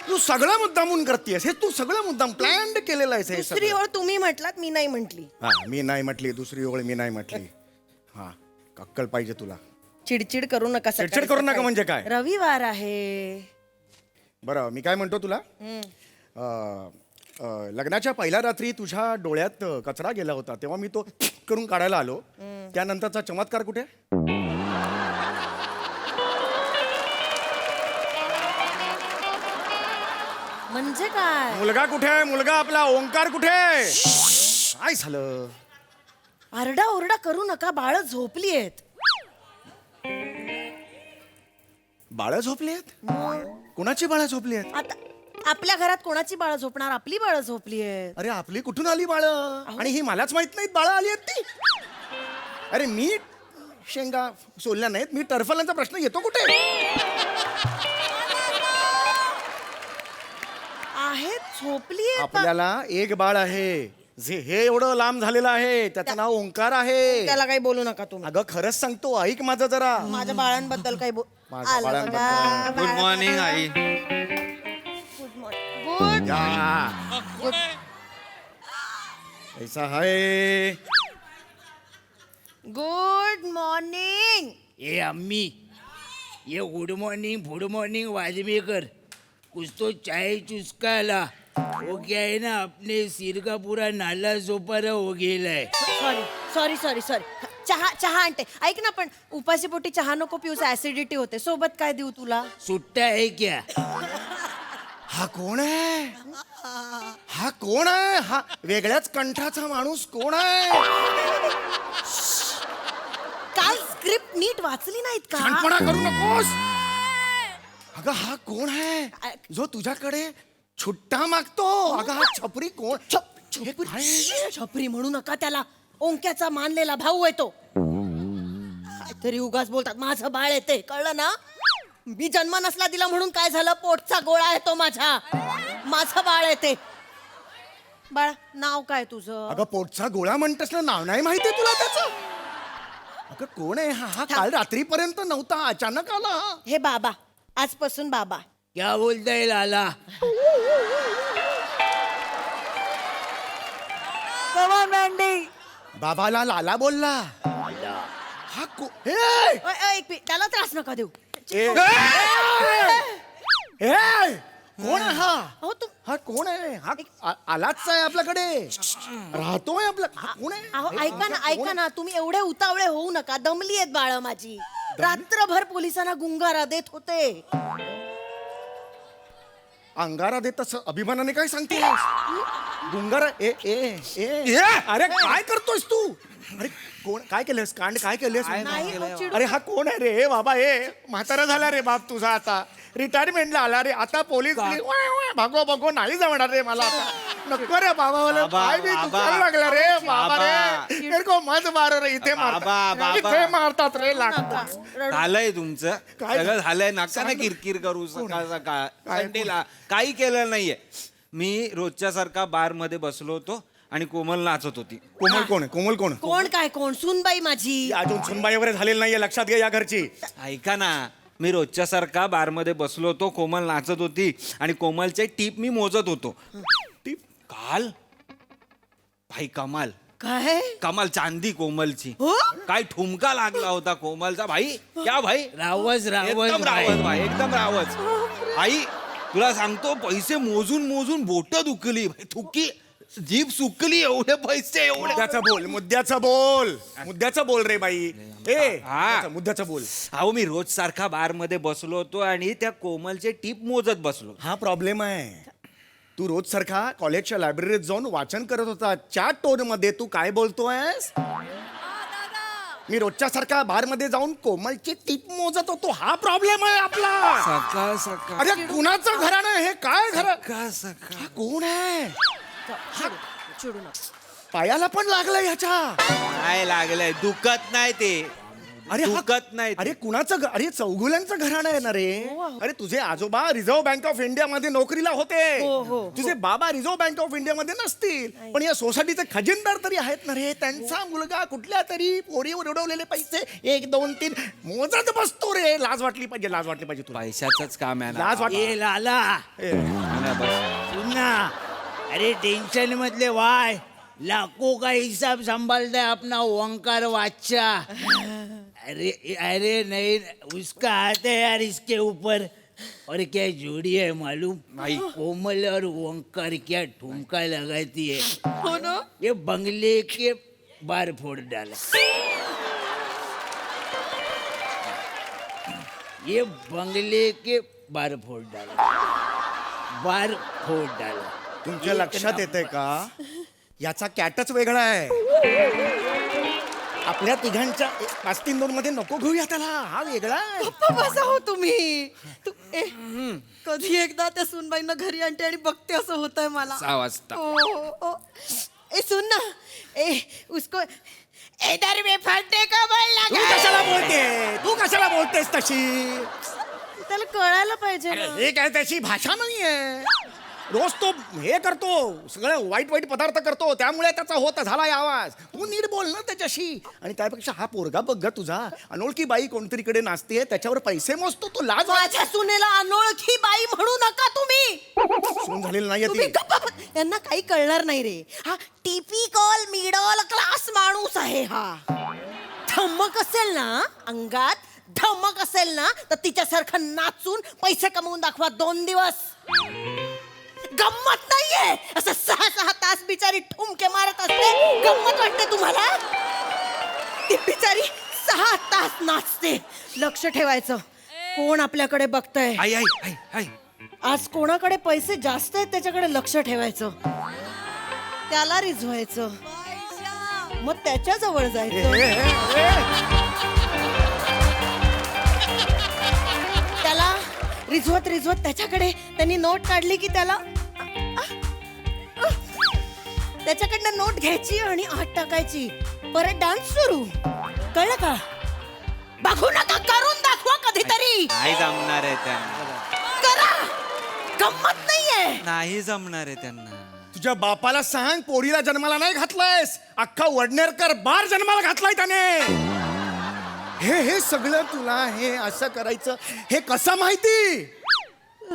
[SPEAKER 4] तू सगळं मुद्दामून करतेस. हे तू सगळं मुद्दाम प्लॅन केलेलं आहेस हे
[SPEAKER 5] दुसरी
[SPEAKER 4] सगळं.
[SPEAKER 5] ओळ तुम्ही म्हटलात मी नाही म्हटली.
[SPEAKER 4] हा मी नाही म्हटली. दुसरी ओळ मी नाही म्हटली. हा अक्कल पाहिजे तुला.
[SPEAKER 5] चिडचिड करू नका. सकाळी
[SPEAKER 4] चिडचिड करू नका
[SPEAKER 5] सकाळी.
[SPEAKER 4] म्हणजे काय?
[SPEAKER 5] रविवार आहे.
[SPEAKER 4] बरं मी काय म्हणतो तुला. लग्नाच्या पहिल्या रात्री तुझ्या डोळ्यात कचरा गेला होता तेव्हा मी तो करून काढायला आलो. त्यानंतरचा चमत्कार कुठे?
[SPEAKER 5] म्हणजे काय?
[SPEAKER 4] मुलगा कुठे आहे? मुलगा आपला ओंकार कुठे आहे? काय झालं?
[SPEAKER 5] आरडा ओरडा करू नका. बाळ झोपली आहेत.
[SPEAKER 4] बाळं झोपली आहेत? कुणाची बाळं झोपली आहेत?
[SPEAKER 5] आता आपल्या घरात कोणाची बाळ झोपणार? आपली बाळ झोपली आहेत.
[SPEAKER 4] अरे आपली कुठून आली बाळं? आणि ही मलाच माहित नाहीत बाळं आली आहेत ती. अरे मी शेंगा सोलल्या नाहीत. मी टरफलांचा प्रश्न येतो कुठे?
[SPEAKER 5] आहेत झोपली आहेत.
[SPEAKER 4] आपल्याला एक बाळ आहे जे हे एवढं लांब झालेलं आहे. त्याचं नाव ओंकार आहे.
[SPEAKER 5] त्याला काही बोलू नका तुम्ही.
[SPEAKER 4] अगं खरंच सांगतो ऐक माझं जरा.
[SPEAKER 5] माझ्या बाळांबद्दल काही
[SPEAKER 4] माझ्या
[SPEAKER 5] आलं
[SPEAKER 4] बाळांबद्दल.
[SPEAKER 5] बघा.
[SPEAKER 11] Good morning I.
[SPEAKER 5] Good morning. Good.
[SPEAKER 4] ऐसा है.
[SPEAKER 5] Good morning.
[SPEAKER 11] ए अम्मी ये गुड मॉर्निंग वाजपेकर कुछ तो चाय चुस्काला हो गया है ना. अपने सिर का पूरा नाला सोपारा हो गेला है.
[SPEAKER 5] सॉरी चहा आणते. ऐक ना पण उपाशी पोटी चहा नको पिऊस. ऍसिडिटी होते. सोबत काय देऊ तुला?
[SPEAKER 11] सुट्टा है क्या?
[SPEAKER 4] हा कोण आहे? हा कोण आहे? हा वेगळ्याच कंठाचा माणूस कोण आहे?
[SPEAKER 5] काल स्क्रिप्ट नीट वाचली नाहीत का?
[SPEAKER 4] शहाणपणा करू नकोस. अगं हा कोण आहे जो तुझ्याकडे छुट्टा मागतो? अगं हा छपरी कोण?
[SPEAKER 5] छपरी म्हणू नका त्याला. ओंक्याचा मानलेला भाऊ आहे तो. तरी उगाच बोलतात. माझं बाळ येते कळलं ना? मी जन्म नसला दिला म्हणून काय झालं? पोटचा गोळा आहे तो माझा. माझं बाळ येते. बाळा नाव काय तुझं?
[SPEAKER 4] अगं पोटचा गोळा म्हणतेस ना, नाव नाही माहिती तुला त्याचं? अगं कोण आहे हा? काल रात्रीपर्यंत नव्हता, अचानक आला हा.
[SPEAKER 5] हे बाबा, आजपासून बाबा.
[SPEAKER 8] क्या बोलताय लाला?
[SPEAKER 4] बाबाला लाला बोलला. हा
[SPEAKER 5] एक मिनिट, त्याला त्रास नका देऊ.
[SPEAKER 4] कोण आहे हा?
[SPEAKER 5] अहो तू
[SPEAKER 4] हा कोण आहे हा? आलाच आहे आपल्याकडे, राहतोय आपल्या. हा कोण आहे?
[SPEAKER 5] अहो ऐका ना, तुम्ही एवढे उतावळे होऊ नका. दमली आहेत बाळ माझी. रात्रभर पोलिसांना गुंगारा देत होते.
[SPEAKER 4] अंगारा देत असं अभिमानाने काय सांगते गुंगारा? ए ए ए अरे काय करतोयस तू? अरे कोण? काय केलंस? कांड काय केलंस? अरे हा कोण आहे रे बाबा? म्हातारा झाला रे बाप तुझा, आता रिटायरमेंटला आला रे. आता पोलीस भागो भागो नाही जमणार रे मला आता. नको रे बाबा, मला काय बी दुखायला लागला रे बाबा रे. मेरे को मत मारो रे. इथे मारतात, इथे मारतात रे. लागतात.
[SPEAKER 14] झालंय तुमचं
[SPEAKER 4] काय?
[SPEAKER 14] सगळं झालंय. नका ना किरकिर करू सकाळ सकाळ. संडेला काही केलं नाहीये. मी रोजच्या सारखा बार मध्ये बसलो होतो आणि कोमल नाचत होती.
[SPEAKER 4] कोमल कोण आहे? कोमल कोण?
[SPEAKER 5] कोण काय कोण? सुनबाई माझी.
[SPEAKER 4] अजून सुनबाई वगैरे झालेली नाहीये, लक्षात घे या घरची.
[SPEAKER 14] ऐका ना, मी रोजच्या सारखा बार मध्ये बसलो होतो, कोमल नाचत होती आणि कोमलचे टीप मी मोजत होतो.
[SPEAKER 4] टीप?
[SPEAKER 14] काल भाई कमाल,
[SPEAKER 5] काय?
[SPEAKER 14] कमाल चांदी कोमलची.
[SPEAKER 5] हो?
[SPEAKER 14] काय ठुमका लागला होता कोमलचा भाई. क्या भाई?
[SPEAKER 8] रावच
[SPEAKER 14] एकदम रावच भाई, एकदम रावच. आई तुला सांगतो, पैसे मोजून मोजून बोट दुखली, थुकी जीभ सुकली. एवढे पैसे, एवढे.
[SPEAKER 4] मुद्द्याचं बोल रे बाई. मुद्द्याचं बोल.
[SPEAKER 14] अहो मी रोज सारखा बार मध्ये बसलो होतो आणि त्या कोमलचे टीप मोजत बसलो.
[SPEAKER 4] हा प्रॉब्लेम आहे. तू रोज सारखा कॉलेजच्या लायब्ररीत जाऊन वाचन करत होता. च्या टोन मध्ये तू काय बोलतोयस? मी रोजच्या सारखा बार मध्ये जाऊन कोमलची टीप मोजत होतो. हा प्रॉब्लेम आहे आपला.
[SPEAKER 14] सकाळ सकाळ.
[SPEAKER 4] अरे कुणाचं घराणं आहे हे? काय घर?
[SPEAKER 14] सकाळ सकाळ.
[SPEAKER 4] हा कोण आहे?
[SPEAKER 5] चिडू नका.
[SPEAKER 4] पायाला पण लागलं ह्याच्या.
[SPEAKER 14] नाही लागलंय, दुखत नाही ते.
[SPEAKER 4] अरे
[SPEAKER 14] दुखत नाही.
[SPEAKER 4] अरे कुणाचं? अरे चौगुल्यांचं घराणं आहे ना रे. अरे तुझे आजोबा रिझर्व्ह बँक ऑफ इंडिया मध्ये नोकरीला होते. तुझे बाबा रिझर्व्ह बँक ऑफ इंडिया मध्ये नसतील, पण या सोसायटीचे खजिनदार तरी आहेत ना रे. त्यांचा मुलगा कुठल्या तरी पोरीवर उडवलेले पैसे 1 2 3 मोजत बसतो रे. लाज वाटली पाहिजे, लाज वाटली पाहिजे तुला.
[SPEAKER 14] पैशाच काम आहे ना.
[SPEAKER 4] लाज वाटली.
[SPEAKER 8] ए लाला सुन ना, अरे टेंशन मधले वाय लाखों का हिसाब संभालता है अपना ओंकार वाचा. अरे अरे नहीं, उसका हाथ है यार इसके ऊपर. और क्या जोड़ी है मालूम भाई? कोमल और ओंकार क्या ठुमका लगाती है.
[SPEAKER 5] हो ना?
[SPEAKER 8] ये बंगले के बार फोड़ डाला. ये बंगले के बार फोड़ डाला. बार फोड़ डाला.
[SPEAKER 4] तुमच्या लक्षात येते का? याचा कॅटच वेगळा आहे. आपल्या तिघांच्या 5-3-2 मध्ये नको घेऊया त्याला. हा वेगळा आहे.
[SPEAKER 5] बसा हो तुम्ही. कधी एकदा त्या सुनबाईंना घरी आणते आणि बघते असं होतंय मला.
[SPEAKER 14] 6 वाजता.
[SPEAKER 5] ए सुन ना, ए उसको इधर में फटने का बल
[SPEAKER 4] तू
[SPEAKER 5] लगा.
[SPEAKER 4] कशाला बोलते? तू कशाला बोलतेस तशी?
[SPEAKER 5] त्याला कळायला पाहिजे ना.
[SPEAKER 4] हे काय त्याची भाषा नाहीये. रोज तो हे करतो, सगळं वाईट वाईट पदार्थ करतो, त्यामुळे त्याचा होता झाला आवाज. तू नीट बोल ना त्याच्याशी. आणि त्यापेक्षा हा पोरगा बघ ग तुझा, अनोळखी बाई कोणतरीकडे नाचते, त्याच्यावर पैसे मोजतो. तो लाज.
[SPEAKER 5] माझ्या सुनेला अनोळखी बाई म्हणू नका तुम्ही.
[SPEAKER 4] सून झालेली नाहीये
[SPEAKER 5] तुम्ही
[SPEAKER 4] ती.
[SPEAKER 5] गप्प बस. यांना काही कळणार नाही रे. हा टिपिकल मिडल क्लास माणूस आहे हा. धमक असेल ना अंगात, धमक असेल ना तर तिच्यासारखं नाचून पैसे कमवून दाखवा 2 दिवस. गंमत नाहीये. असं 6-6 तास बिचारी ठुमके मारत असते. गंमत वाटते तुम्हाला? ती बिचारी 6 तास नाचते. लक्ष ठेवायचं कोण आपल्याकडे बघतंय.
[SPEAKER 14] आई आई आई आई.
[SPEAKER 5] आज कोणाकडे पैसे जास्त आहेत त्याच्याकडे लक्ष ठेवायचं. त्याला रिझवायचं, मग त्याच्या जवळ जायचं. त्याला रिझवत रिझवत त्याच्याकडे त्यांनी नोट काढली की त्याला त्याच्याकडनं नोट घ्यायची आणि आत टाकायची. परत डान्स सुरू. कळलं का? बघू नका, करून दाखवा कधीतरी.
[SPEAKER 14] नाही जमणार आहे त्यांना.
[SPEAKER 5] करा. गंमत नाहीये.
[SPEAKER 14] नाही जमणार आहे त्यांना.
[SPEAKER 4] तुझ्या बापाला सांग पोरीला जन्माला नाही घातलायस, अख्खा वडनेरकर बार जन्माला घातलाय त्याने. हे सगळं तुला हे असं करायचं हे कसं माहिती?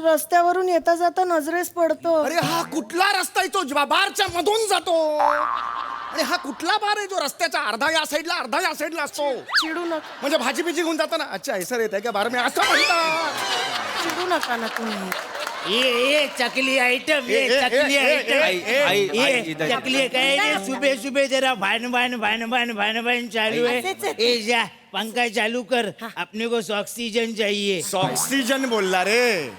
[SPEAKER 5] रस्त्यावरून येता जाता नजरेस पडतो.
[SPEAKER 4] अरे हा कुठला रस्ता आहे तो बारच्या मधून जातो? आणि हा कुठला बार आहे जो रस्त्याच्या अर्धा या साईडला अर्धा या साईडला असतो?
[SPEAKER 5] चिडू नका,
[SPEAKER 4] म्हणजे भाजी बिजी घेऊन जाताना अच्छा ऐसर येत आहे का बार मी असं म्हणतात.
[SPEAKER 5] चिडू नका ना तुम्ही.
[SPEAKER 11] ये चकली आइटम, ये चकली आइटम, ये चकली काय रे? सुबह सुबह जरा भान भान भान भान भान भान चालू है. ए जा पंखा चालू कर, अपने को ऑक्सीजन चाहिए.
[SPEAKER 4] ऑक्सिजन बोलला रे,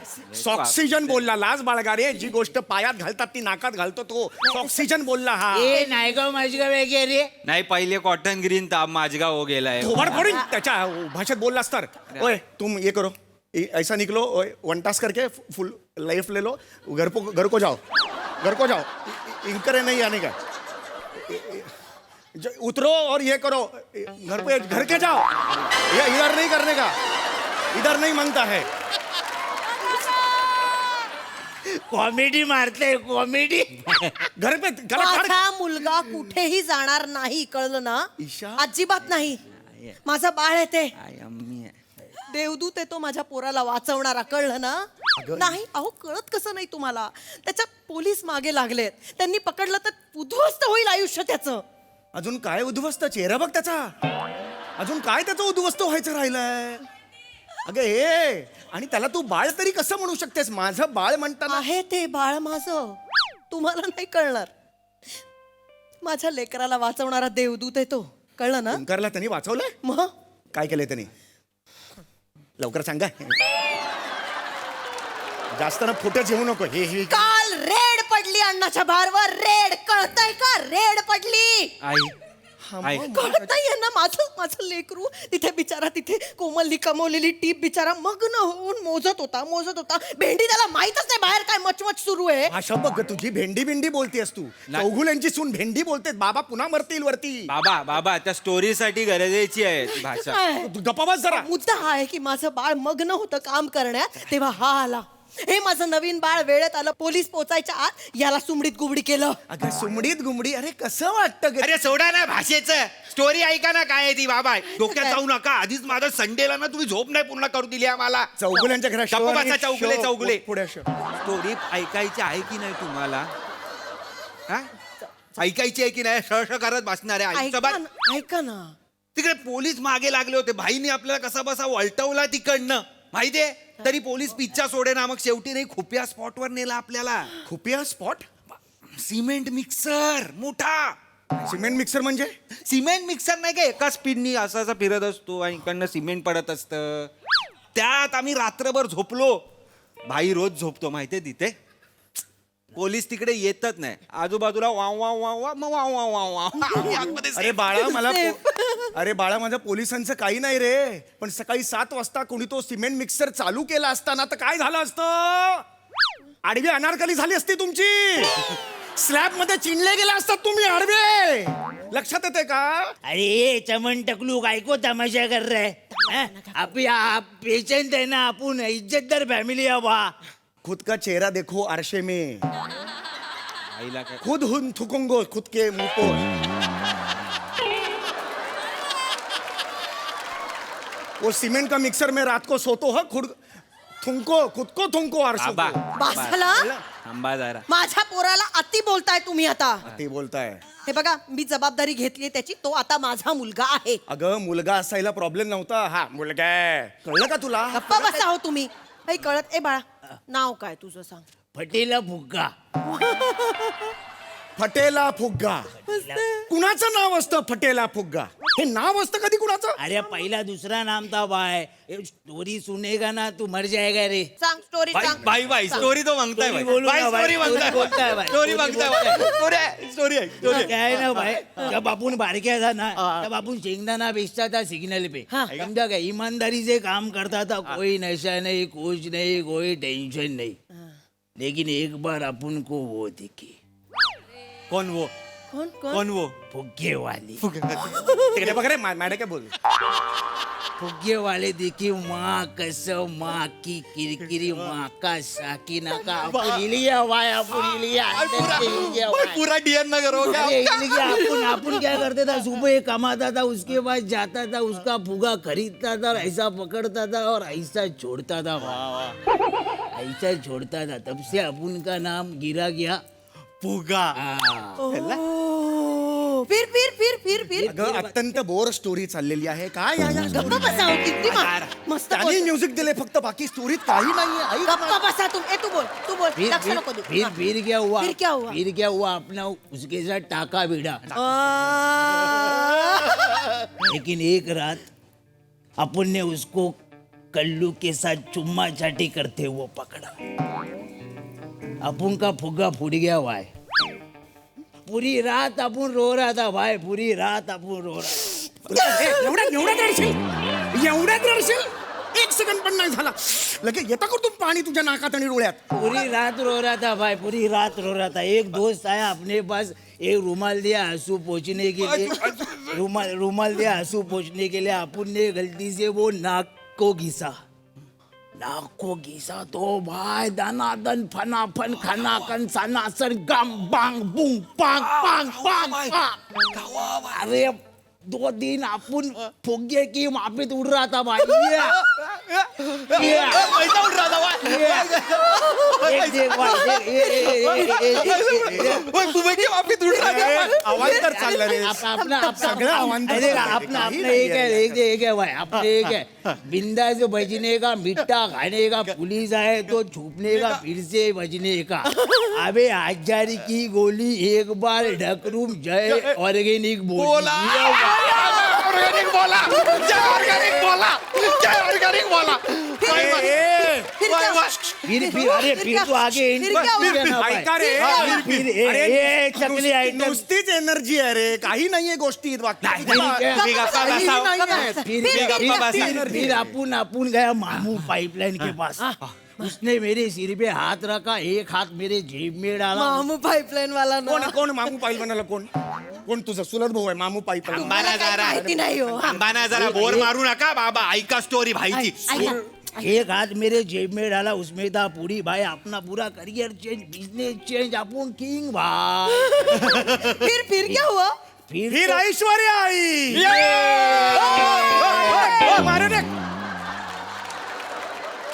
[SPEAKER 4] ऑक्सिजन बोलला. लाज बाळगा रे, जी गोष्ट पायात घालतात ती नाकात घालतो तो ऑक्सिजन बोलला. हा
[SPEAKER 11] ए नायगाव माझगाव आहे रे.
[SPEAKER 14] नाही पहिले कॉटन ग्रीन ताप माझगाव हो गेलाय.
[SPEAKER 4] थोबड फोडीन त्याच्या भाषेत बोललास तर. ओए तुम ये करो, ऐसा निकलो, ओए 1 टास्क करके फुल लाइफ ले लो, घर को जाओ, इनकरे नहीं आने का. उतरो और ये करो, घर के जाओ, ये इधर नहीं करने का, इधर नहीं मांगता है.
[SPEAKER 11] कॉमेडी मारते कॉमेडी.
[SPEAKER 4] घर पे
[SPEAKER 5] माझा मुलगा कुठेही जाणार नाही, कळलं ना?
[SPEAKER 4] ईशा.
[SPEAKER 5] अजिबात नाही. माझा बाळ आहे ते, देवदूत आहे तो, माझ्या पोराला वाचवणारा, कळलं ना? नाही अहो, कळत कसं नाही तुम्हाला? त्याच्या पोलीस मागे लागलेत, त्यांनी पकडलं तर उद्ध्वस्त होईल आयुष्य त्याचं.
[SPEAKER 4] अजून काय उद्ध्वस्त? चेहरा बघ त्याचा, अजून काय त्याचं उद्ध्वस्त व्हायचं राहिलंय? अगं हे, आणि त्याला तू बाळ तरी कसं म्हणू शकतेस? माझं बाळ म्हणताना
[SPEAKER 5] आहे ते बाळ माझं, तुम्हाला नाही कळणार. माझ्या लेकराला वाचवणारा देवदूत आहे तो, कळलं ना?
[SPEAKER 4] ओंकारला त्यांनी वाचवलंय.
[SPEAKER 5] मग
[SPEAKER 4] काय केलंय त्यांनी? लवकर सांगा. जास्त ना फुटेज येऊ नको. हे
[SPEAKER 5] काल रेड पडली अण्णाच्या बारवर, रेड, कळतंय का? रेड पडली. कळतंय ना? माझं लेकरू तिथे बिचारा, तिथे कोमलनी कमवलेली टीप बिचारा मग्न होऊन मोजत होता. भेंडी त्याला माहितच नाही बाहेर काय मचमच सुरू आहे.
[SPEAKER 4] भाषा बघ तुझी, भेंडी बोलतेस तू. चौगुल्यांची सून भेंडी बोलतेस. बाबा पुन्हा मरतील वरती.
[SPEAKER 14] बाबा त्या स्टोरीसाठी गरजेची आहे ती भाषा.
[SPEAKER 4] गप्पा बस जरा.
[SPEAKER 5] मुद्दा हा आहे की माझं बाळ मग्न होतं काम करण्यात, तेव्हा हा आला. हे माझं नवीन बाळ वेळेत आलं. पोलीस पोचायच्या आत याला सुमडीत गुबडी केलं.
[SPEAKER 4] अगं सुमडीत गुमडी, अरे कसं वाटतं?
[SPEAKER 14] अरे सोडा ना भाषेचं, स्टोरी ऐका ना काय आहे ती. बाबा डोक्यात जाऊ नका. आधीच माझं संडेला ना तुम्ही झोप नाही पूर्ण करू दिली आम्हाला.
[SPEAKER 4] चौगुल्यांच्या घरात
[SPEAKER 14] चौगुले
[SPEAKER 4] पुढे
[SPEAKER 14] स्टोरी ऐकायची आहे की नाही तुम्हाला? हा ऐकायची आहे की नाही? शश करत बसणार आहे.
[SPEAKER 5] ऐका ना,
[SPEAKER 14] तिकडे पोलीस मागे लागले होते. भाईनी आपल्याला कसा बसा वळटवला तिकडनं माहितीये. तरी पोलीस पिच्चा सोडे ना. मग शेवटी नाही खुफिया स्पॉटवर नेला आपल्याला.
[SPEAKER 4] खुफिया स्पॉट?
[SPEAKER 14] सिमेंट मिक्सर मोठा.
[SPEAKER 4] सिमेंट मिक्सर म्हणजे?
[SPEAKER 14] सिमेंट मिक्सर नाही का, एका स्पीडनी असा फिरत असतो आणि इकडनं सिमेंट पडत असतं. त्यात आम्ही रात्रभर झोपलो. भाई रोज झोपतो माहितीये तिथे. पोलीस तिकडे येतच नाही. आजूबाजूला wow wow wow wow wow wow wow wow.
[SPEAKER 4] अरे बाळा माझ्या पोलिसांचं काही नाही रे. पण सकाळी 7 वाजता कोणी तो सिमेंट मिक्सर चालू केला असताना तर काय झालं असतं? आडवी अनारकली झाली असती तुमची. स्लॅब मध्ये चिनले गेले असतात तुम्ही आडवे. लक्षात येते का?
[SPEAKER 11] अरे चमन टकलू काय को तमाशा कर रहा है? पेशंट है ना, आपण इज्जतदार फॅमिली है बा.
[SPEAKER 4] खुद का चेहरा देखो आरशे में, खुद हुन थुकूंगो खुद के मुंह को. वो सीमेंट का मिक्सर में रात को सोतो है, खुद को थुंको आरशे को.
[SPEAKER 5] बासाला
[SPEAKER 14] थांबा जरा.
[SPEAKER 5] माझ्या पोराला अति बोलताय तुम्ही आता.
[SPEAKER 4] ते बोलताय.
[SPEAKER 5] हे बघा, मी जबाबदारी घेतली त्याची. तो आता माझा मुलगा आहे.
[SPEAKER 4] अगं मुलगा असायला प्रॉब्लेम नव्हता. हा मुलगा आहे. कळलं का तुला?
[SPEAKER 5] गप्पा बसा हो तुम्ही. काही कळत? ए बाळा, नाव काय तुझं सांग.
[SPEAKER 11] फटेला फुग्गा.
[SPEAKER 4] फटेला फुग्गा. कुणाचं नाव असतं फटेला फुग्गा? हे नाव असतं कधी कुणाचं?
[SPEAKER 11] अरे पहिला दुसरा नाम था भाई. स्टोरी सुनेगा ना तू मर जाएगा रे.
[SPEAKER 5] सांग स्टोरी सांग.
[SPEAKER 14] भाई स्टोरी तो मांगताय भाई.
[SPEAKER 11] बोलू ना भाई.
[SPEAKER 14] स्टोरी मांगताय.
[SPEAKER 11] बोलताय भाई.
[SPEAKER 14] स्टोरी मांगताय. स्टोरी
[SPEAKER 11] क्या है ना भाई, जब आपण बारक्या था ना तब आपण शेंगदाना बेचता था सिग्नल पे. समझा क्या? ईमानदारी से काम करता था. कोई नशा नहीं, कुछ नहीं, कोई टेंशन नहीं. लेकिन एक बार अपन को वो दिखी.
[SPEAKER 14] कौन वो?
[SPEAKER 5] कोण
[SPEAKER 14] कौन वो?
[SPEAKER 11] फुग्गे वाली.
[SPEAKER 4] तिकडे बघ रे, मॅडम काय बोल.
[SPEAKER 11] फुगे वाले देखी माँ कसम माँ की किरकिरी माँ का साकी नाका इलिया वाय
[SPEAKER 6] पूरा डीएन नगर हो गया
[SPEAKER 11] अपन क्या करते था, सुबह कमाता था, उसके बाद जाता था, उसका फुगा खरीदता था और ऐसा पकड़ता था और ऐसा छोड़ता था, वाह ऐसा छोड़ता था, तब से अपन का नाम गिरा गया
[SPEAKER 14] फुगा.
[SPEAKER 10] फिर
[SPEAKER 4] अगं अत्यंत बोर स्टोरी चाललेली आहे काय या
[SPEAKER 5] गप्पा बसा हो, किती मस्त
[SPEAKER 4] त्यांनी म्युझिक दिले फक्त, बाकी स्टोरीत काही नाहीये.
[SPEAKER 5] गप्पा बसा तू बोल लक्ष नको देऊ.
[SPEAKER 11] फिर क्या हुआ?
[SPEAKER 5] फिर क्या हुआ?
[SPEAKER 11] फिर क्या हुआ? अपना उसके साथ टाका भिड़ा. लेकिन एक रात अपन ने उसको कल्लू के साथ चुम्मा चाटी करते हुए पकड़ा. अपन का फुग्गा फूट गया भाई. पूरी रात अपन रो रहा था भाई, पूरी रात अपन रो रहा.
[SPEAKER 4] एवढ्यात रडशील? एक सेकंड पण नाही झाला लगेच येता करतो पाणी तुझ्या नाकात आणि डोळ्यात.
[SPEAKER 11] पूरी रात रो रहा था भाई, पूरी रात रो रहा था. एक दोस्त आया अपने पास, एक रुमाल दिया आंसू पोंछने के लिए. रुमाल दिया आंसू पोंछने के लिए. अपन ने गलती से वो नाक को घिसा तो भाई दनादन फनाफन खनाकन सनासन गम बांग बूंग पांग पांग पांग. अरे 2 दिन अपन फुग्गे की माफित उड़ रहा था भाई.
[SPEAKER 4] आवाज तर चालला रे सगळं
[SPEAKER 11] अपना बिंदा से बजने का, मिट्टा खाने का, पुलिस आए तो छुपने का, फिर से बजने का. अबे हजार की गोली एक बार ढकरूम जय ऑर्गेनिक बोला. फिर तो आगे
[SPEAKER 4] नुसतीच एनर्जी आहे रे, काही नाहीये गोष्टी.
[SPEAKER 11] फिर अपन गया मामू पाइपलाइन के पास. उसने मेरे सिर पे हाथ रखा, एक हाथ मेरे जेब में डाला.
[SPEAKER 5] मामू पाईपलाईन वाला ना.
[SPEAKER 4] कोण मामू पाईपलाईन? कोण तुझा सुलभ भाऊ आहे मामू पाईपलाईन?
[SPEAKER 5] माहिती नाही हो.
[SPEAKER 14] अंबाना जरा बोर मारू नका बाबा, ऐका स्टोरी भाईची.
[SPEAKER 11] एक हाथ मेरे जेब में डाला, उसमें था पूरी भाई अपना पूरा करियर चेंज, बिजनेस चेंज, अपन किंग भाई.
[SPEAKER 5] फिर क्या हुआ?
[SPEAKER 4] फिर ऐश्वर्या आई.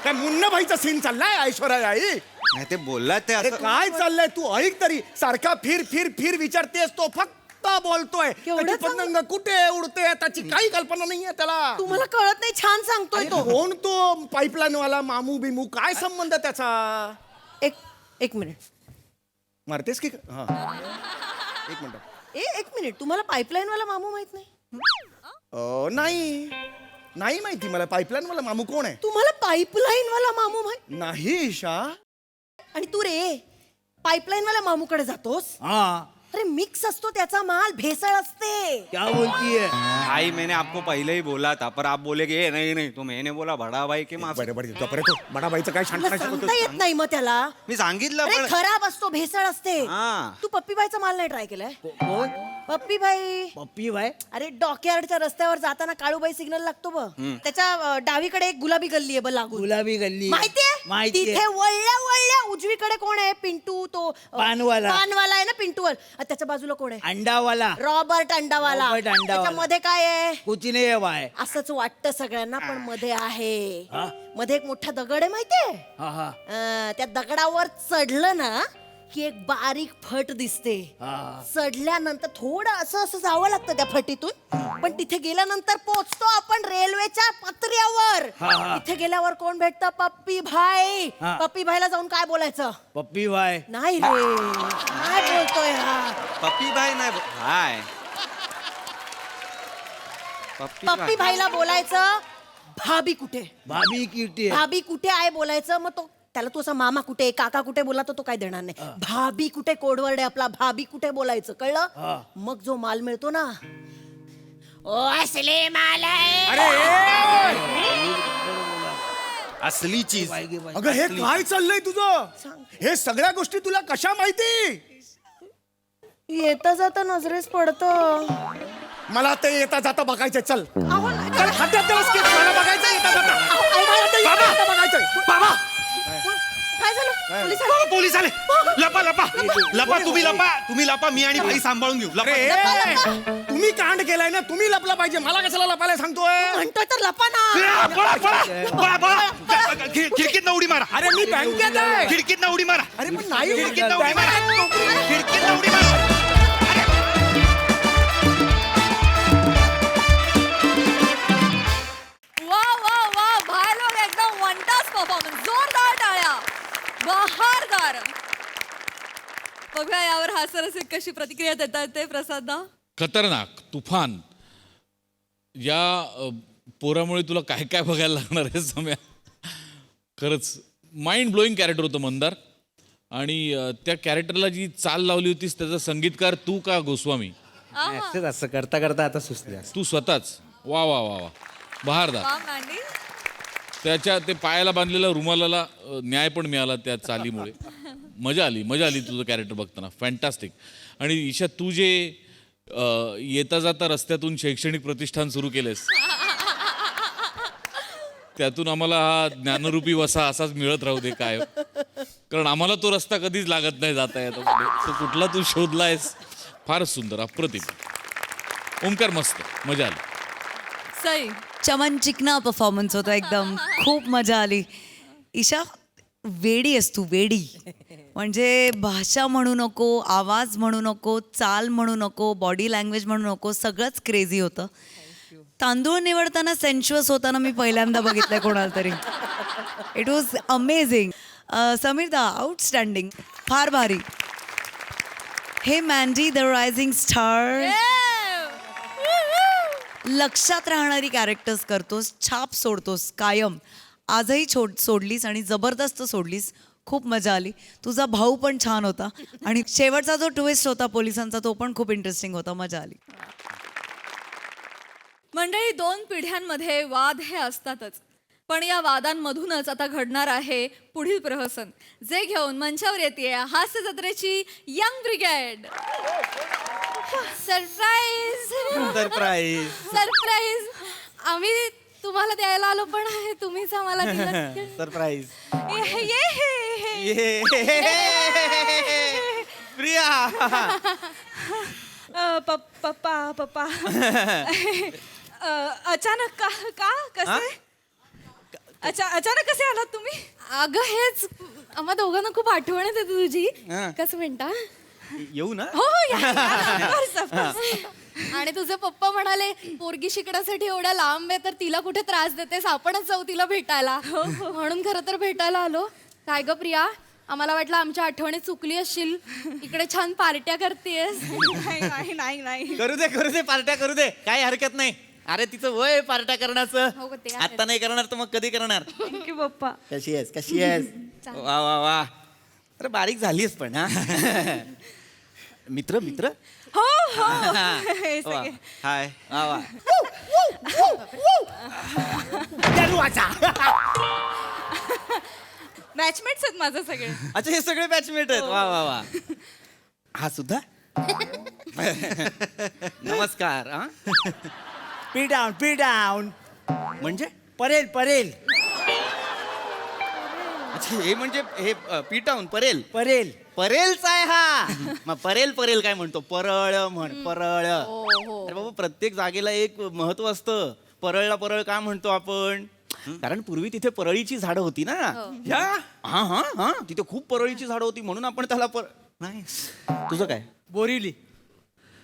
[SPEAKER 4] काय मुन्ना भाईचा सीन चाललाय ऐश्वर्या आई?
[SPEAKER 14] नाही ते बोलला ते
[SPEAKER 4] अरे
[SPEAKER 14] असं.
[SPEAKER 4] काय चाललंय तू ऐक तरी. सारखा फिर विचारतेस, तो फक्त बोलतोय. त्याची पतंग कुठे उडते त्याची काही कल्पना नाहीये त्याला.
[SPEAKER 5] तुम्हाला कळत नाही, छान सांगतोय तो.
[SPEAKER 4] कोण तो पाईपलाईन वाला मामू बिमू? काय संबंध त्याचा?
[SPEAKER 5] एक मिनिट
[SPEAKER 4] मारतेस की? हा एक मिनिट.
[SPEAKER 5] एक मिनिट, तुम्हाला पाईपलाईन वाला मामू माहित नाही?
[SPEAKER 4] नाही माहिती मला पाईपलाईन वाला मामू कोण आहे.
[SPEAKER 5] तुम्हाला पाईपलाईन वाला मामू माहित
[SPEAKER 4] नाही ईशा.
[SPEAKER 5] आणि तू रे पाईपलाईन वाला मामूकडे जातोस?
[SPEAKER 11] हाँ.
[SPEAKER 5] अरे मिक्स असतो त्याचा माल, भेसळ असते.
[SPEAKER 11] क्या बोलती है?
[SPEAKER 14] भाई मैंने आपको पहले ही बोला था, पर आप बोले कि नहीं तो मैंने बोला बड़ा भाई के माफ.
[SPEAKER 4] बडे तो बडा भाईचं काय
[SPEAKER 5] तुला सांगता येत नाही मग त्याला?
[SPEAKER 14] मी सांगितलं
[SPEAKER 5] अरे
[SPEAKER 14] पण.
[SPEAKER 5] खराब असतो, भेसळ असते.
[SPEAKER 14] हा.
[SPEAKER 5] तू पप्पी बाईचा माल नाही ट्राय केलाय?
[SPEAKER 11] कौन?
[SPEAKER 5] पप्पी बाई.
[SPEAKER 11] पप्पी भाई?
[SPEAKER 5] अरे डॉकयार्डच्या रस्त्यावर जाताना काळूबाई सिग्नल लागतो बघ, त्याच्या डावीकडे एक गुलाबी गल्ली आहे बघ लागून.
[SPEAKER 11] गुलाबी गल्ली
[SPEAKER 5] माहितीये? तिथे वळल्या उजवीकडे कोण आहे? पिंटू, तो
[SPEAKER 11] पानवाला
[SPEAKER 5] आहे ना पिंटूवर. त्याच्या बाजूला कोण आहे?
[SPEAKER 11] अंडा वाला.
[SPEAKER 5] रॉबर्ट अंडावाला.
[SPEAKER 11] रॉबर्ट अंडावाला.
[SPEAKER 5] त्याच्यामध्ये काय आहे?
[SPEAKER 11] कुछ नहीं है भाई.
[SPEAKER 5] असंच वाटतं सगळ्यांना, पण मध्ये आहे. मध्ये एक मोठा दगड आहे माहितीये?
[SPEAKER 11] हा.
[SPEAKER 5] त्या दगडावर चढलं ना की एक बारीक फट दिसते. चढल्यानंतर थोडं असं जावं लागतं त्या फटीतून, पण तिथे गेल्यानंतर पोहोचतो आपण रेल्वेच्या पत्र्यावर. तिथे गेल्यावर कोण भेटतं? पप्पी भाई. पप्पी भाईला जाऊन काय बोलायचं?
[SPEAKER 11] पप्पी भाई
[SPEAKER 5] नाही रे, काय बोलतोय हा?
[SPEAKER 14] पप्पी भाई नाही भाई.
[SPEAKER 5] पप्पी भाईला बोलायचं भाभी कुठे? भाभी कुठे आहे बोलायचं. मग तो त्याला तू असा मामा कुठे, काका कुठे बोला तो काय देणार नाही. भाभी कुठे कोडवर्ड आहे आपला, भाभी कुठे बोलायचं, कळलं? मग जो माल मिळतो ना, ओ असले माल आहे.
[SPEAKER 14] असली चीज.
[SPEAKER 4] अगं हे काय चाललंय तुझं? हे सगळ्या गोष्टी तुला कशा माहिती?
[SPEAKER 5] येता जाता नजरेस पडतं.
[SPEAKER 4] मला ते येता जाता बघायचं. चल.
[SPEAKER 5] अहो
[SPEAKER 4] चल खड्ड्यात त्याला skip. मला बघायचंय इथं जाता. बघायचंय बाबा.
[SPEAKER 5] काय झालं पोलीस आले?
[SPEAKER 14] पोलीस आले लपा लपा लपा तुम्ही लपा मी आणि भाई सांभाळून घेऊ लपा.
[SPEAKER 4] अरे, तुम्ही कांड केलाय ना, तुम्ही लपला पाहिजे. मला कशाला लपायला सांगतोय?
[SPEAKER 5] म्हणतोय तर लपा ना.
[SPEAKER 14] खिडकीत उडी मारा.
[SPEAKER 4] अरे मी बँकेत आहे.
[SPEAKER 14] खिडकीत उडी मारा.
[SPEAKER 4] अरे पण नाही
[SPEAKER 14] खिडकीत उडी मारा. खिडकीत उडी मारा.
[SPEAKER 1] वा वा वा भायलोग एकदम वन टास परफॉर्मन्स. जोरदार टाळ्या. बहारदार. बघूया यावर हास्यरसिक कशी प्रतिक्रिया देतात ते प्रसाद.
[SPEAKER 9] खतरनाक तुफान. या पोरामुळे तुला काय काय बघायला लागणार आहे सम्या. खरंच माइंड ब्लोईंग कॅरेक्टर होतं मंदार. आणि त्या कॅरेक्टरला जी चाल लावली होतीस त्याचा संगीतकार तू का गोस्वामी?
[SPEAKER 14] असं करता करता आता सुचले.
[SPEAKER 9] तू स्वतःच. वा वा वा वा बहारदार.
[SPEAKER 1] वा मॅन्डी.
[SPEAKER 9] त्याच्या ते पायाला बांधलेल्या रुमालाला न्याय पण मिळाला त्या चालीमुळे. मजा आली तुझं कॅरेक्टर बघताना. फॅन्टास्टिक. आणि ईशा तू जे येता जाता रस्त्यातून शैक्षणिक प्रतिष्ठान सुरू केलेस त्यातून आम्हाला हा ज्ञानरूपी वसा असाच मिळत राहू दे काय. कारण आम्हाला तो रस्ता कधीच लागत नाही जाता येतो. तो कुठला तू शोधलायस. फारच सुंदर अप्रतिम. ओंकार मस्त मजा आली.
[SPEAKER 1] सई.
[SPEAKER 10] चमन चिकना परफॉर्मन्स होता एकदम. खूप मजा आली. ईशा वेडी आहेस तू, वेडी. म्हणजे भाषा म्हणू नको, आवाज म्हणू नको, चाल म्हणू नको, बॉडी लँग्वेज म्हणू नको, सगळंच क्रेझी होतं. तांदूळ निवडताना सेन्शुअस होताना मी पहिल्यांदा बघितलंय कोणाला तरी. It was amazing. समीर दा आउटस्टँडिंग. फार भारी. हे मॅन्डी द रायझिंग स्टार. लक्षात राहणारी कॅरेक्टर्स करतोस, छाप सोडतोस कायम. आजही सोडलीस आणि जबरदस्त सोडलीस. खूप मजा आली. तुझा भाऊ पण छान होता आणि शेवटचा जो ट्विस्ट होता पोलिसांचा तो पण खूप इंटरेस्टिंग होता. मजा आली.
[SPEAKER 1] मंडळी, दोन पिढ्यांमध्ये वाद हे असतातच. पण या वादांमधूनच आता घडणार आहे पुढील प्रहसन, जे घेऊन मंचावर येते हास्य जत्रेची young brigade. Surprise
[SPEAKER 14] surprise
[SPEAKER 1] surprise. आम्ही तुम्हाला द्यायला आलो पण तुम्हीच आम्हाला दिलं.
[SPEAKER 14] सरप्राईज.
[SPEAKER 11] प्रिया.
[SPEAKER 5] पप्पा पप्पा. अचानक का कसे अचानक कसे आलात तुम्ही?
[SPEAKER 1] अगं हेच आम्हा दोघांना खूप आठवण येते तुझी. कसं म्हणता?
[SPEAKER 11] येऊ ना?
[SPEAKER 5] हो हो या, of course, of course.
[SPEAKER 1] आणि तुझे पप्पा म्हणाले पोरगी शिकण्यासाठी एवढ्या लांब आहे तर तिला कुठे त्रास देतेस, आपणच जाऊ तिला भेटायला. म्हणून खरं तर भेटायला आलो. काय ग प्रिया, आम्हाला वाटलं आमच्या आठवणी चुकली असशील, इकडे छान पार्ट्या करतेस.
[SPEAKER 5] नाही नाही नाही.
[SPEAKER 11] करू दे पार्ट्या करू दे, काही हरकत नाही. अरे तिचं वय पार्ट्या करण्याचं.
[SPEAKER 1] हो, ते आहे.
[SPEAKER 11] आता नाही करणार तर मग कधी करणार?
[SPEAKER 5] थँक्यू पप्पा.
[SPEAKER 11] कशी आहेस वा वा वा. अरे बारीक झालीस पण. हा मित्र मित्र.
[SPEAKER 5] हो हो हे सगळे.
[SPEAKER 11] हाय वा वा.
[SPEAKER 5] बॅचमेट्स आहेत माझं सगळे.
[SPEAKER 11] अच्छा हे सगळे बॅचमेट आहेत. वा वा वा. हा सुद्धा. नमस्कार. हा
[SPEAKER 7] पी डाऊन
[SPEAKER 11] म्हणजे
[SPEAKER 7] परेल परेल
[SPEAKER 11] अच्छा हे म्हणजे हे पीटाऊन परेल.
[SPEAKER 7] परेल
[SPEAKER 11] परेलचा आहे हा. मग परेल काय म्हणतो? परळ म्हण. परळ. अरे बाबा प्रत्येक जागेला एक महत्व असतं. परळला परळ का म्हणतो आपण? कारण पूर्वी तिथे परळीची झाडं होती ना. हा हा हा तिथे खूप परळीची झाडं होती म्हणून आपण त्याला नाही. तुझं काय?
[SPEAKER 7] बोरिवली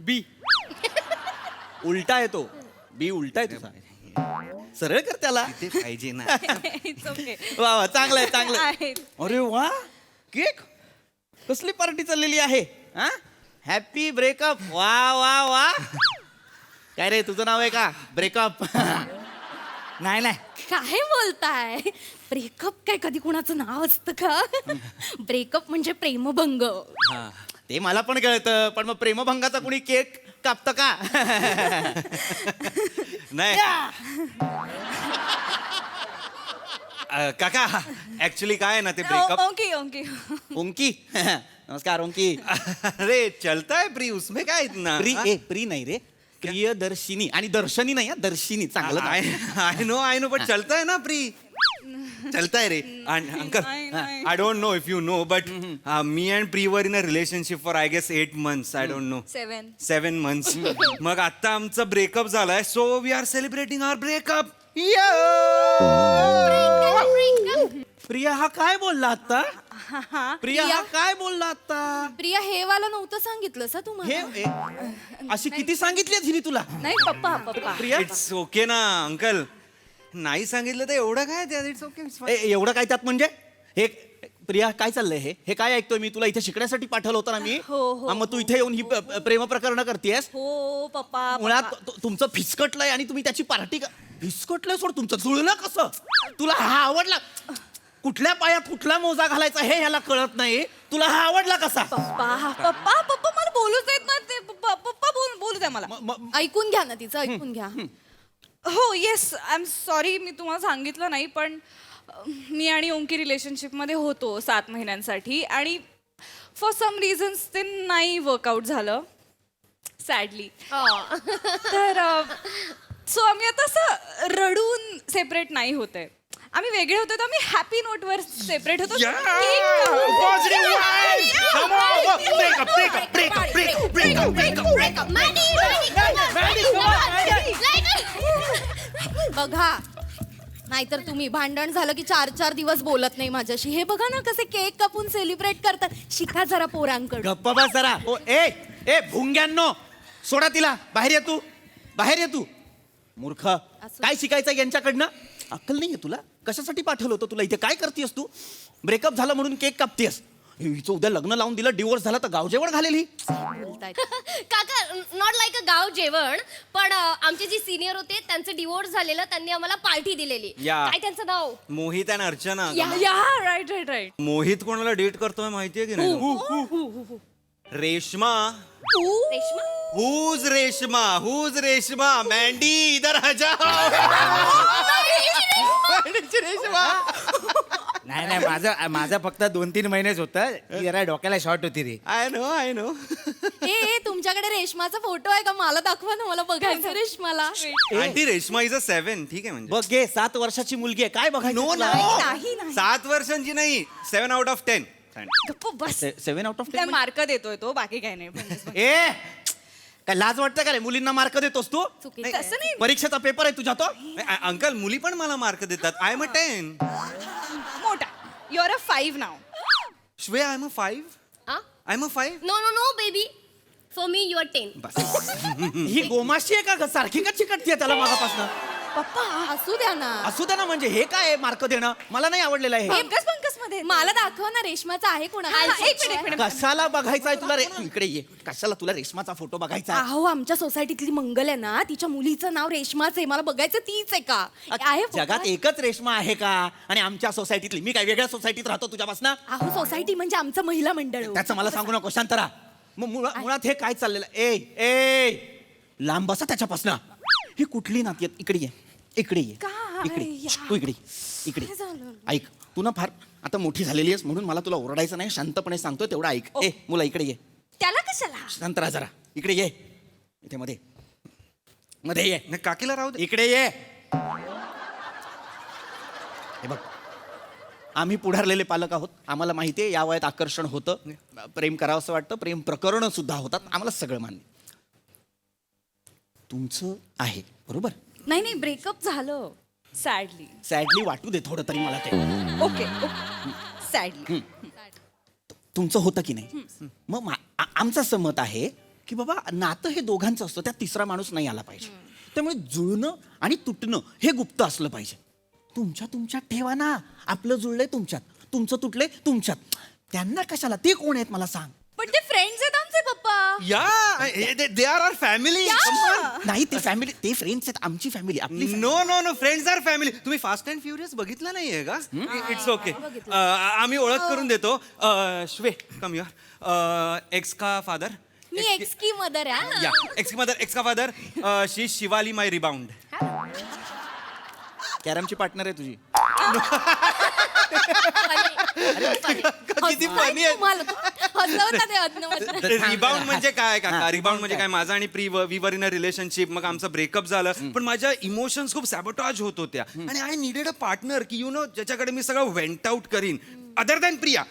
[SPEAKER 7] बी
[SPEAKER 11] उलटा आहे तो. बी उलटा आहे तुझा. सरळ कर त्याला.
[SPEAKER 14] पाहिजे ना.
[SPEAKER 5] It's okay.
[SPEAKER 11] वा वा चांगलं आहे चांगलं आहे.
[SPEAKER 5] आहे.
[SPEAKER 11] अरे वा केक. कसली पार्टी चाललेली आहे? हा हॅपी ब्रेकअप. वा वा वा. काय रे तुझं नाव आहे का ब्रेकअप?
[SPEAKER 7] नाही नाही.
[SPEAKER 5] काय बोलताय? ब्रेकअप काय कधी कुणाचं नाव असतं का? ब्रेकअप म्हणजे प्रेमभंग.
[SPEAKER 11] ते मला पण कळतं पण मग प्रेमभंगाचा कुणी केक कापतं का?
[SPEAKER 14] नाही काका ऍक्च्युली काय आहे ना ते ब्रेकअप.
[SPEAKER 5] Okay okay.
[SPEAKER 11] ओंकी. नमस्कार ओंकी.
[SPEAKER 14] अरे चलता है प्री उसमें काय इतना.
[SPEAKER 11] प्री नाही रे
[SPEAKER 6] प्रियदर्शिनी आणि दर्शनी नाही हा, दर्शिनी चांगलं नाव.
[SPEAKER 14] आय नो बट चलता है ना प्री चलता है रे uncle I don't know if you know but me and Pree were in a relationship for I guess 8 months I don't know 7 months मग आता आमचा ब्रेकअप झालाय so we are celebrating our breakup.
[SPEAKER 11] Priya हा काय बोलला आता प्रिया हा काय बोलला आता
[SPEAKER 1] प्रिया हे वाला नव्हतं सांगितलं सा तुम्हाला
[SPEAKER 11] हे अशी किती सांगितली हिने तुला
[SPEAKER 1] नाही पप्पा
[SPEAKER 11] प्रिया
[SPEAKER 14] इट्स ओके ना अंकल नाही सांगितलं तर एवढं काय त्यात इट्स ओके.
[SPEAKER 11] एवढं काय त्यात म्हणजे हे प्रिया काय चाललंय हे काय ऐकतोय मी तुला इथे शिकण्यासाठी पाठवलं होतं ना मी
[SPEAKER 1] हो.
[SPEAKER 11] हा, मग तू इथे येऊन ही प्रेम प्रकरण करतेस
[SPEAKER 1] हो पप्पा
[SPEAKER 11] मुळात तुमचं फिसकटलंय आणि तुम्ही त्याची पार्टी फिसकटलंय सोड तुमचं जुळलं कसं तुला हा आवडला कुठल्या पायात कुठला मोजा घालायचा हे ह्याला कळत नाही तुला हा आवडला कसा
[SPEAKER 5] पप्पा मला बोलूच देत ना ते पप्पा बोलू द्या मला.
[SPEAKER 1] ऐकून घ्या ना तिचं ऐकून घ्या
[SPEAKER 5] हो येस आय एम सॉरी मी तुम्हाला सांगितलं नाही पण मी आणि ओंकी रिलेशनशिपमध्ये होतो 7 महिन्यांसाठी आणि फॉर सम रिझन्स ते नाही वर्कआउट झालं सॅडली. तर सो आम्ही आता असं रडून सेपरेट नाही होते आम्ही वेगळे होतो तर आम्ही हॅपी नोटवर सेपरेट होतो.
[SPEAKER 1] बघा नाहीतर तुम्ही भांडण झालं की 4 दिवस बोलत नाही माझ्याशी. हे बघा ना कसे केक कापून सेलिब्रेट करतात. शिका जरा पोरांकडे.
[SPEAKER 11] गप्पा बस जरा ए भुंग्यांनो सोडा तिला बाहेर ये तू मूर्ख काय शिकायचं यांच्याकडनं अक्कल नाहीये तुला कशासाठी पाठवलं होतं तुला इथे काय करतेस तू ब्रेकअप झालं म्हणून केक कापतेस हिचं उद्या लग्न लावून दिलं डिवोर्स झाला तर गाव जेवण घालेली.
[SPEAKER 15] काका नॉट लाईक अ गाव जेवण पण आमचे जे सिनियर होते त्यांचं डिवोर्स झालेलं त्यांनी आम्हाला पार्टी दिलेली.
[SPEAKER 14] या.
[SPEAKER 15] काय त्यांचं नाव
[SPEAKER 14] मोहित आणि अर्चना
[SPEAKER 5] राईट
[SPEAKER 14] मोहित कोणाला डेट करतोय माहितीये की नाही रेश्मा हुज रेश्मा मँडी इधर आ जाओ. रेश्मा
[SPEAKER 11] नाही माझं फक्त 2-3 महिनेच होतं जरा डोक्याला शॉर्ट होती रे.
[SPEAKER 14] आय नो
[SPEAKER 1] ए तुमच्याकडे रेशमाचा फोटो आहे का मला दाखवा ना मला बघायचं रेशमाला.
[SPEAKER 14] आंटी रेश्मा इज अ 7 ठीक आहे म्हणजे
[SPEAKER 11] बघ गे 7 वर्षाची मुलगी आहे काय बघायचं
[SPEAKER 14] नो
[SPEAKER 11] तुला?
[SPEAKER 5] नाही
[SPEAKER 14] 7 वर्षांची नाही 7 out of 10.
[SPEAKER 5] Bus
[SPEAKER 11] 7 out of 10
[SPEAKER 5] mark देतोय तो बाकी काय नाही.
[SPEAKER 11] ए काय लाज वाटतं का रे मुलींना मार्क देतोस तू
[SPEAKER 5] तसं नाही
[SPEAKER 11] परीक्षेचा पेपर आहे तुझा तो
[SPEAKER 14] अंकल मुली पण मला मार्क देतात आय एम अ 10.
[SPEAKER 5] मोठा यू आर अ 5 नाव.
[SPEAKER 14] श्वे I am a 5. I am a 5.
[SPEAKER 15] No baby for me you are 10.
[SPEAKER 11] ही गोमाशी आहे का ग? सारखी का चिकटतीये त्याला मागापासून
[SPEAKER 1] पप्पा असू द्या ना
[SPEAKER 11] म्हणजे हे काय मार्क देणं मला नाही आवडलेलं आहे
[SPEAKER 5] पंकज मध्ये
[SPEAKER 1] मला दाखवा ना रेशमाचा आहे कोणा.
[SPEAKER 5] एक मिनिट
[SPEAKER 11] कशाला बघायचा आहे तुला तू इकडे ये कशाला तुला रेशमाचा फोटो बघायचा
[SPEAKER 1] अहो आमच्या सोसायटीतली मंगल आहे ना तिच्या मुलीचं नाव रेशमाच आहे मला बघायचं तीच आहे का आहे photo?
[SPEAKER 11] जगात एकच रेशमा आहे का आणि आमच्या सोसायटीतली मी काय वेगळ्या सोसायटीत राहतो तुझ्यापासून
[SPEAKER 1] अहो सोसायटी म्हणजे आमचं महिला मंडळ हो.
[SPEAKER 11] त्याचं मला सांगू नको शांत राहा मग मुळात हे काय चाललेलं ए लांब बसा त्याच्यापासून ही कुठली नाती आहेत इकडे ये इकडे तू इकडे ऐक तू ना फार आता मोठी झालेली आहेस म्हणून मला तुला ओरडायचं नाही शांतपणे सांगतो तेवढा ऐक मुला इकडे ये
[SPEAKER 5] त्याला कशाला
[SPEAKER 11] शांत राहा जरा इकडे ये इथे मध्ये ये
[SPEAKER 14] काकीला राहू दे
[SPEAKER 11] इकडे ये हे बघ आम्ही पुढारलेले पालक आहोत आम्हाला माहिती आहे या वयात आकर्षण होतं प्रेम करावं असं वाटतं प्रेम प्रकरण सुद्धा होतात आम्हाला सगळं मान्य तुमचं आहे बरोबर
[SPEAKER 5] नाही ब्रेकअप झालं
[SPEAKER 11] सॅडली वाटू दे थोडं तरी मला ते
[SPEAKER 5] ओके सॅडली
[SPEAKER 11] तुमचं होतं की नाही मग आमचं असं मत आहे की बाबा नातं हे दोघांचं असतं त्यात तिसरा माणूस नाही आला पाहिजे त्यामुळे जुळणं आणि तुटणं हे गुप्त असलं पाहिजे तुमच्यात ठेवा ना आपलं जुळलंय तुमच्यात तुमचं तुटलंय तुमच्यात त्यांना कशाला ते कोण आहेत मला सांग
[SPEAKER 5] पण ते फ्रेंड्स आहेत आमचे पप्पा
[SPEAKER 14] या दे आर आवर फॅमिली.
[SPEAKER 11] नाही ते फॅमिली ते फ्रेंड्स आहेत आमची फॅमिली आपली
[SPEAKER 14] नो फ्रेंड्स आर फॅमिली. तुम्ही फास्ट अँड फ्युरियस बघितला नाहीये का इट्स ओके आम्ही ओळख करून देतो. श्वे कम युअर एक्स का फादर
[SPEAKER 1] मी एक्स की मदर आहे
[SPEAKER 14] या एक्स का फादर शी शिवाली माय रिबाउंड.
[SPEAKER 11] कॅरमची पार्टनर आहे तुझी
[SPEAKER 14] किती फनी आहे.
[SPEAKER 1] हसवतात ते अधनं-मधनं.
[SPEAKER 14] रिबाउंड म्हणजे काय काका रिबाउंड म्हणजे काय माझा आणि प्री we were in a relationship मग आमचं ब्रेकअप झालं पण माझ्या इमोशन्स खूप सॅबोटाज होत होत्या आणि आय नीडेड अ पार्टनर की यू नो ज्याच्याकडे मी सगळं वेंट आउट करीन अदर दॅन प्रिया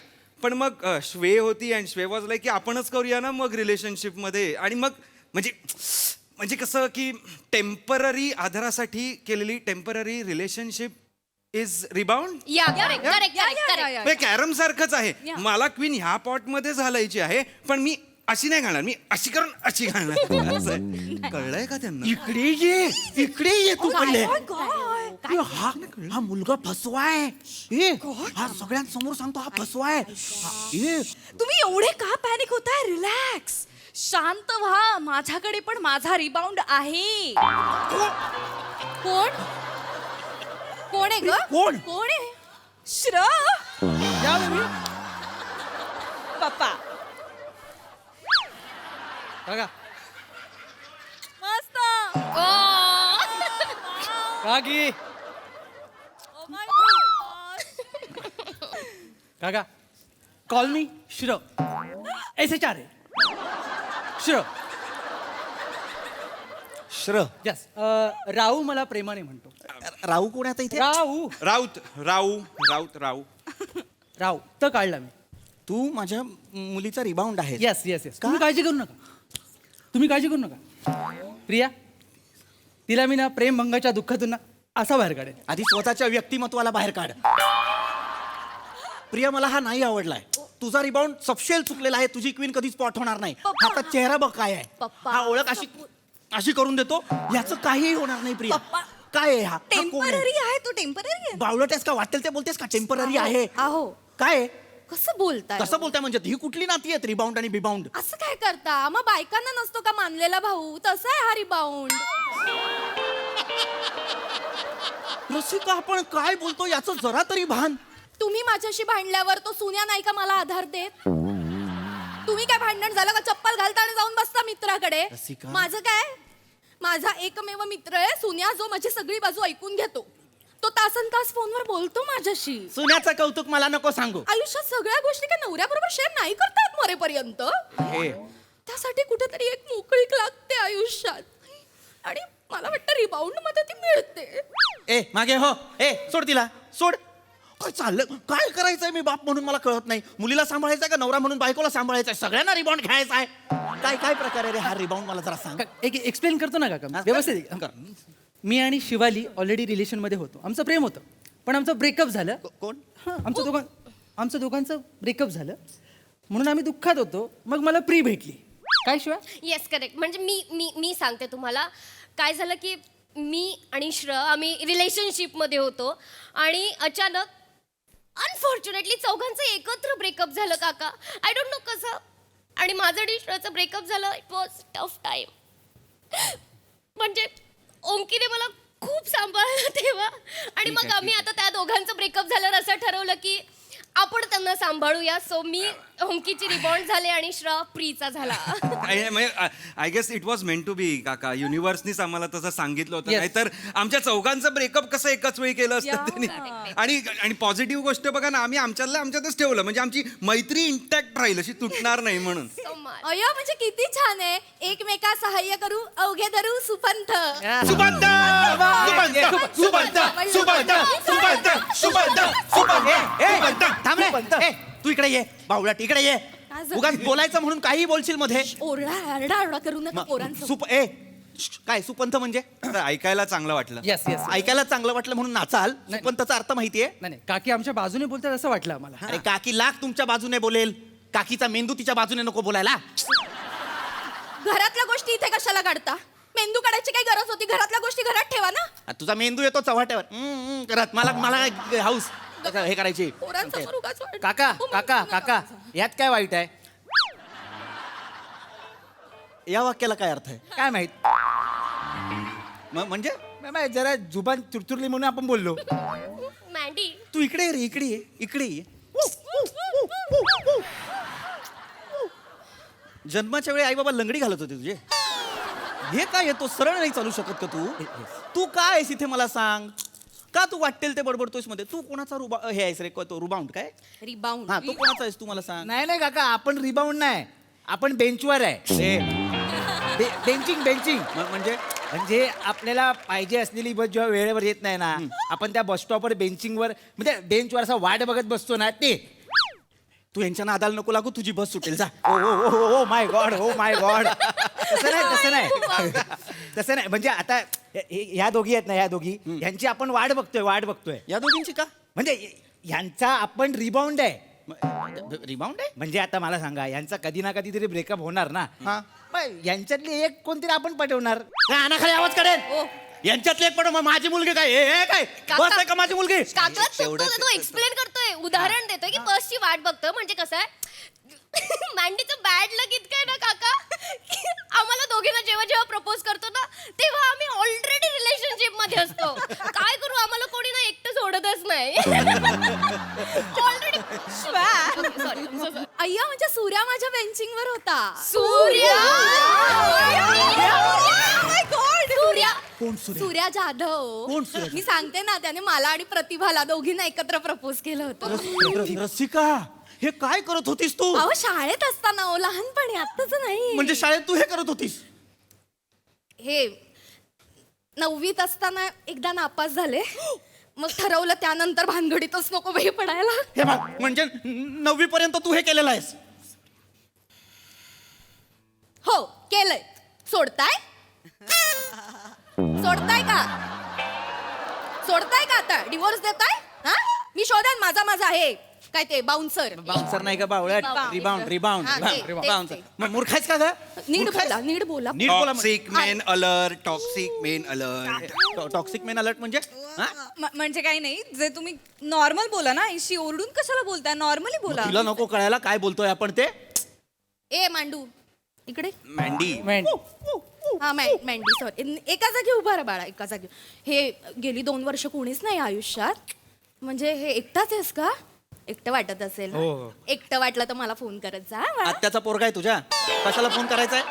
[SPEAKER 14] पण मग श्वे होती अँड श्वे वॉज लाईक की आपणच करूया ना मग रिलेशनशिपमध्ये आणि मग म्हणजे कसं की टेम्पररी आधारासाठी केलेली टेम्पररी रिलेशनशिप इज रिबाउंड
[SPEAKER 15] या करेक्ट
[SPEAKER 14] कॅरम सारखंच आहे मला क्वीन ह्या पॉट मध्ये घालायची आहे पण मी अशी नाही घालणार मी अशी करून अशी घालणार असं आहे. कळलंय का त्यांना
[SPEAKER 6] इकडे ये तू पडले हा मुलगा फसवाय हा सगळ्यांसमोर सांगतो हा फसवाय
[SPEAKER 5] तुम्ही एवढे का पॅनिक होताय रिलॅक्स शांत व्हा माझ्याकडे पण माझा रिबाउंड आहे
[SPEAKER 1] कोण कोण आहे ग
[SPEAKER 6] कोण?
[SPEAKER 1] कोण आहे
[SPEAKER 5] श्र पप्पा
[SPEAKER 12] काका
[SPEAKER 1] मस्त
[SPEAKER 12] काकी
[SPEAKER 1] Oh my God.
[SPEAKER 12] काका कॉल मी श्र SHR आहे श्र
[SPEAKER 6] श्र
[SPEAKER 12] यस राहू मला प्रेमाने म्हणतो
[SPEAKER 6] राहू कोण आहे आता इथे
[SPEAKER 12] राहू
[SPEAKER 14] राऊत
[SPEAKER 12] राहू तर काढला मी
[SPEAKER 6] तू माझ्या मुलीचा रिबाउंड आहे
[SPEAKER 12] येस येस येस तुम्ही काळजी करू नका प्रिया तिला मी ना प्रेमभंगाच्या दुःखातून ना असा बाहेर काढेल
[SPEAKER 6] आधी स्वतःच्या व्यक्तिमत्वाला बाहेर काढ प्रिया मला हा नाही आवडलाय तुझा रिबाउंड सपशेल चुकलेला आहे तुझी क्वीन कधी स्पॉट होणार नाही हाचा चेहरा बघ काय आहे हा ओळख अशी करून देतो याचं काहीही होणार नाही प्रिया काय आहे हा कोण आहे?
[SPEAKER 5] टेम्पररी आहे तो टेम्पररी आहे
[SPEAKER 6] बावळट आहेस का वाटेल ते बोलतेस का टेम्पररी आहे
[SPEAKER 1] अहो
[SPEAKER 6] काय आहे?
[SPEAKER 1] कसं बोलताय
[SPEAKER 6] कसं बोलताय म्हणजे ही कुठली नाती आहेत रिबाउंड आणि बिबाउंड
[SPEAKER 1] असं काय करता मग बायकांना नसतो का मानलेला भाऊ तसा आहे हा रिबाउंड
[SPEAKER 6] रसिका आपण काय बोलतो याचं जरा तरी भान
[SPEAKER 1] तुम्ही माझ्याशी भांडल्यावर तो सुन्या नाही का मला आधार देत तुम्ही काय भांडण झालं का चप्पल घालता आणि जाऊन बसता मित्राकडे
[SPEAKER 6] रसिका.
[SPEAKER 1] माझं काय माझा एकमेव मित्र आहे सुन्या जो माझी सगळी बाजू ऐकून घेतो तो तासन तास फोनवर बोलतो माझ्याशी
[SPEAKER 6] सुन्याचं कौतुक मला नको सांगू
[SPEAKER 1] आयुष्यात सगळ्या गोष्टी काय नवऱ्याबरोबर शेअर नाही करतात मरेपर्यंत
[SPEAKER 6] हे
[SPEAKER 1] त्यासाठी कुठेतरी एक मोकळीक लागते आयुष्यात आणि मला वाटतं रिबाउंड मध्ये ती मिळते
[SPEAKER 6] ए मागे हो सोड तिला सोड काय चाललं काय करायचंय मी बाप म्हणून मला कळत नाही मुलीला सांभाळायचंय का नवरा म्हणून बायकोला सांभाळायचंय सगळ्यांना रिबाउंड घ्यायचा आहे काय काय प्रकार आहे रे हा रिबाउंड मला जरा सांग
[SPEAKER 12] एक एक्सप्लेन करतो ना काका व्यवस्थित
[SPEAKER 6] कर.
[SPEAKER 12] मी आणि शिवाली ऑलरेडी रिलेशनमध्ये होतो आमचं प्रेम होतं पण आमचं ब्रेकअप झालं
[SPEAKER 6] कोण
[SPEAKER 12] हां आमचं दोघांचं ब्रेकअप झालं म्हणून आम्ही दुःखात होतो मग मला प्री भेटली काय शिवा
[SPEAKER 15] येस करेक्ट म्हणजे मी सांगते तुम्हाला काय झालं की मी आणि श्र आम्ही रिलेशनशिपमध्ये होतो आणि अचानक अनफॉर्च्युनेटली चौघांचं एकत्र ब्रेकअप झालं काका आय डोंट नो कसं आणि माझं आणि श्रचं ब्रेकअप झालं इट वॉज टफ टाईम म्हणजे ओंकीने मला खूप सांभाळलं तेव्हा आणि मग आम्ही आता त्या दोघांचं ब्रेकअप झाल्यावर असं ठरवलं की आपण त्यांना सांभाळूया सो मी ओंकीची रिबॉन्ड झाले आणि श्र प्रीचा झाला
[SPEAKER 14] I guess it was meant to be काका युनिव्हर्सनीच आम्हाला तसं सांगितलं होतं
[SPEAKER 12] Yes.
[SPEAKER 14] नाहीतर आमच्या चौघांचं ब्रेकअप कसं एकाच वेळी केलं असतं त्यांनी आणि पॉझिटिव्ह गोष्ट बघा ना आम्ही आमच्यातच ठेवलं म्हणजे आमची मैत्री इंटॅक्ट राहील अशी तुटणार नाही म्हणून
[SPEAKER 15] So much.
[SPEAKER 1] अय्या म्हणजे किती छान आहे एकमेका सहाय्य करू अवघे धरू सुपंथ
[SPEAKER 14] सुबंध सुबंध सुबंध सुबंध सुबंध सुबंध
[SPEAKER 6] थांब रे तू इकडे ये बावळट इकडे ये
[SPEAKER 1] झालं?
[SPEAKER 6] उगाच बोलायचं म्हणून काही बोलशील मध्ये
[SPEAKER 1] आरडा करू नका पोरांसमोर.
[SPEAKER 6] काय सुपंथ म्हणजे
[SPEAKER 14] ऐकायला चांगलं वाटलं
[SPEAKER 12] येस येस
[SPEAKER 6] ऐकायला चांगलं वाटलं म्हणून नाचाल
[SPEAKER 12] नाही.
[SPEAKER 6] सुपंथचा अर्थ माहितीये
[SPEAKER 12] नाही काकी आमच्या बाजूने बोलतात असं वाटलं आम्हाला
[SPEAKER 6] अरे काकी लाख तुमच्या बाजूने बोलेल काकीचा मेंदू तिच्या बाजूने नको बोलायला
[SPEAKER 1] घरातल्या गोष्टी इथे कशाला काढता मेंदू काढायची काही गरज होती घरातल्या गोष्टी घरात ठेवा ना
[SPEAKER 6] तुझा मेंदू येतो चव्हाट्यावर करत मला हाऊस हे करायची
[SPEAKER 1] पोरांसमोर उगाच वाढ-
[SPEAKER 11] काका
[SPEAKER 1] हो,
[SPEAKER 11] काका
[SPEAKER 1] मेंदू नका.
[SPEAKER 11] काका यात काय वाईट आहे
[SPEAKER 6] या वाक्याला काय अर्थ आहे
[SPEAKER 11] काय माहित
[SPEAKER 6] म्हणजे
[SPEAKER 11] जरा जुबान चुरचुरली म्हणून आपण बोललो
[SPEAKER 15] मॅन्डी
[SPEAKER 6] तू इकडे ये रे इकडे ये जन्माच्या वेळी आई बाबा लंगडी घालत होते तुझे हे काय येतो सरळ नाही चालू शकत का तू काय आहेस इथे मला सांग
[SPEAKER 11] का तू वाटेल ते बडबडतोयस मध्ये? तू कोणाचा हे आहेस रे? तो रुबाउंड काय?
[SPEAKER 5] रिबाउंड
[SPEAKER 11] हा, तो कोणाचा आहेस तू मला सांग.
[SPEAKER 7] नाही काका, आपण रिबाउंड नाही, आपण बेंचवर आहे. बेंचिंग
[SPEAKER 11] म्हणजे
[SPEAKER 7] म्हणजे आपल्याला पाहिजे असलेली बस जेव्हा वेळेवर येत नाही ना, आपण त्या बस स्टॉपवर बेंचिंगवर म्हणजे बेंचवर असा वाट बघत बसतो ना, ते.
[SPEAKER 11] तू यांच्या नादाला नको लागू, तुझी बस सुटेल जा.
[SPEAKER 7] Oh my God, oh my God. तसं नाही म्हणजे आता ह्या दोघी आहेत ना, ह्या दोघी यांची आपण वाट बघतोय.
[SPEAKER 11] या दोघींची का?
[SPEAKER 7] म्हणजे यांचा आपण रिबाउंड आहे.
[SPEAKER 11] रिबाउंड आहे
[SPEAKER 7] म्हणजे आता मला सांगा, यांचा कधी ना कधी तरी ब्रेकअप होणार ना.
[SPEAKER 11] हा.
[SPEAKER 7] मग यांच्यातली एक कोणतरी आपण पटवणार. खाली आवाज काढेल.
[SPEAKER 11] यांच्यातले एक पण माझी मुलगी काय हे काय बस आहे का माझी मुलगी?
[SPEAKER 15] काका तो एक्सप्लेन करतोय, उदाहरण देतोय की बसची वाट बघतोय. म्हणजे कसं आहे, मॅन्डीचं बॅड लक इतकं आहे ना काका, की आम्हाला दोघींना जेव्हा जेव्हा प्रपोज करतो ना, तेव्हा आम्ही ऑलरेडी रिलेशनशिप मध्ये असतो. काय करू, आम्हाला कोणी ना एकटं सोडतच नाही. ऑलरेडी.
[SPEAKER 1] अय्या म्हणजे सूर्या माझ्या बेंचिंगवर होता.
[SPEAKER 15] सूर्या
[SPEAKER 1] सूर्या जाधव.
[SPEAKER 11] कोण सूर्या?
[SPEAKER 1] मी सांगते ना, त्याने मला आणि प्रतिभाला दोघींना एकत्र प्रपोज केलं होतं.
[SPEAKER 11] रसिका, हे काय करत होतीस तू?
[SPEAKER 1] अहो शाळेत असताना, हो लहानपणी, आत्ताच नाही.
[SPEAKER 11] म्हणजे शाळेत तू हे करत होतीस?
[SPEAKER 1] हे 9वीत असताना एकदा नापास झाले, मग ठरवलं त्यानंतर भानगडीतच नको बाई पडायला.
[SPEAKER 11] हे बघ, म्हणजे 9वी पर्यंत तू हे केलेलं आहेस?
[SPEAKER 1] हो केलंय. सोडताय का आता? डिवोर्स देताय? हा, मी शोधेन माझा आहे काय ते बाउन्सर.
[SPEAKER 11] बाउन्सर नाही का बावळ्यात? रिबाउंड.
[SPEAKER 1] हा, ते.
[SPEAKER 11] मग मूर्खायच का ग?
[SPEAKER 1] नीट बोला.
[SPEAKER 11] नीट बोला.
[SPEAKER 6] Toxic main alert.
[SPEAKER 11] Toxic main alert म्हणजे हा?
[SPEAKER 1] म्हणजे काही नाही, जे तुम्ही नॉर्मल बोला ना, इशी ओरडून कशाला बोलताय, नॉर्मली बोला.
[SPEAKER 11] तिला नको कळायला काय बोलतोय आपण ते.
[SPEAKER 1] ए मांडू इकडे.
[SPEAKER 6] मॅन्डी.
[SPEAKER 1] हा मॅन्डी सॉरी. एका जागी उभा राहा बाळा, एका जागी. हे गेली 2 वर्ष कोणीच नाही आयुष्यात. म्हणजे हे एकटाच आहेस का? एकटं वाटत असेल ना? एकटं वाटलं तर मला फोन करत जा बाळा.
[SPEAKER 11] आत्याचा पोरगा आहे तुझ्या? कशाला फोन करायचाय?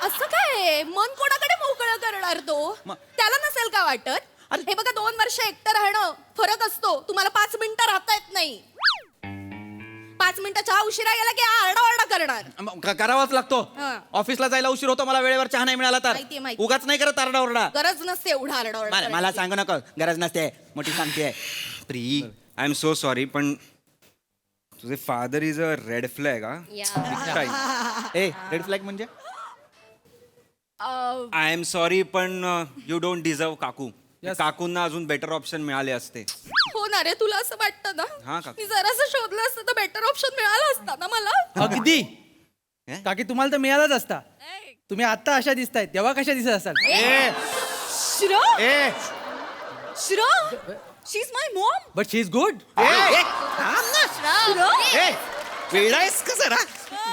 [SPEAKER 1] असं काय, मन कोणाकडे मोकळं करणार तो? त्याला नसेल का वाटत? हे बघा, 2 वर्ष एकटं राहणं फरक असतो. तुम्हाला 5 मिनिटं राहता येत नाही. 5 मिनिटं चहा उशिरा गेला की आरडाओरडा करणार.
[SPEAKER 11] करावाच लागतो.
[SPEAKER 1] हा.
[SPEAKER 11] ऑफिसला जायला उशीर होतो, मला वेळेवर चहा नाही मिळाला तर
[SPEAKER 1] माहितीये.
[SPEAKER 11] उगाच नाही करत आरडाओरडा.
[SPEAKER 1] गरज नसते एवढा आरडाओरडा.
[SPEAKER 11] मला सांगू नका, गरज नसते, मोठी सांगते.
[SPEAKER 14] Pre, I am so sorry, पण तुझे father is a red flag.
[SPEAKER 11] A, red flag म्हणजे?
[SPEAKER 14] आय एम सॉरी, पण यू डोंट डिझर्व काकू. काकूंना अजून बेटर ऑप्शन मिळाले असते.
[SPEAKER 1] हो ना रे, तुला असं वाटतं
[SPEAKER 14] हा,
[SPEAKER 1] ना?
[SPEAKER 14] काका.
[SPEAKER 1] मी जरासं शोधलं असतं तर बेटर ऑप्शन मिळालं असतं ना मला.
[SPEAKER 7] अगदी काकी, तुम्हाला तर मिळालाच असता. तुम्ही आता अशा दिसताय, तेव्हा कशा दिसत असाल?
[SPEAKER 1] She is my mom.
[SPEAKER 7] But she is good.
[SPEAKER 11] वेळायस का जरा?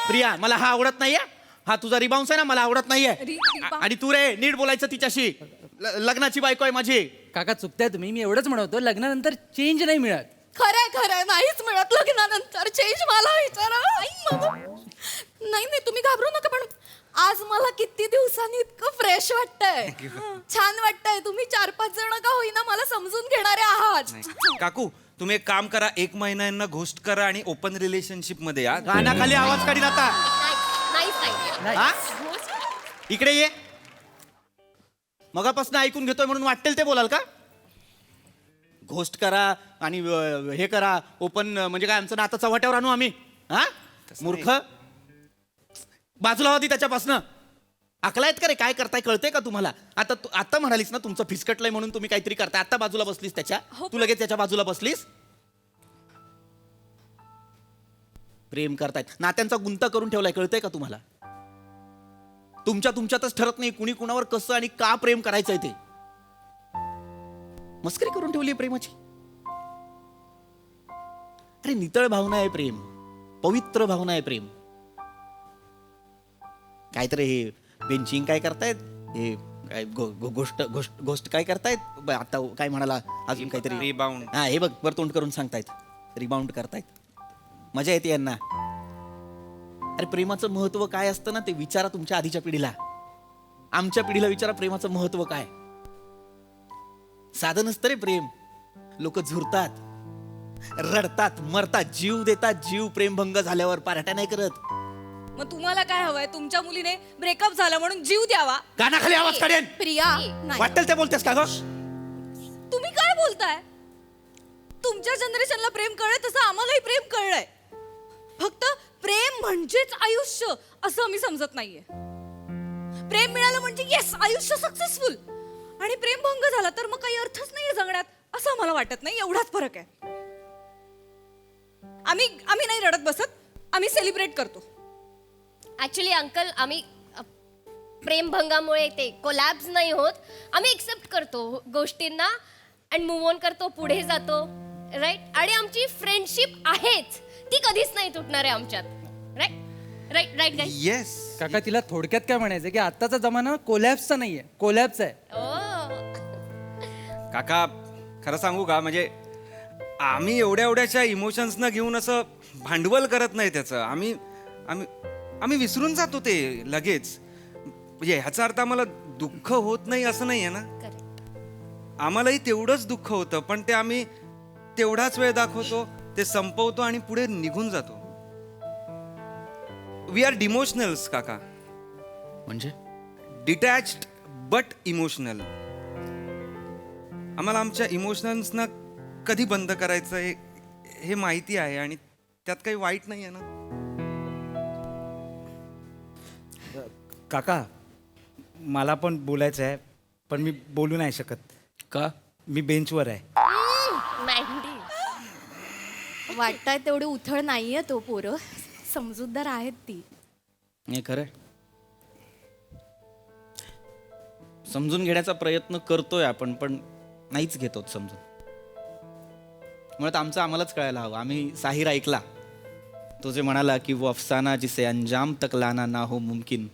[SPEAKER 11] प्रिया, मला हा आवडत नाहीये. हा तुझा रिबाउन्स आहे ना, मला आवडत नाहीये. आणि तू रे, नीट बोलायचं तिच्याशी. लग्नाची बायको आहे माझी.
[SPEAKER 7] काका, चुकताय तुम्ही. मी एवढंच म्हणतो, लग्नानंतर चेंज नाही मिळत.
[SPEAKER 1] खरंय नाहीच मिळत लग्नानंतर चेंज. मला विचारा. नाही तुम्ही घाबरू नका, पण आज मला किती दिवसांनी इतकं फ्रेश वाटतंय, छान वाटतंय. तुम्ही 4-5 जण का होईना मला समजून घेणारे आहात.
[SPEAKER 14] काकू, तुम्ही एक काम करा, 1 महिना यांना घोस्ट करा आणि ओपन रिलेशनशिप मध्ये या.
[SPEAKER 11] कानाखाली आवाज काढीन आता.
[SPEAKER 15] नाही.
[SPEAKER 11] इकडे ये. मगापासून ऐकून घेतोय म्हणून वाटेल ते बोलाल का? घोस्ट करा आणि हे करा ओपन, म्हणजे काय आमचं नातं चव्हाट्यावर आणू आम्ही? हा, मूर्ख. बाजूला होती त्याच्यापासनं. अकला आहेत का रे? काय करताय कळतंय का तुम्हाला? आता म्हणालीस ना तुमचं फिसकटलंय म्हणून तुम्ही काहीतरी करताय. आता बाजूला बसलीस त्याच्या. तू लगेच त्याच्या बाजूला बसलीस. प्रेम करतायत, नात्यांचा गुंता करून ठेवलाय. कळतंय का तुम्हाला? तुमच्यातच ठरत नाही कुणी कुणावर कसं आणि का प्रेम करायचंय ते. मस्करी करून ठेवली प्रेमाची. अरे नितळ भावना आहे प्रेम, पवित्र भावना आहे प्रेम. काहीतरी हे बेंचिंग काय करतायत, हे काय गोष्ट काय करतायत आता, काय म्हणाला अजून काहीतरी
[SPEAKER 14] रिबाउंड.
[SPEAKER 11] हा, हे बघ वर तोंड करून सांगतायत रिबाउंड करतायत. मजा येते यांना. अरे प्रेमाचं महत्व काय असतं ना, ते विचारा तुमच्या आधीच्या पिढीला. आमच्या पिढीला विचारा प्रेमाचं महत्व काय. साधं नसतं रे प्रेम. लोक झुरतात, रडतात, मरतात, जीव देतात. जीव प्रेमभंग झाल्यावर पार्ट्या नाही करत.
[SPEAKER 5] मग तुम्हाला काय हवंय? तुमच्या मुलीने ब्रेकअप झाला म्हणून जीव द्यावा?
[SPEAKER 11] कानाखाली आवाज काढेन.
[SPEAKER 5] प्रिया नाही.
[SPEAKER 11] वाटेल ते बोलतेस का ग?
[SPEAKER 5] तुम्ही काय बोलताय? तुमच्या जनरेशनला प्रेम कळलंय तसं आम्हालाही प्रेम कळलंय. फक्त प्रेम म्हणजेच आयुष्य असं मी समजत नाहीये. प्रेम मिळालं म्हणजे येस आयुष्य सक्सेसफुल, आणि प्रेम भंग झाला तर मग काही अर्थच नाहीये जगण्यात असं मला वाटत नाही. एवढाच फरक आहे. आम्ही नाही रडत बसत, आम्ही सेलिब्रेट करतो.
[SPEAKER 15] ऍक्च्युली अंकल आम्ही प्रेमभंगामुळे ते कोलॅब्स नाही होत. आम्ही एक्सेप्ट करतो गोष्टींना अँड मूव्ह ऑन करतो, पुढे जातो. राईट. आणि आमची फ्रेंडशिप आहेच, ती कधीच नाही तुटणार आहे आमच्यात. राईट राईट राईट गाईस.
[SPEAKER 14] येस
[SPEAKER 7] काका तिला थोडक्यात काय म्हणायचं की आत्ताचा जमाना कोलॅप्सचा नाहीये, कोलॅप्स आहे.
[SPEAKER 14] काका खरं सांगू का, म्हणजे आम्ही एवढ्याशा इमोशन्सना घेऊन असं भांडवल करत नाही त्याचं. आम्ही आम्ही आम्ही विसरून जातो ते लगेच. म्हणजे ह्याचा अर्थ आम्हाला दुःख होत नाही असं नाही आहे ना. आम्हालाही तेवढंच दुःख होतं, पण ते आम्ही तेवढाच वेळ दाखवतो, ते संपवतो आणि पुढे निघून जातो. वी आर डिमोशनल्स काका.
[SPEAKER 11] म्हणजे
[SPEAKER 14] डिटॅच्ड बट इमोशनल. आम्हाला आमच्या इमोशनल्सना कधी बंद करायचं हे माहिती आहे, आणि त्यात काही वाईट नाही आहे ना.
[SPEAKER 7] काका मला पण बोलायचं आहे, पण मी बोलू नाही शकत.
[SPEAKER 11] का?
[SPEAKER 7] मी बेंचवर आहे.
[SPEAKER 5] वाटताय तेवढे उथळ नाहीये तो. पोरं समजूतदार आहेत ती.
[SPEAKER 11] हे खरंय. समजून घेण्याचा प्रयत्न करतोय आपण, पण नाहीच घेतो समजून. मुळात आमचं आम्हालाच कळायला हवं. आम्ही साहिर ऐकला, तो जे म्हणाला की वो अफसाना जिसे अंजाम तक लाना ना हो मुमकिन,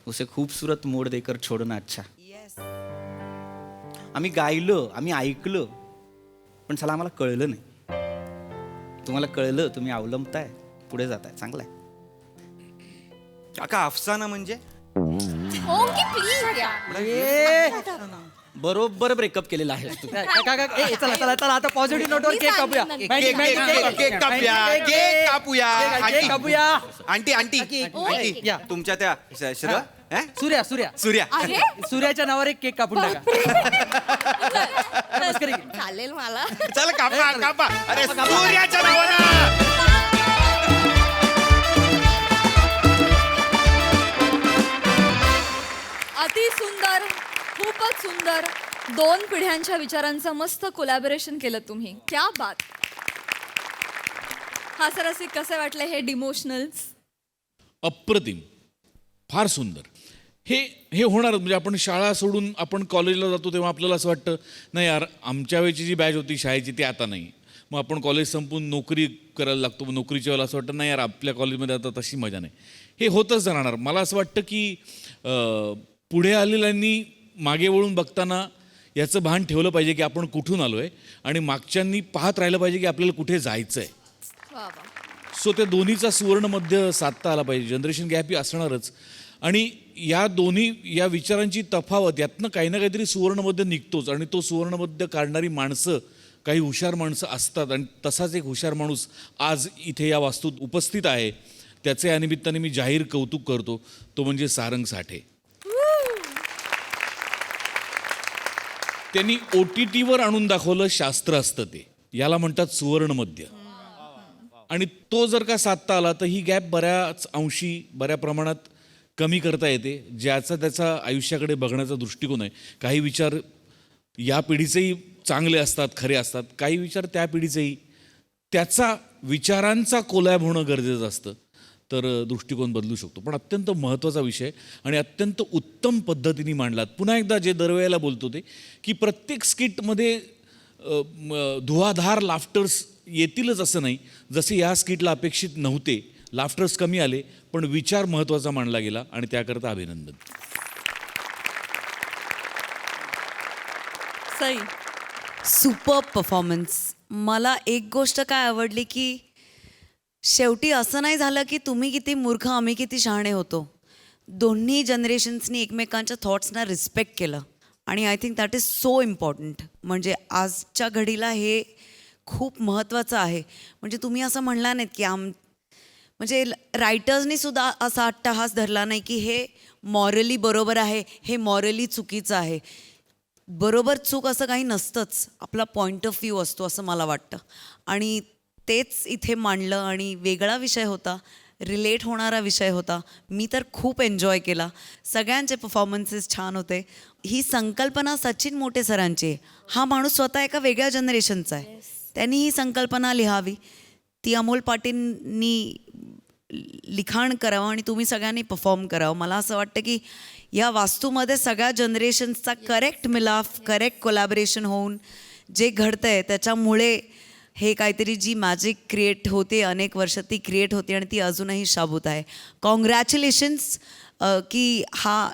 [SPEAKER 11] उसे खूबसूरत मोड देकर छोड़ना अच्छा. आम्ही गायलं, आम्ही ऐकलं, पण चला आम्हाला कळलं नाही. तुम्हाला कळलं, तुम्ही अवलंबताय, पुढे जाताय, चांगलं आहे.
[SPEAKER 14] काका अफसाना म्हणजे
[SPEAKER 11] बरोबर ब्रेकअप केलेला आहे तू.
[SPEAKER 7] चला चला चला आता पॉझिटिव्ह नोटवर केक कापूया.
[SPEAKER 14] केक कापूया.
[SPEAKER 7] केक कापूया.
[SPEAKER 14] आंटी आंटी आंटी
[SPEAKER 7] या.
[SPEAKER 14] तुमच्या त्या श्र
[SPEAKER 7] सूर्या सूर्या
[SPEAKER 14] सूर्या
[SPEAKER 7] सूर्याच्या नावावर एक केक कापून टाका.
[SPEAKER 5] चालेल मला.
[SPEAKER 14] चल कापा कापा. अरे सूर्याच्या नावानं.
[SPEAKER 1] अति सुंदर, खूपच सुंदर. 2 पिढ्यांच्या विचारांचं मस्त कोलॅबोरेशन केलं तुम्ही. क्या बात. हा सर असे कसे वाटले हे डिमोशनल्स?
[SPEAKER 9] अप्रतिम, फार सुंदर. हे होणार म्हणजे आपण शाळा सोडून आपण कॉलेजला जातो तेव्हा आपल्याला असं वाटतं नाही यार आमच्या वेळची जी बॅच होती शाळेची ती आता नाही. मग आपण कॉलेज संपून नोकरी करायला लागतो, मग नोकरीच्या वेळेला असं वाटतं नाही यार आपल्या कॉलेजमध्ये आता तशी मजा नाही. हे होतच राहणार. मला असं वाटतं की पुढे आलेल्यांनी मागे वळून बघताना याचं भान ठेवलं पाहिजे की आपण कुठून आलो आहे, आणि मागच्यांनी पाहत राहिलं पाहिजे की आपल्याला कुठे जायचं आहे. सो त्या दोन्हीचा सुवर्णमध्य साधता आला पाहिजे. जनरेशन गॅप ही असणारच, आणि या दोन्ही या विचारांची तफावत यातनं काही ना काहीतरी सुवर्णमध्य निघतोच, आणि तो सुवर्णमध्य काढणारी माणसं काही हुशार माणसं असतात, आणि तसाच एक हुशार माणूस आज इथे या वास्तूत उपस्थित आहे. त्याचे या निमित्ताने मी जाहीर कौतुक करतो, तो म्हणजे सारंग साठे. त्यांनी OTTवर आणून दाखवलं शास्त्र असतं ते, याला म्हणतात सुवर्णमध्य. आणि तो जर का साधता आला तर ही गॅप बऱ्याच अंशी बऱ्या प्रमाणात कमी करता येते. ज्याचा त्याचा आयुष्याकडे बघण्याचा दृष्टिकोन आहे. काही विचार या पिढीचेही चांगले असतात, खरे असतात. काही विचार त्या पिढीचेही, त्याचा विचारांचा कोलॅब होणं गरजेचं असतं, तर दृष्टिकोन बदलू शकतो. पण अत्यंत महत्त्वाचा विषय आणि अत्यंत उत्तम पद्धतीने मांडलात. पुन्हा एकदा जे दरवेळेला बोलतो ते की प्रत्येक स्किटमध्ये धुवाधार लाफ्टर्स येतीलच असं नाही. जसे या स्किटला अपेक्षित नव्हते, लाफ्टर्स कमी आले, पण विचार महत्त्वाचा मांडला गेला, आणि त्याकरता अभिनंदन.
[SPEAKER 1] Sai,
[SPEAKER 10] super performance. मला एक गोष्ट काय आवडली की शेवटी असं नाही झालं की तुम्ही किती मूर्ख आम्ही किती शहाणे होतो. दोन्ही जनरेशन्सनी एकमेकांच्या थॉट्सना रिस्पेक्ट केलं, आणि I think that is so important. म्हणजे आजच्या घडीला हे खूप महत्त्वाचं आहे. म्हणजे तुम्ही असं म्हणला नाहीत की म्हणजे रायटर्सनी सुद्धा असा अट्टहास धरला नाही की हे मॉरली बरोबर आहे, हे मॉरली चुकीचं आहे. बरोबर चूक असं काही नसतंच, आपला पॉईंट ऑफ व्ह्यू असतो असं मला वाटतं. आणि तेच इथे मांडलं आणि वेगळा विषय होता, रिलेट होणारा विषय होता. मी तर खूप एन्जॉय केला. सगळ्यांचे परफॉर्मन्सेस छान होते. ही संकल्पना सचिन मोटे सरांची आहे. हा माणूस स्वतः एका वेगळ्या जनरेशनचा आहे. त्यांनी ही संकल्पना लिहावी, ती अमोल पाटीलनी लिखाण करावं आणि तुम्ही सगळ्यांनी परफॉर्म करावं. मला असं वाटतं की या वास्तूमध्ये सगळ्या जनरेशन्सचा करेक्ट मिलाफ, करेक्ट कोलॅबरेशन होऊन जे घडतं आहे त्याच्यामुळे हे काहीतरी जी मॅजिक क्रिएट होते अनेक वर्ष, ती क्रिएट होते आणि ती अजूनही शाबूत आहे. कॉंग्रॅच्युलेशन्स की हा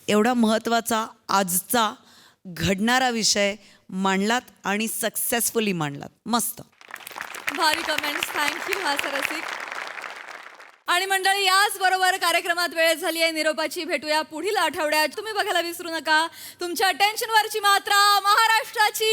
[SPEAKER 10] एवढा महत्त्वाचा आजचा घडणारा विषय मांडलात आणि सक्सेसफुली मांडलात. मस्त.
[SPEAKER 1] भारी कमेंट्स, थँक्यू हास्य रसिक. आणि मंडळी, याच बरोबर कार्यक्रमात वेळ झाली आहे निरोपाची. भेटूया पुढील आठवड्यात. तुम्ही बघायला विसरू नका तुमच्या टेन्शनवरची मात्रा महाराष्ट्राची